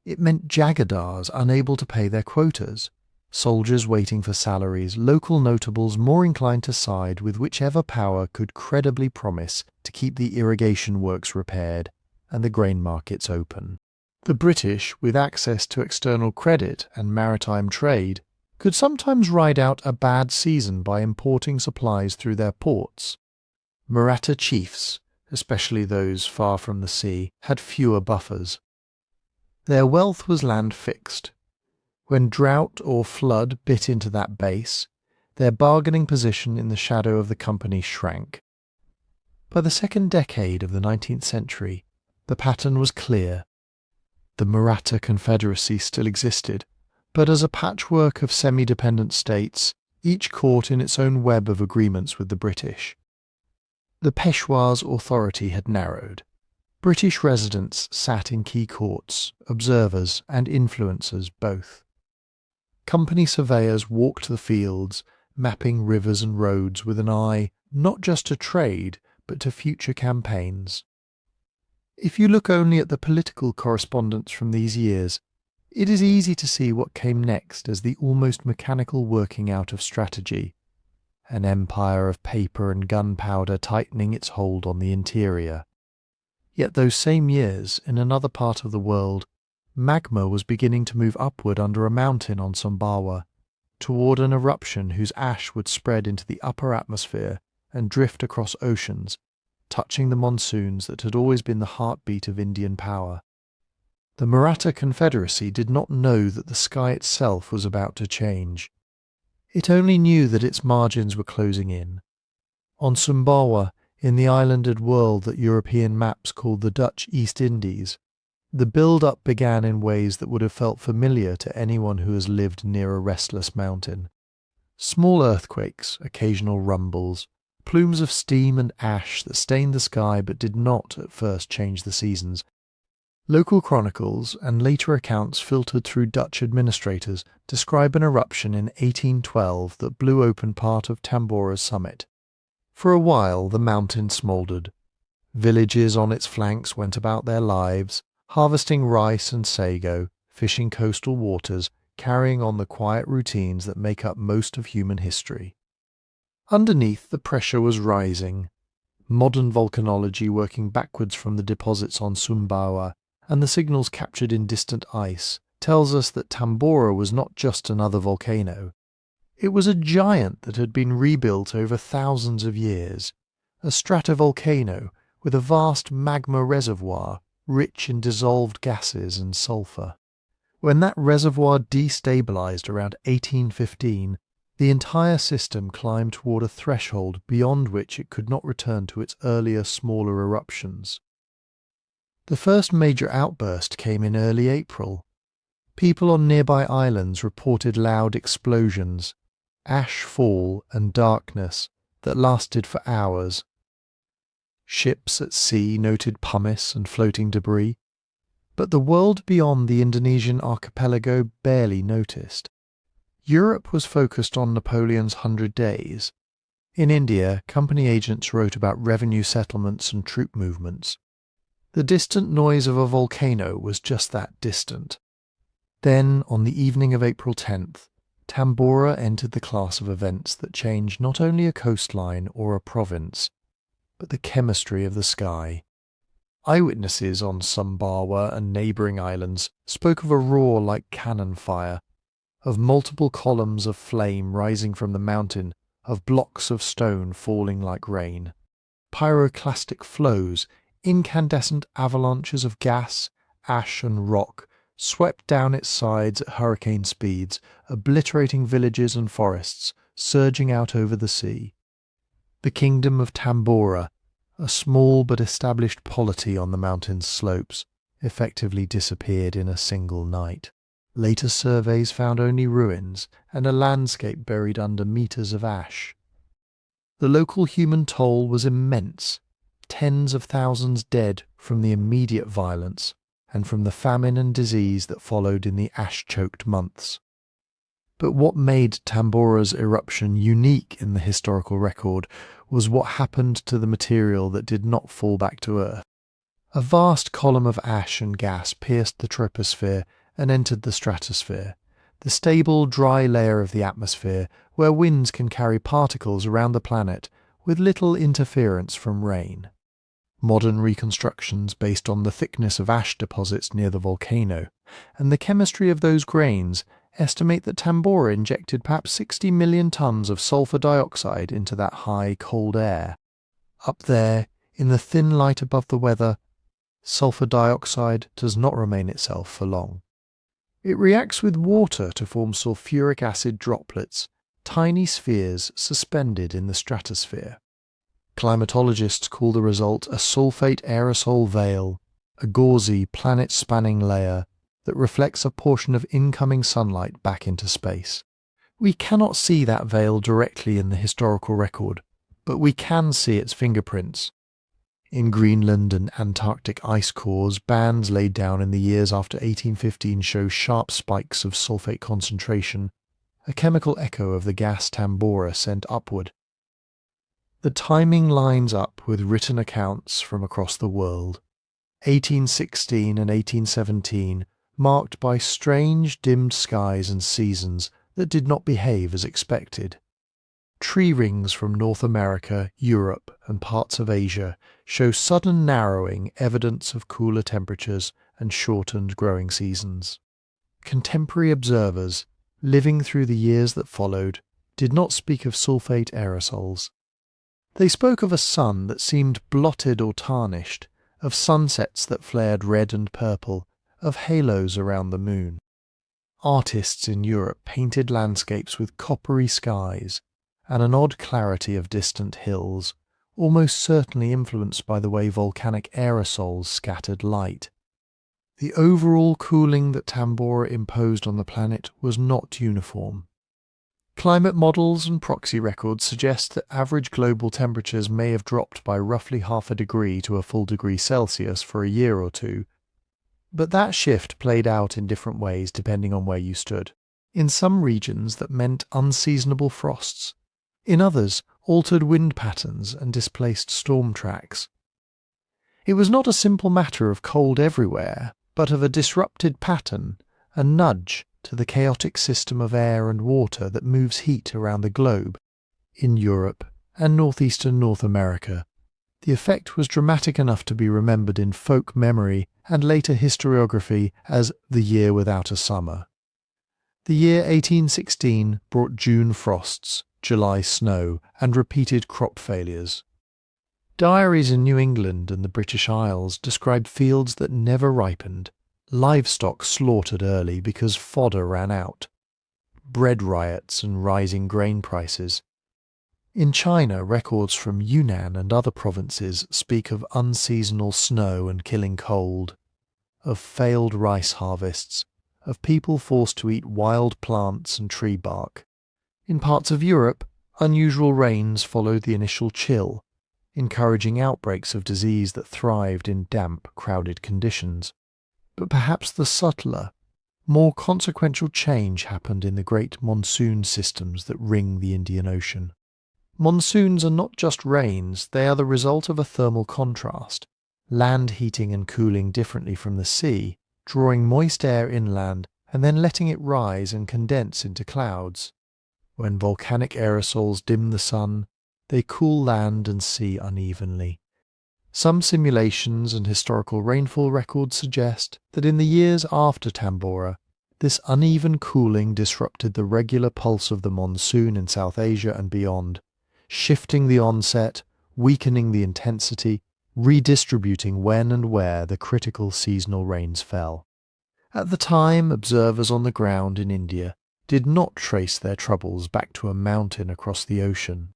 It meant jagadars unable to pay their quotas, soldiers waiting for salaries, local notables more inclined to side with whichever power could credibly promise to keep the irrigation works repaired and the grain markets open. The British, with access to external credit and maritime trade, could sometimes ride out a bad season by importing supplies through their ports. Maratha chiefs, especially those far from the sea, had fewer buffers. Their wealth was land fixed. When drought or flood bit into that base, their bargaining position in the shadow of the company shrank. By the second decade of the 19th century, the pattern was clear. The Maratha Confederacy still existed, but as a patchwork of semi-dependent states, each caught in its own web of agreements with the British. The Peshwa's authority had narrowed. British residents sat in key courts, observers and influencers both. Company surveyors walked the fields, mapping rivers and roads with an eye not just to trade, but to future campaigns. If you look only at the political correspondence from these years, it is easy to see what came next as the almost mechanical working out of strategy, an empire of paper and gunpowder tightening its hold on the interior. Yet those same years, in another part of the world, magma was beginning to move upward under a mountain on Sumbawa, toward an eruption whose ash would spread into the upper atmosphere and drift across oceans, touching the monsoons that had always been the heartbeat of Indian power. The Maratha Confederacy did not know that the sky itself was about to change. It only knew that its margins were closing in. On Sumbawa, in the islanded world that European maps called the Dutch East Indies, the build-up began in ways that would have felt familiar to anyone who has lived near a restless mountain. Small earthquakes, occasional rumbles, plumes of steam and ash that stained the sky but did not at first change the seasons. Local chronicles and later accounts filtered through Dutch administrators describe an eruption in 1812 that blew open part of Tambora's summit. For a while the mountain smouldered. Villages on its flanks went about their lives, harvesting rice and sago, fishing coastal waters, carrying on the quiet routines that make up most of human history. Underneath, the pressure was rising. Modern volcanology working backwards from the deposits on Sumbawa and the signals captured in distant ice tells us that Tambora was not just another volcano. It was a giant that had been rebuilt over thousands of years, a stratovolcano with a vast magma reservoir rich in dissolved gases and sulfur. When that reservoir destabilized around 1815, the entire system climbed toward a threshold beyond which it could not return to its earlier, smaller eruptions. The first major outburst came in early April. People on nearby islands reported loud explosions, ash fall and darkness that lasted for hours. Ships at sea noted pumice and floating debris, but the world beyond the Indonesian archipelago barely noticed. Europe was focused on Napoleon's 100 Days. In India, company agents wrote about revenue settlements and troop movements. The distant noise of a volcano was just that, distant. Then, on the evening of April 10th, Tambora entered the class of events that change not only a coastline or a province, but the chemistry of the sky. Eyewitnesses on Sumbawa and neighbouring islands spoke of a roar like cannon fire, of multiple columns of flame rising from the mountain, of blocks of stone falling like rain. Pyroclastic flows, incandescent avalanches of gas, ash and rock, swept down its sides at hurricane speeds, obliterating villages and forests, surging out over the sea. The kingdom of Tambora, a small but established polity on the mountain's slopes, effectively disappeared in a single night. Later surveys found only ruins and a landscape buried under meters of ash. The local human toll was immense, tens of thousands dead from the immediate violence and from the famine and disease that followed in the ash-choked months. But what made Tambora's eruption unique in the historical record was what happened to the material that did not fall back to Earth. A vast column of ash and gas pierced the troposphere and entered the stratosphere, the stable, dry layer of the atmosphere where winds can carry particles around the planet with little interference from rain. Modern reconstructions based on the thickness of ash deposits near the volcano and the chemistry of those grains estimate that Tambora injected perhaps 60 million tons of sulfur dioxide into that high, cold air. Up there, in the thin light above the weather, sulfur dioxide does not remain itself for long. It reacts with water to form sulfuric acid droplets, tiny spheres suspended in the stratosphere. Climatologists call the result a sulfate aerosol veil, a gauzy, planet-spanning layer that reflects a portion of incoming sunlight back into space. We cannot see that veil directly in the historical record, but we can see its fingerprints. In Greenland and Antarctic ice cores, bands laid down in the years after 1815 show sharp spikes of sulfate concentration, a chemical echo of the gas Tambora sent upward. The timing lines up with written accounts from across the world. 1816 and 1817 marked by strange dimmed skies and seasons that did not behave as expected. Tree rings from North America, Europe, and parts of Asia show sudden narrowing, evidence of cooler temperatures and shortened growing seasons. Contemporary observers, living through the years that followed, did not speak of sulfate aerosols. They spoke of a sun that seemed blotted or tarnished, of sunsets that flared red and purple, of halos around the moon. Artists in Europe painted landscapes with coppery skies and an odd clarity of distant hills, almost certainly influenced by the way volcanic aerosols scattered light. The overall cooling that Tambora imposed on the planet was not uniform. Climate models and proxy records suggest that average global temperatures may have dropped by roughly half a degree to a full degree Celsius for a year or two, but that shift played out in different ways depending on where you stood. In some regions that meant unseasonable frosts. In others, altered wind patterns and displaced storm tracks. It was not a simple matter of cold everywhere, but of a disrupted pattern, a nudge to the chaotic system of air and water that moves heat around the globe. In Europe and northeastern North America, the effect was dramatic enough to be remembered in folk memory and later historiography as the year without a summer. The year 1816 brought June frosts, July snow, and repeated crop failures. Diaries in New England and the British Isles describe fields that never ripened, livestock slaughtered early because fodder ran out, bread riots and rising grain prices. In China, records from Yunnan and other provinces speak of unseasonal snow and killing cold, of failed rice harvests, of people forced to eat wild plants and tree bark. In parts of Europe, unusual rains followed the initial chill, encouraging outbreaks of disease that thrived in damp, crowded conditions. But perhaps the subtler, more consequential change happened in the great monsoon systems that ring the Indian Ocean. Monsoons are not just rains, they are the result of a thermal contrast, land heating and cooling differently from the sea, drawing moist air inland and then letting it rise and condense into clouds. When volcanic aerosols dim the sun, they cool land and sea unevenly. Some simulations and historical rainfall records suggest that in the years after Tambora, this uneven cooling disrupted the regular pulse of the monsoon in South Asia and beyond, shifting the onset, weakening the intensity, redistributing when and where the critical seasonal rains fell. At the time, observers on the ground in India did not trace their troubles back to a mountain across the ocean.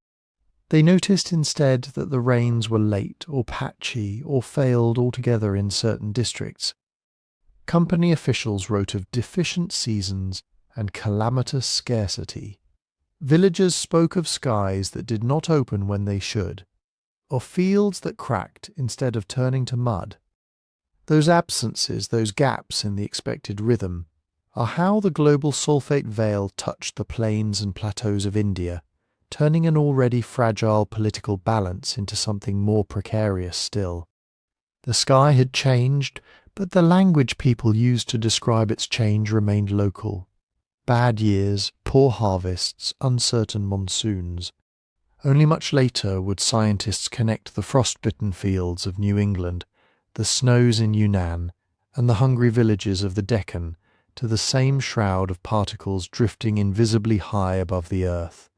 They noticed instead that the rains were late or patchy or failed altogether in certain districts. Company officials wrote of deficient seasons and calamitous scarcity. Villagers spoke of skies that did not open when they should, of fields that cracked instead of turning to mud. Those absences, those gaps in the expected rhythm, are how the global sulfate veil touched the plains and plateaus of India, turning an already fragile political balance into something more precarious still. The sky had changed, but the language people used to describe its change remained local. Bad years, poor harvests, uncertain monsoons. Only much later would scientists connect the frostbitten fields of New England, the snows in Yunnan, and the hungry villages of the Deccan to the same shroud of particles drifting invisibly high above the earth,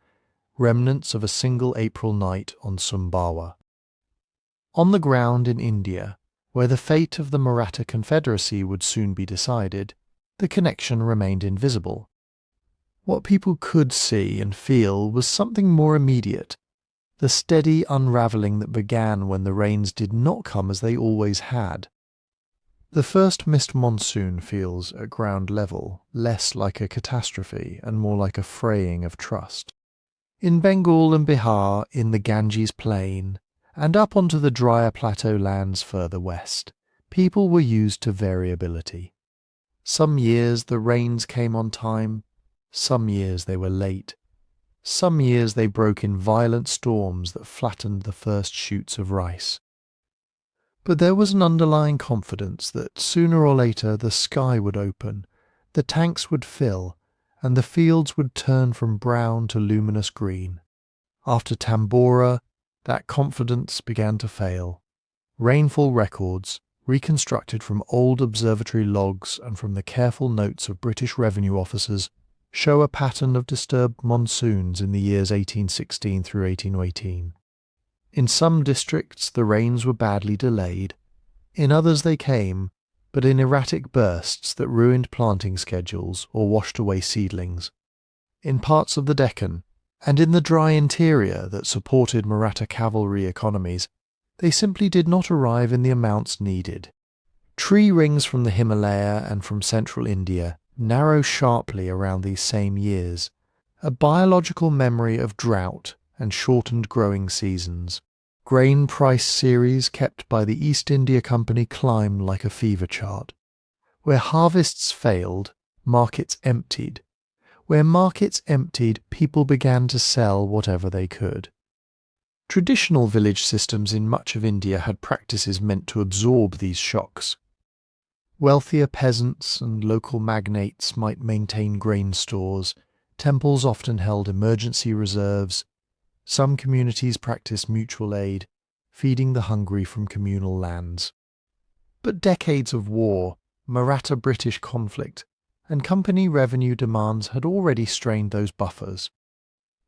remnants of a single April night on Sumbawa. On the ground in India, where the fate of the Maratha Confederacy would soon be decided, the connection remained invisible. What people could see and feel was something more immediate, the steady unravelling that began when the rains did not come as they always had. The first missed monsoon feels, at ground level, less like a catastrophe and more like a fraying of trust. In Bengal and Bihar, in the Ganges plain, and up onto the drier plateau lands further west, people were used to variability. Some years the rains came on time, some years they were late, some years they broke in violent storms that flattened the first shoots of rice. But there was an underlying confidence that sooner or later the sky would open, the tanks would fill, and the fields would turn from brown to luminous green. After Tambora, that confidence began to fail. Rainfall records, reconstructed from old observatory logs and from the careful notes of British revenue officers, show a pattern of disturbed monsoons in the years 1816 through 1818. In some districts the rains were badly delayed, in others they came, but in erratic bursts that ruined planting schedules or washed away seedlings. In parts of the Deccan, and in the dry interior that supported Maratha cavalry economies, they simply did not arrive in the amounts needed. Tree rings from the Himalaya and from central India narrow sharply around these same years, a biological memory of drought and shortened growing seasons. Grain price series kept by the East India Company climbed like a fever chart. Where harvests failed, markets emptied. Where markets emptied, people began to sell whatever they could. Traditional village systems in much of India had practices meant to absorb these shocks. Wealthier peasants and local magnates might maintain grain stores, temples often held emergency reserves, some communities practiced mutual aid, feeding the hungry from communal lands. But decades of war, Maratha-British conflict, and company revenue demands had already strained those buffers.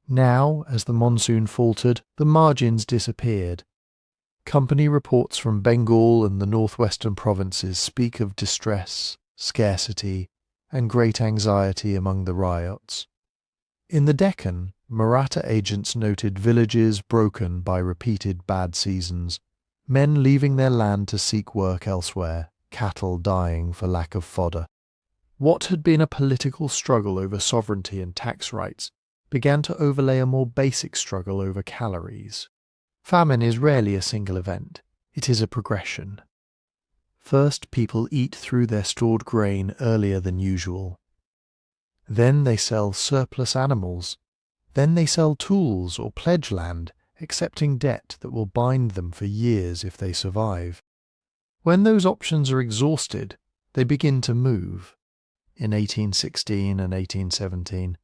Now, as the monsoon faltered, the margins disappeared. Company reports from Bengal and the northwestern provinces speak of distress, scarcity, and great anxiety among the ryots. In the Deccan, Maratha agents noted villages broken by repeated bad seasons, men leaving their land to seek work elsewhere, cattle dying for lack of fodder. What had been a political struggle over sovereignty and tax rights began to overlay a more basic struggle over calories. Famine is rarely a single event, it is a progression. First, people eat through their stored grain earlier than usual. Then they sell surplus animals. Then they sell tools or pledge land, accepting debt that will bind them for years if they survive. When those options are exhausted, they begin to move. In 1816 and 1817,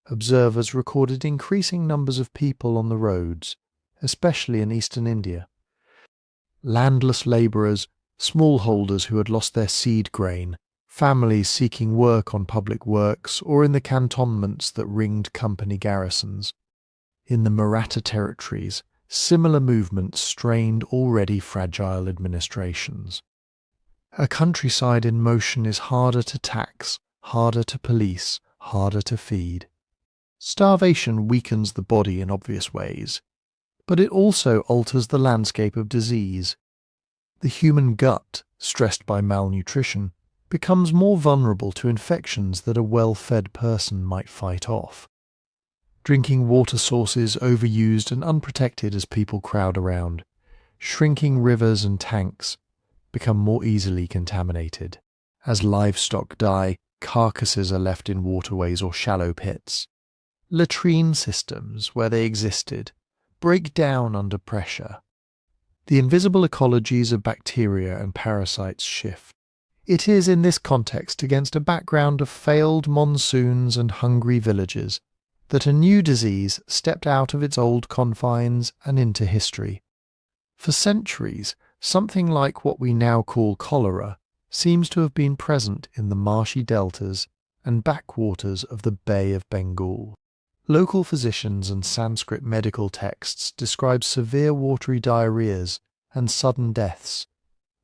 observers recorded increasing numbers of people on the roads, especially in eastern India. Landless labourers, smallholders who had lost their seed grain, families seeking work on public works or in the cantonments that ringed company garrisons. In the Maratha territories, similar movements strained already fragile administrations. A countryside in motion is harder to tax, harder to police, harder to feed. Starvation weakens the body in obvious ways, but it also alters the landscape of disease. The human gut, stressed by malnutrition, becomes more vulnerable to infections that a well-fed person might fight off. Drinking water sources overused and unprotected as people crowd around. Shrinking rivers and tanks become more easily contaminated. As livestock die, carcasses are left in waterways or shallow pits. Latrine systems, where they existed, break down under pressure. The invisible ecologies of bacteria and parasites shift. It is in this context, against a background of failed monsoons and hungry villages, that a new disease stepped out of its old confines and into history. For centuries, something like what we now call cholera seems to have been present in the marshy deltas and backwaters of the Bay of Bengal. Local physicians and Sanskrit medical texts describe severe watery diarrheas and sudden deaths,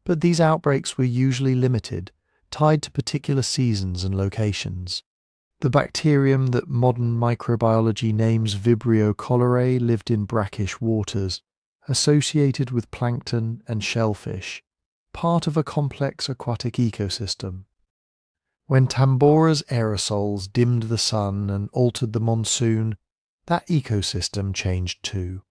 but these outbreaks were usually limited, tied to particular seasons and locations. The bacterium that modern microbiology names Vibrio cholerae lived in brackish waters, associated with plankton and shellfish, part of a complex aquatic ecosystem. When Tambora's aerosols dimmed the sun and altered the monsoon, that ecosystem changed too.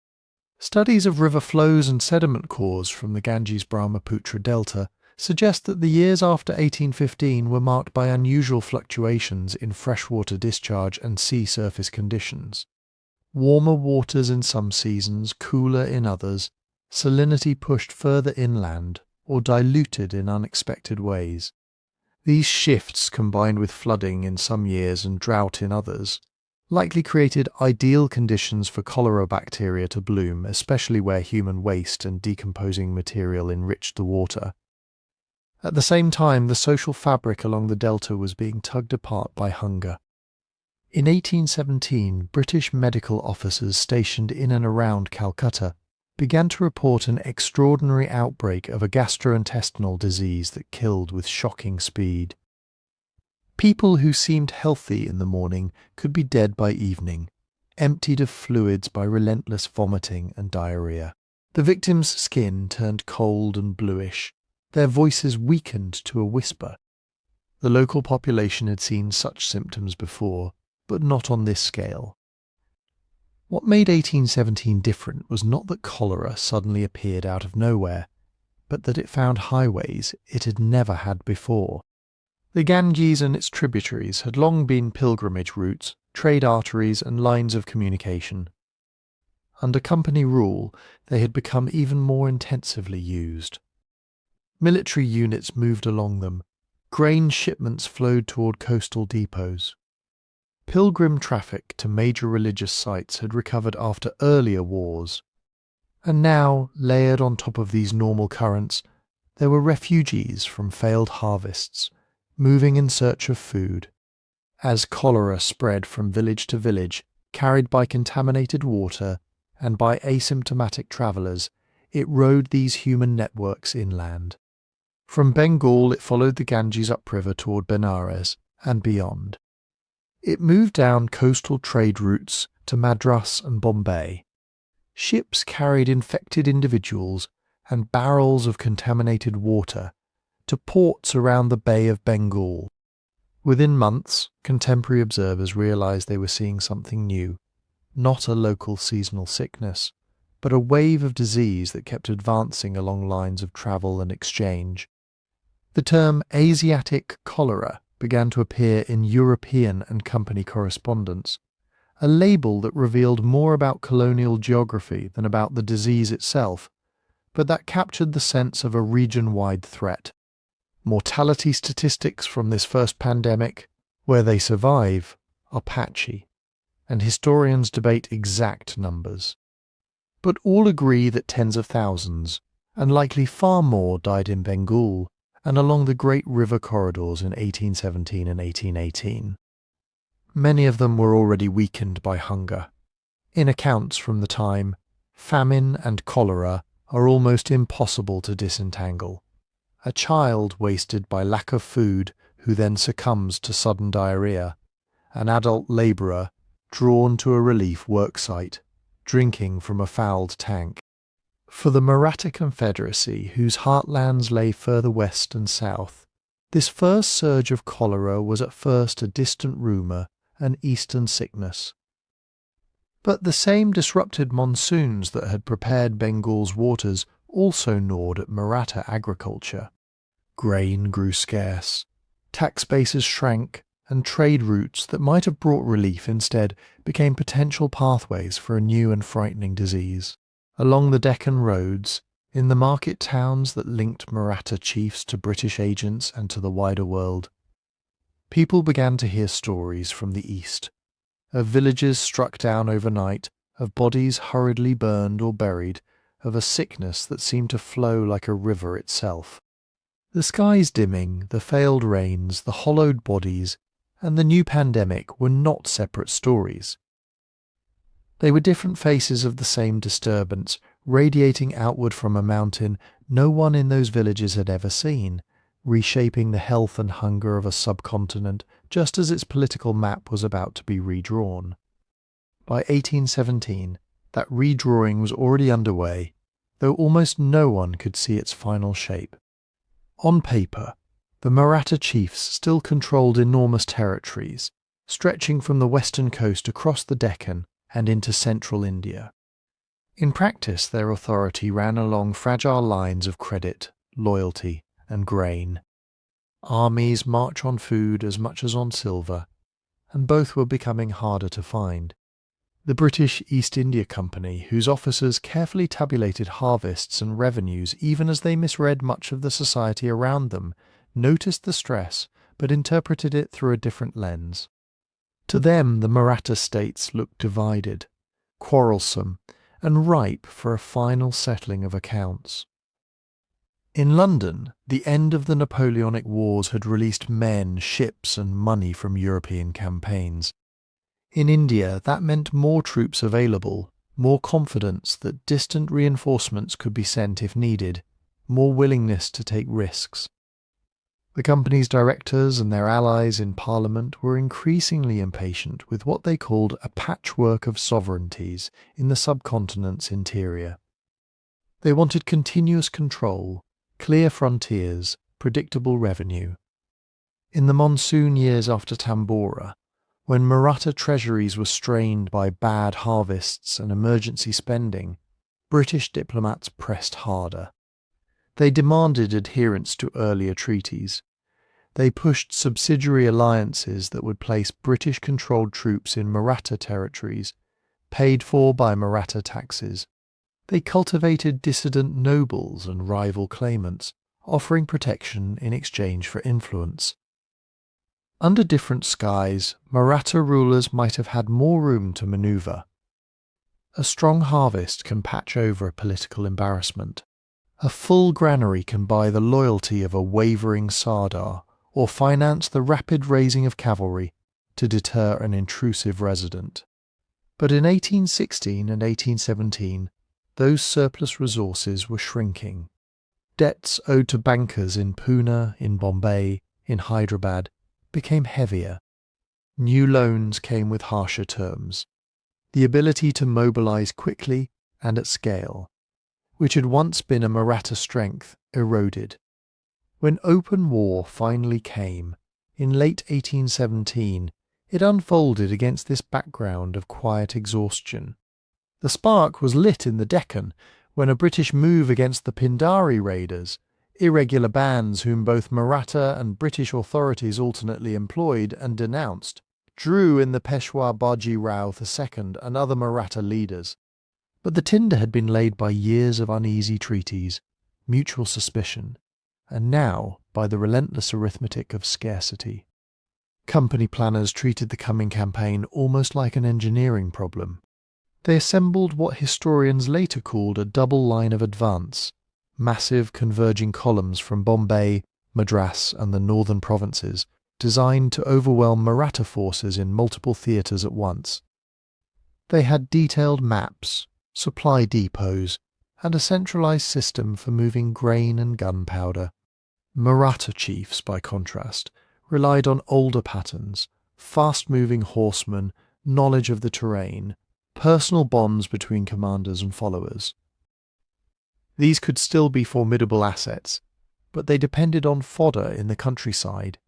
Studies of river flows and sediment cores from the Ganges-Brahmaputra delta suggest that the years after 1815 were marked by unusual fluctuations in freshwater discharge and sea surface conditions. Warmer waters in some seasons, cooler in others, salinity pushed further inland or diluted in unexpected ways. These shifts, combined with flooding in some years and drought in others, likely created ideal conditions for cholera bacteria to bloom, especially where human waste and decomposing material enriched the water. At the same time, the social fabric along the delta was being tugged apart by hunger. In 1817, British medical officers stationed in and around Calcutta began to report an extraordinary outbreak of a gastrointestinal disease that killed with shocking speed. People who seemed healthy in the morning could be dead by evening, emptied of fluids by relentless vomiting and diarrhea. The victims' skin turned cold and bluish, their voices weakened to a whisper. The local population had seen such symptoms before, but not on this scale. What made 1817 different was not that cholera suddenly appeared out of nowhere, but that it found highways it had never had before. The Ganges and its tributaries had long been pilgrimage routes, trade arteries and lines of communication. Under company rule, they had become even more intensively used. Military units moved along them. Grain shipments flowed toward coastal depots. Pilgrim traffic to major religious sites had recovered after earlier wars. And now, layered on top of these normal currents, there were refugees from failed harvests, moving in search of food. As cholera spread from village to village, carried by contaminated water and by asymptomatic travellers, it rode these human networks inland. From Bengal it followed the Ganges upriver toward Benares and beyond. It moved down coastal trade routes to Madras and Bombay. Ships carried infected individuals and barrels of contaminated water to ports around the Bay of Bengal. Within months, contemporary observers realized they were seeing something new, not a local seasonal sickness, but a wave of disease that kept advancing along lines of travel and exchange. The term Asiatic cholera began to appear in European and company correspondence, a label that revealed more about colonial geography than about the disease itself, but that captured the sense of a region-wide threat. Mortality statistics from this first pandemic, where they survive, are patchy, and historians debate exact numbers. But all agree that tens of thousands, and likely far more, died in Bengal and along the great river corridors in 1817 and 1818. Many of them were already weakened by hunger. In accounts from the time, famine and cholera are almost impossible to disentangle. A child wasted by lack of food who then succumbs to sudden diarrhea, an adult labourer drawn to a relief worksite, drinking from a fouled tank. For the Maratha Confederacy, whose heartlands lay further west and south, this first surge of cholera was at first a distant rumour, an eastern sickness. But the same disrupted monsoons that had prepared Bengal's waters also gnawed at Maratha agriculture. Grain grew scarce, tax bases shrank, and trade routes that might have brought relief instead became potential pathways for a new and frightening disease. Along the Deccan roads, in the market towns that linked Maratha chiefs to British agents and to the wider world, people began to hear stories from the east, of villages struck down overnight, of bodies hurriedly burned or buried, of a sickness that seemed to flow like a river itself. The skies dimming, the failed rains, the hollowed bodies, and the new pandemic were not separate stories. They were different faces of the same disturbance, radiating outward from a mountain no one in those villages had ever seen, reshaping the health and hunger of a subcontinent just as its political map was about to be redrawn. By 1817, that redrawing was already underway, though almost no one could see its final shape. On paper, the Maratha chiefs still controlled enormous territories, stretching from the western coast across the Deccan and into central India. In practice, their authority ran along fragile lines of credit, loyalty, and grain. Armies march on food as much as on silver, and both were becoming harder to find. The British East India Company, whose officers carefully tabulated harvests and revenues even as they misread much of the society around them, noticed the stress but interpreted it through a different lens. To them, the Maratha states looked divided, quarrelsome, and ripe for a final settling of accounts. In London, the end of the Napoleonic Wars had released men, ships, and money from European campaigns. In India, that meant more troops available, more confidence that distant reinforcements could be sent if needed, more willingness to take risks. The company's directors and their allies in Parliament were increasingly impatient with what they called a patchwork of sovereignties in the subcontinent's interior. They wanted continuous control, clear frontiers, predictable revenue. In the monsoon years after Tambora, when Maratha treasuries were strained by bad harvests and emergency spending, British diplomats pressed harder. They demanded adherence to earlier treaties. They pushed subsidiary alliances that would place British-controlled troops in Maratha territories, paid for by Maratha taxes. They cultivated dissident nobles and rival claimants, offering protection in exchange for influence. Under different skies, Maratha rulers might have had more room to manoeuvre. A strong harvest can patch over a political embarrassment. A full granary can buy the loyalty of a wavering Sardar, or finance the rapid raising of cavalry to deter an intrusive resident. But in 1816 and 1817, those surplus resources were shrinking. Debts owed to bankers in Pune, in Bombay, in Hyderabad became heavier. New loans came with harsher terms. The ability to mobilize quickly and at scale, which had once been a Maratha strength, eroded. When open war finally came, in late 1817, it unfolded against this background of quiet exhaustion. The spark was lit in the Deccan when a British move against the Pindari raiders, irregular bands whom both Maratha and British authorities alternately employed and denounced, drew in the Peshwa Baji Rao II and other Maratha leaders. But the tinder had been laid by years of uneasy treaties, mutual suspicion, and now by the relentless arithmetic of scarcity. Company planners treated the coming campaign almost like an engineering problem. They assembled what historians later called a double line of advance, massive converging columns from Bombay, Madras, and the northern provinces, designed to overwhelm Maratha forces in multiple theatres at once. They had detailed maps, supply depots, and a centralised system for moving grain and gunpowder. Maratha chiefs, by contrast, relied on older patterns, fast-moving horsemen, knowledge of the terrain, personal bonds between commanders and followers. These could still be formidable assets, but they depended on fodder in the countryside,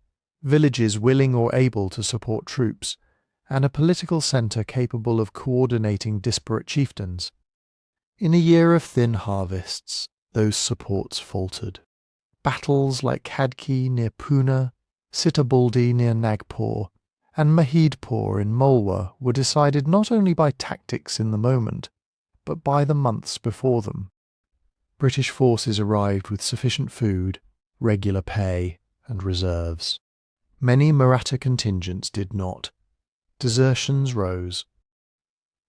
villages willing or able to support troops, and a political centre capable of coordinating disparate chieftains. In a year of thin harvests, those supports faltered. Battles like Khadki near Pune, Sitabaldi near Nagpur, and Mahidpur in Malwa were decided not only by tactics in the moment, but by the months before them. British forces arrived with sufficient food, regular pay, and reserves. Many Maratha contingents did not. Desertions rose.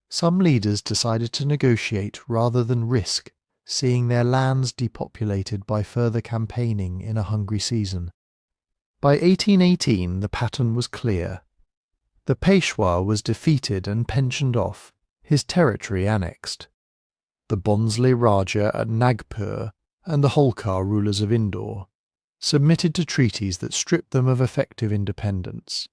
Some leaders decided to negotiate rather than risk seeing their lands depopulated by further campaigning in a hungry season. By 1818 the pattern was clear. The Peshwa was defeated and pensioned off, his territory annexed. the Bonsle Raja at Nagpur and the Holkar rulers of Indore, submitted to treaties that stripped them of effective independence.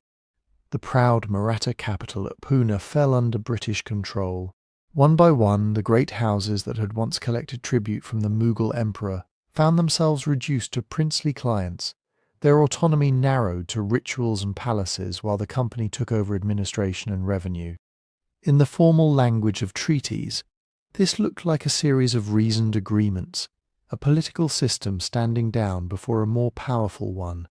The proud Maratha capital at Pune fell under British control. One by one, the great houses that had once collected tribute from the Mughal emperor found themselves reduced to princely clients, their autonomy narrowed to rituals and palaces while the company took over administration and revenue. In the formal language of treaties, this looked like a series of reasoned agreements, a political system standing down before a more powerful one.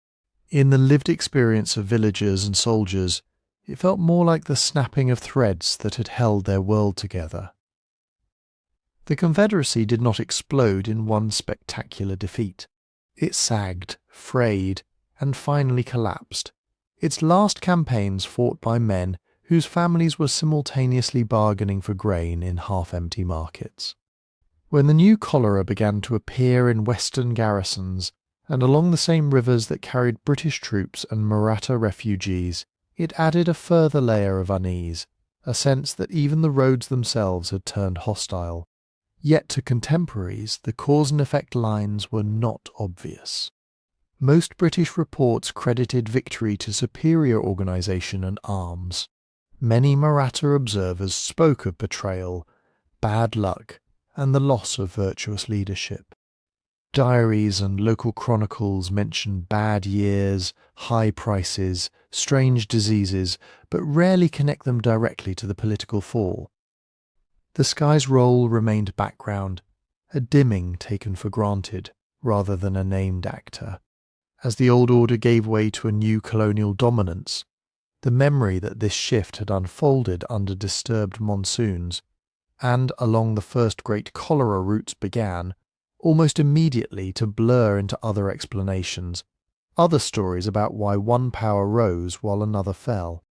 In the lived experience of villagers and soldiers, it felt more like the snapping of threads that had held their world together. The Confederacy did not explode in one spectacular defeat. It sagged, frayed, and finally collapsed, its last campaigns fought by men whose families were simultaneously bargaining for grain in half-empty markets. When the new cholera began to appear in western garrisons and along the same rivers that carried British troops and Maratha refugees, it added a further layer of unease, a sense that even the roads themselves had turned hostile. Yet to contemporaries, the cause and effect lines were not obvious. Most British reports credited victory to superior organisation and arms. Many Maratha observers spoke of betrayal, bad luck, and the loss of virtuous leadership. Diaries and local chronicles mentioned bad years, high prices, strange diseases, but rarely connect them directly to the political fall. The sky's role remained background, a dimming taken for granted, rather than a named actor. As the old order gave way to a new colonial dominance, the memory that this shift had unfolded under disturbed monsoons, and along the first great cholera routes began, almost immediately to blur into other explanations, other stories about why one power rose while another fell.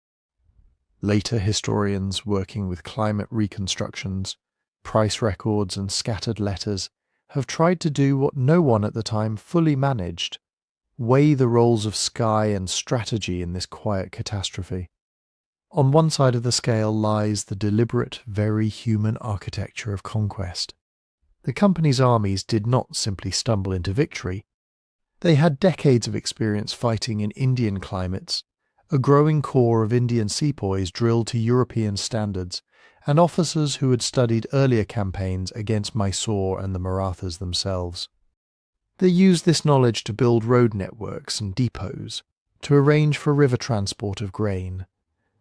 Later historians working with climate reconstructions, price records and scattered letters have tried to do what no one at the time fully managed: weigh the roles of sky and strategy in this quiet catastrophe. On one side of the scale lies the deliberate, very human architecture of conquest. The company's armies did not simply stumble into victory. They had decades of experience fighting in Indian climates, a growing corps of Indian sepoys drilled to European standards, and officers who had studied earlier campaigns against Mysore and the Marathas themselves. They used this knowledge to build road networks and depots, to arrange for river transport of grain,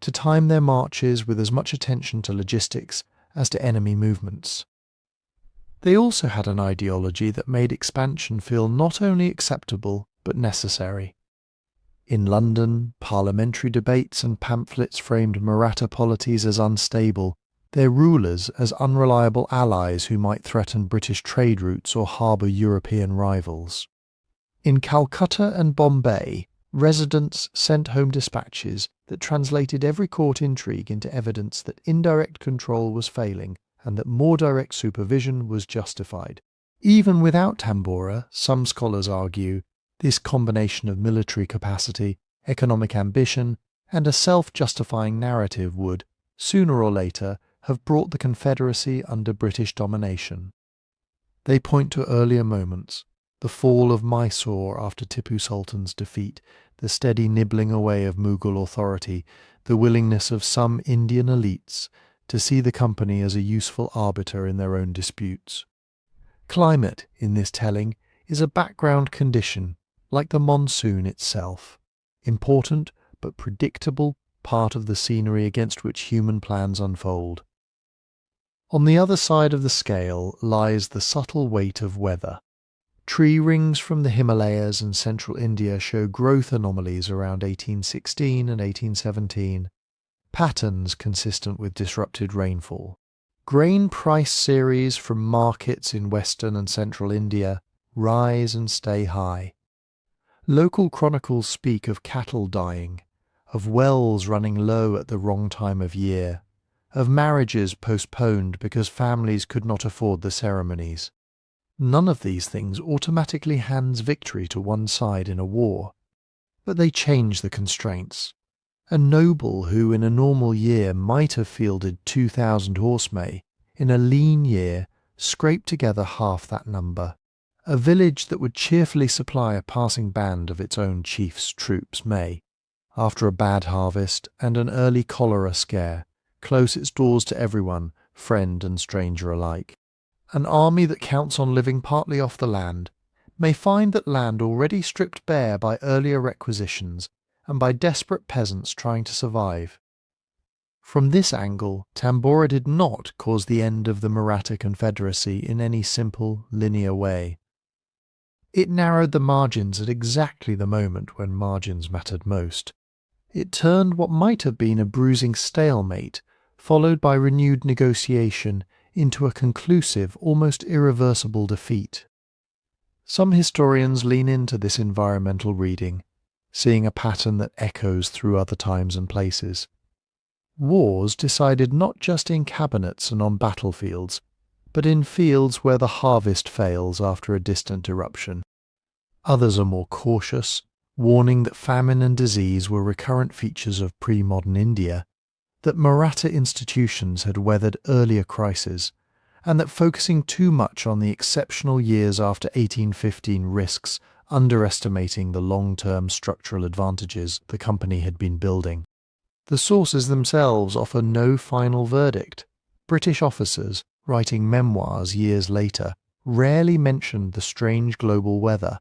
to time their marches with as much attention to logistics as to enemy movements. They also had an ideology that made expansion feel not only acceptable but necessary. In London, parliamentary debates and pamphlets framed Maratha polities as unstable, their rulers as unreliable allies who might threaten British trade routes or harbour European rivals. In Calcutta and Bombay, residents sent home dispatches that translated every court intrigue into evidence that indirect control was failing and that more direct supervision was justified. Even without Tambora, some scholars argue, this combination of military capacity, economic ambition, and a self-justifying narrative would, sooner or later, have brought the Confederacy under British domination. They point to earlier moments, the fall of Mysore after Tipu Sultan's defeat, the steady nibbling away of Mughal authority, the willingness of some Indian elites to see the company as a useful arbiter in their own disputes. Climate, in this telling, is a background condition, like the monsoon itself, important but predictable part of the scenery against which human plans unfold. On the other side of the scale lies the subtle weight of weather. Tree rings from the Himalayas and central India show growth anomalies around 1816 and 1817, patterns consistent with disrupted rainfall. Grain price series from markets in western and central India rise and stay high. Local chronicles speak of cattle dying, of wells running low at the wrong time of year, of marriages postponed because families could not afford the ceremonies. None of these things automatically hands victory to one side in a war, but they change the constraints. A noble who in a normal year might have fielded 2,000 horse may, in a lean year, scraped together half that number. A village that would cheerfully supply a passing band of its own chief's troops may, after a bad harvest and an early cholera scare, close its doors to everyone, friend and stranger alike. An army that counts on living partly off the land may find that land already stripped bare by earlier requisitions and by desperate peasants trying to survive. From this angle, Tambora did not cause the end of the Maratha Confederacy in any simple, linear way. It narrowed the margins at exactly the moment when margins mattered most. It turned what might have been a bruising stalemate, followed by renewed negotiation, into a conclusive, almost irreversible defeat. Some historians lean into this environmental reading, seeing a pattern that echoes through other times and places. Wars decided not just in cabinets and on battlefields, but in fields where the harvest fails after a distant eruption. Others are more cautious, warning that famine and disease were recurrent features of pre-modern India, that Maratha institutions had weathered earlier crises, and that focusing too much on the exceptional years after 1815 risks underestimating the long-term structural advantages the company had been building. The sources themselves offer no final verdict. British officers, writing memoirs years later, rarely mentioned the strange global weather,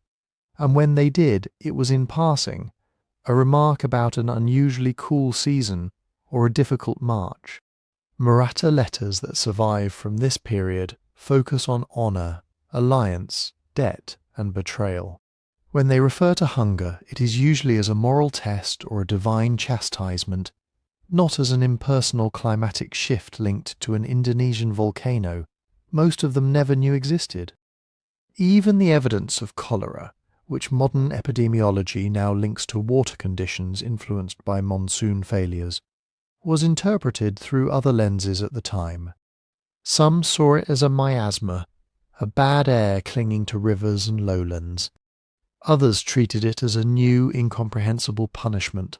and when they did, it was in passing, a remark about an unusually cool season or a difficult march. Maratha letters that survive from this period focus on honour, alliance, debt, and betrayal. When they refer to hunger, it is usually as a moral test or a divine chastisement, not as an impersonal climatic shift linked to an Indonesian volcano most of them never knew existed. Even the evidence of cholera, which modern epidemiology now links to water conditions influenced by monsoon failures, was interpreted through other lenses at the time. Some saw it as a miasma, a bad air clinging to rivers and lowlands. Others treated it as a new, incomprehensible punishment,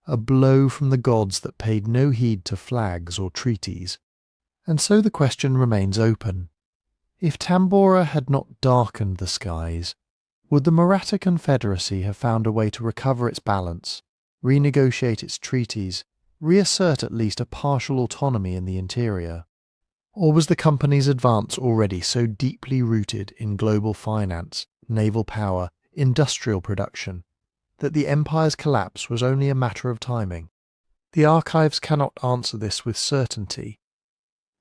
a blow from the gods that paid no heed to flags or treaties. And so the question remains open. If Tambora had not darkened the skies, would the Maratha Confederacy have found a way to recover its balance, renegotiate its treaties, reassert at least a partial autonomy in the interior? Or was the company's advance already so deeply rooted in global finance, naval power, industrial production, that the empire's collapse was only a matter of timing? The archives cannot answer this with certainty.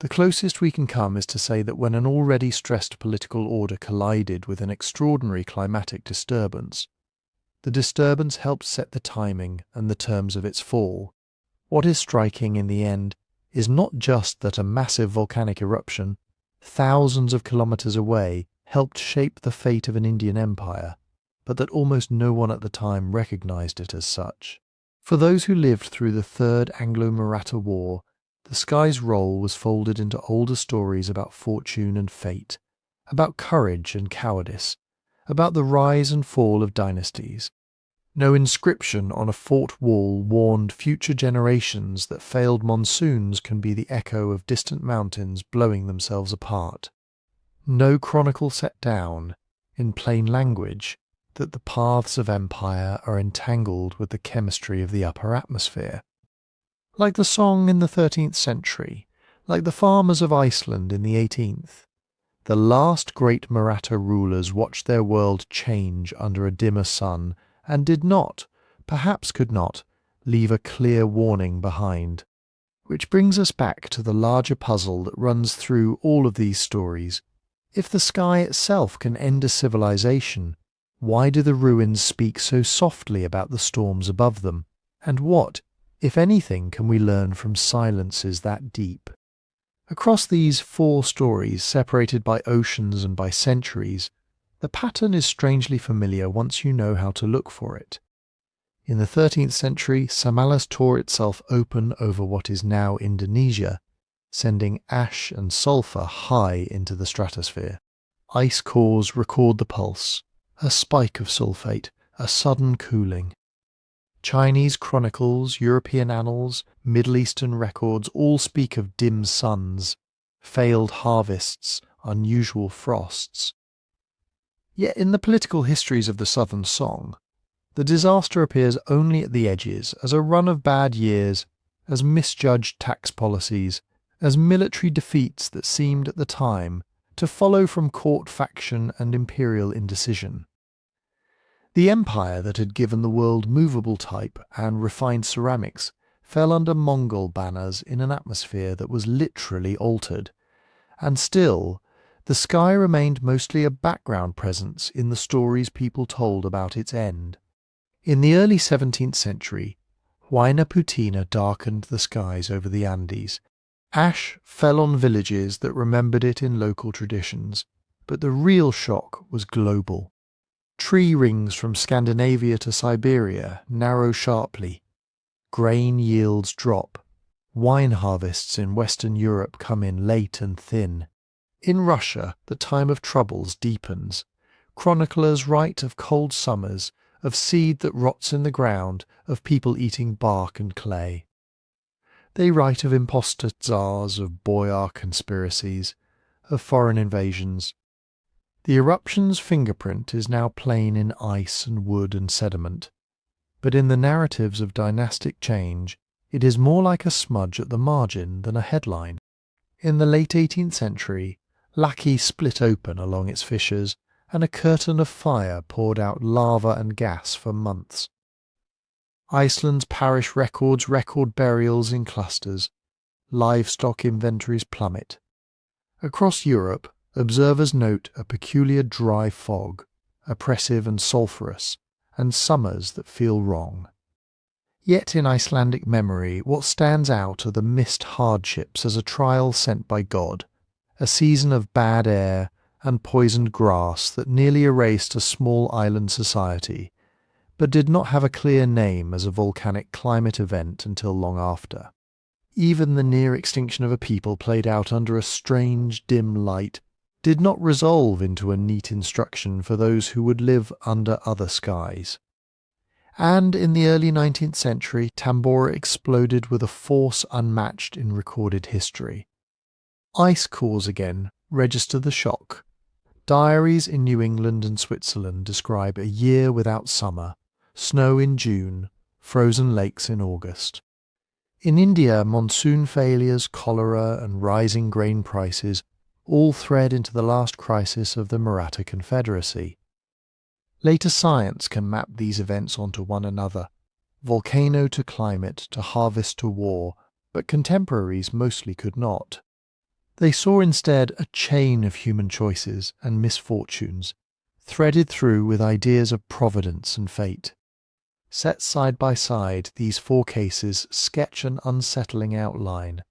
The closest we can come is to say that when an already stressed political order collided with an extraordinary climatic disturbance, the disturbance helped set the timing and the terms of its fall. What is striking in the end is not just that a massive volcanic eruption, thousands of kilometers away, helped shape the fate of an Indian empire, but that almost no one at the time recognized it as such. For those who lived through the Third Anglo-Maratha War, the sky's role was folded into older stories about fortune and fate, about courage and cowardice, about the rise and fall of dynasties. No inscription on a fort wall warned future generations that failed monsoons can be the echo of distant mountains blowing themselves apart. No chronicle set down, in plain language, that the paths of empire are entangled with the chemistry of the upper atmosphere. Like the song in the 13th century, like the farmers of Iceland in the 18th, the last great Maratha rulers watched their world change under a dimmer sun and did not, perhaps could not, leave a clear warning behind. Which brings us back to the larger puzzle that runs through all of these stories. If the sky itself can end a civilization, why do the ruins speak so softly about the storms above them? And what, if anything, can we learn from silences that deep? Across these 4 stories, separated by oceans and by centuries, the pattern is strangely familiar once you know how to look for it. In the 13th century, Samalas tore itself open over what is now Indonesia, sending ash and sulphur high into the stratosphere. Ice cores record the pulse, a spike of sulfate, a sudden cooling. Chinese chronicles, European annals, Middle Eastern records all speak of dim suns, failed harvests, unusual frosts. Yet in the political histories of the Southern Song, the disaster appears only at the edges, as a run of bad years, as misjudged tax policies, as military defeats that seemed at the time to follow from court faction and imperial indecision. The empire that had given the world movable type and refined ceramics fell under Mongol banners in an atmosphere that was literally altered, and still, the sky remained mostly a background presence in the stories people told about its end. In the early 17th century, Huaynaputina darkened the skies over the Andes. Ash fell on villages that remembered it in local traditions, but the real shock was global. Tree rings from Scandinavia to Siberia narrow sharply. Grain yields drop. Wine harvests in Western Europe come in late and thin. In Russia, the time of troubles deepens. Chroniclers write of cold summers, of seed that rots in the ground, of people eating bark and clay. They write of impostor tsars, of boyar conspiracies, of foreign invasions. The eruption's fingerprint is now plain in ice and wood and sediment, but in the narratives of dynastic change, it is more like a smudge at the margin than a headline. In the late 18th century, Laki split open along its fissures, and a curtain of fire poured out lava and gas for months. Iceland's parish records record burials in clusters. Livestock inventories plummet. Across Europe, observers note a peculiar dry fog, oppressive and sulphurous, and summers that feel wrong. Yet in Icelandic memory, what stands out are the missed hardships as a trial sent by God, a season of bad air and poisoned grass that nearly erased a small island society, but did not have a clear name as a volcanic climate event until long after. Even the near-extinction of a people played out under a strange, dim light did not resolve into a neat instruction for those who would live under other skies. And in the early 19th century, Tambora exploded with a force unmatched in recorded history. Ice cores again register the shock. Diaries in New England and Switzerland describe a year without summer, snow in June, frozen lakes in August. In India, monsoon failures, cholera, and rising grain prices all thread into the last crisis of the Maratha Confederacy. Later science can map these events onto one another, volcano to climate, to harvest to war, but contemporaries mostly could not. They saw instead a chain of human choices and misfortunes, threaded through with ideas of providence and fate. Set side by side, these four cases sketch an unsettling outline.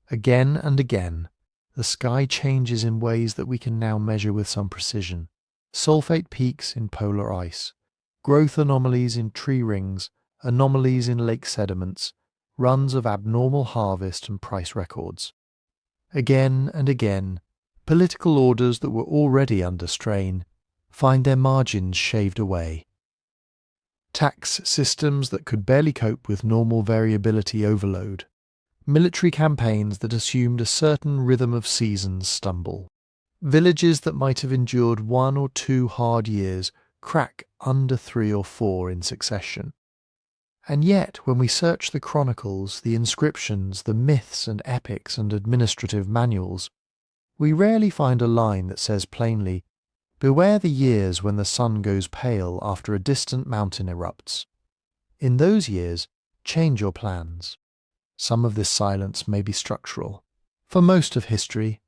Again and again, the sky changes in ways that we can now measure with some precision. Sulfate peaks in polar ice, growth anomalies in tree rings, anomalies in lake sediments, runs of abnormal harvest and price records. Again and again, political orders that were already under strain find their margins shaved away. Tax systems that could barely cope with normal variability overload. Military campaigns that assumed a certain rhythm of seasons stumble. Villages that might have endured 1 or 2 hard years crack under 3 or 4 in succession. And yet, when we search the chronicles, the inscriptions, the myths and epics and administrative manuals, we rarely find a line that says plainly, "Beware the years when the sun goes pale after a distant mountain erupts. In those years, change your plans." Some of this silence may be structural. For most of history,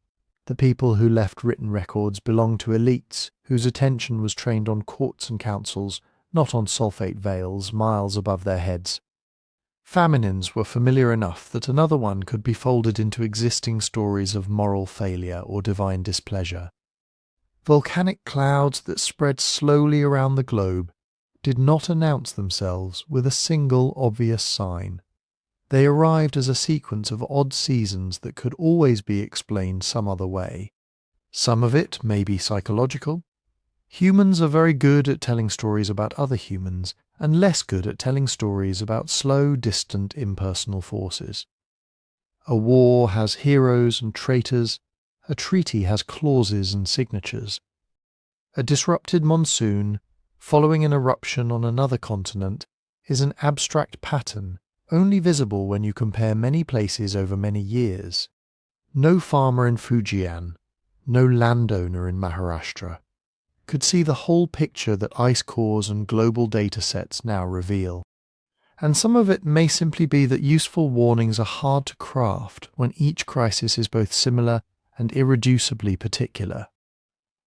the people who left written records belonged to elites whose attention was trained on courts and councils, not on sulfate veils miles above their heads. Famines were familiar enough that another one could be folded into existing stories of moral failure or divine displeasure. Volcanic clouds that spread slowly around the globe did not announce themselves with a single obvious sign. They arrived as a sequence of odd seasons that could always be explained some other way. Some of it may be psychological. Humans are very good at telling stories about other humans, and less good at telling stories about slow, distant, impersonal forces. A war has heroes and traitors, a treaty has clauses and signatures. A disrupted monsoon, following an eruption on another continent, is an abstract pattern only visible when you compare many places over many years. No farmer in Fujian, no landowner in Maharashtra, could see the whole picture that ice cores and global data sets now reveal. And some of it may simply be that useful warnings are hard to craft when each crisis is both similar and irreducibly particular.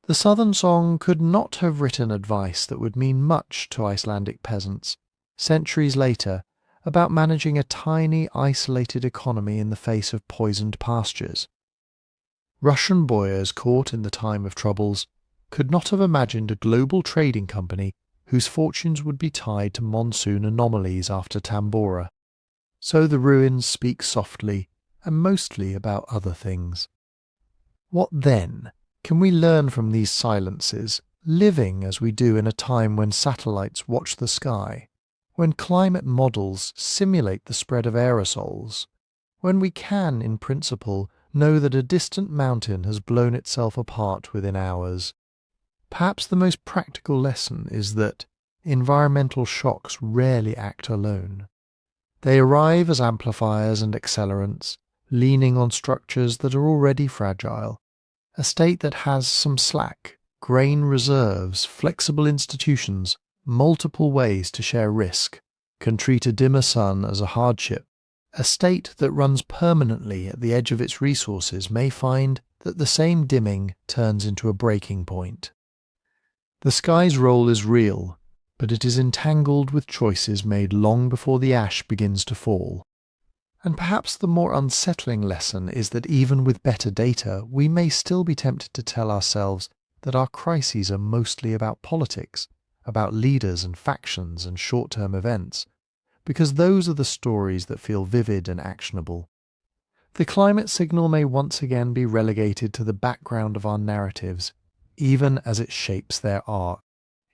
The Southern Song could not have written advice that would mean much to Icelandic peasants, centuries later, about managing a tiny, isolated economy in the face of poisoned pastures. Russian boyars caught in the time of troubles could not have imagined a global trading company whose fortunes would be tied to monsoon anomalies after Tambora. So the ruins speak softly and mostly about other things. What then can we learn from these silences, living as we do in a time when satellites watch the sky, when climate models simulate the spread of aerosols, when we can, in principle, know that a distant mountain has blown itself apart within hours? Perhaps the most practical lesson is that environmental shocks rarely act alone. They arrive as amplifiers and accelerants, leaning on structures that are already fragile. A state that has some slack, grain reserves, flexible institutions, multiple ways to share risk, can treat a dimmer sun as a hardship. A state that runs permanently at the edge of its resources may find that the same dimming turns into a breaking point. The sky's role is real, but it is entangled with choices made long before the ash begins to fall. And perhaps the more unsettling lesson is that even with better data, we may still be tempted to tell ourselves that our crises are mostly about politics, about leaders and factions and short-term events, because those are the stories that feel vivid and actionable. The climate signal may once again be relegated to the background of our narratives, even as it shapes their arc.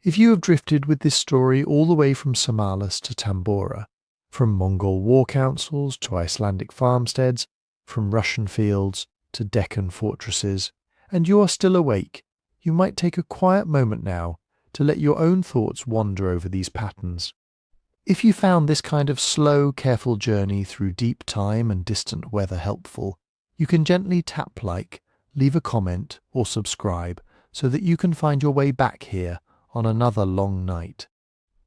If you have drifted with this story all the way from Samalas to Tambora, from Mongol war councils to Icelandic farmsteads, from Russian fields to Deccan fortresses, and you are still awake, you might take a quiet moment now to let your own thoughts wander over these patterns. If you found this kind of slow, careful journey through deep time and distant weather helpful, you can gently tap like, leave a comment, or subscribe so that you can find your way back here on another long night.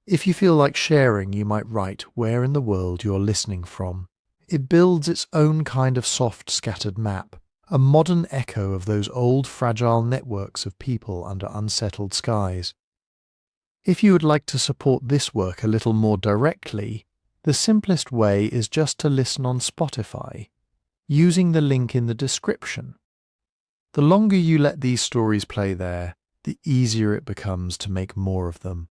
If you feel like sharing, you might write where in the world you're listening from. It builds its own kind of soft, scattered map, a modern echo of those old, fragile networks of people under unsettled skies. If you would like to support this work a little more directly, the simplest way is just to listen on Spotify, using the link in the description. The longer you let these stories play there, the easier it becomes to make more of them.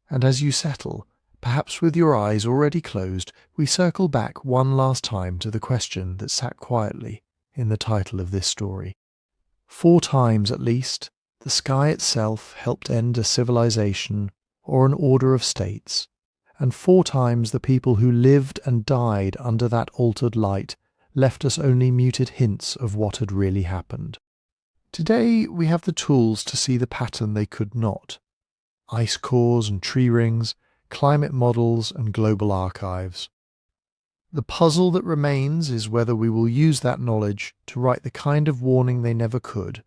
And as you settle, perhaps with your eyes already closed, we circle back one last time to the question that sat quietly in the title of this story. 4 times at least, the sky itself helped end a civilization or an order of states, and 4 times the people who lived and died under that altered light left us only muted hints of what had really happened. Today we have the tools to see the pattern they could not. Ice cores and tree rings, climate models and global archives. The puzzle that remains is whether we will use that knowledge to write the kind of warning they never could,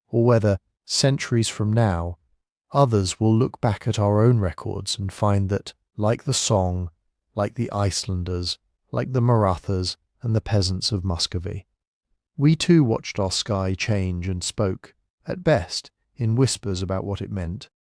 or whether, centuries from now, others will look back at our own records and find that, like the song, like the Icelanders, like the Marathas and the peasants of Muscovy, we too watched our sky change and spoke, at best, in whispers about what it meant,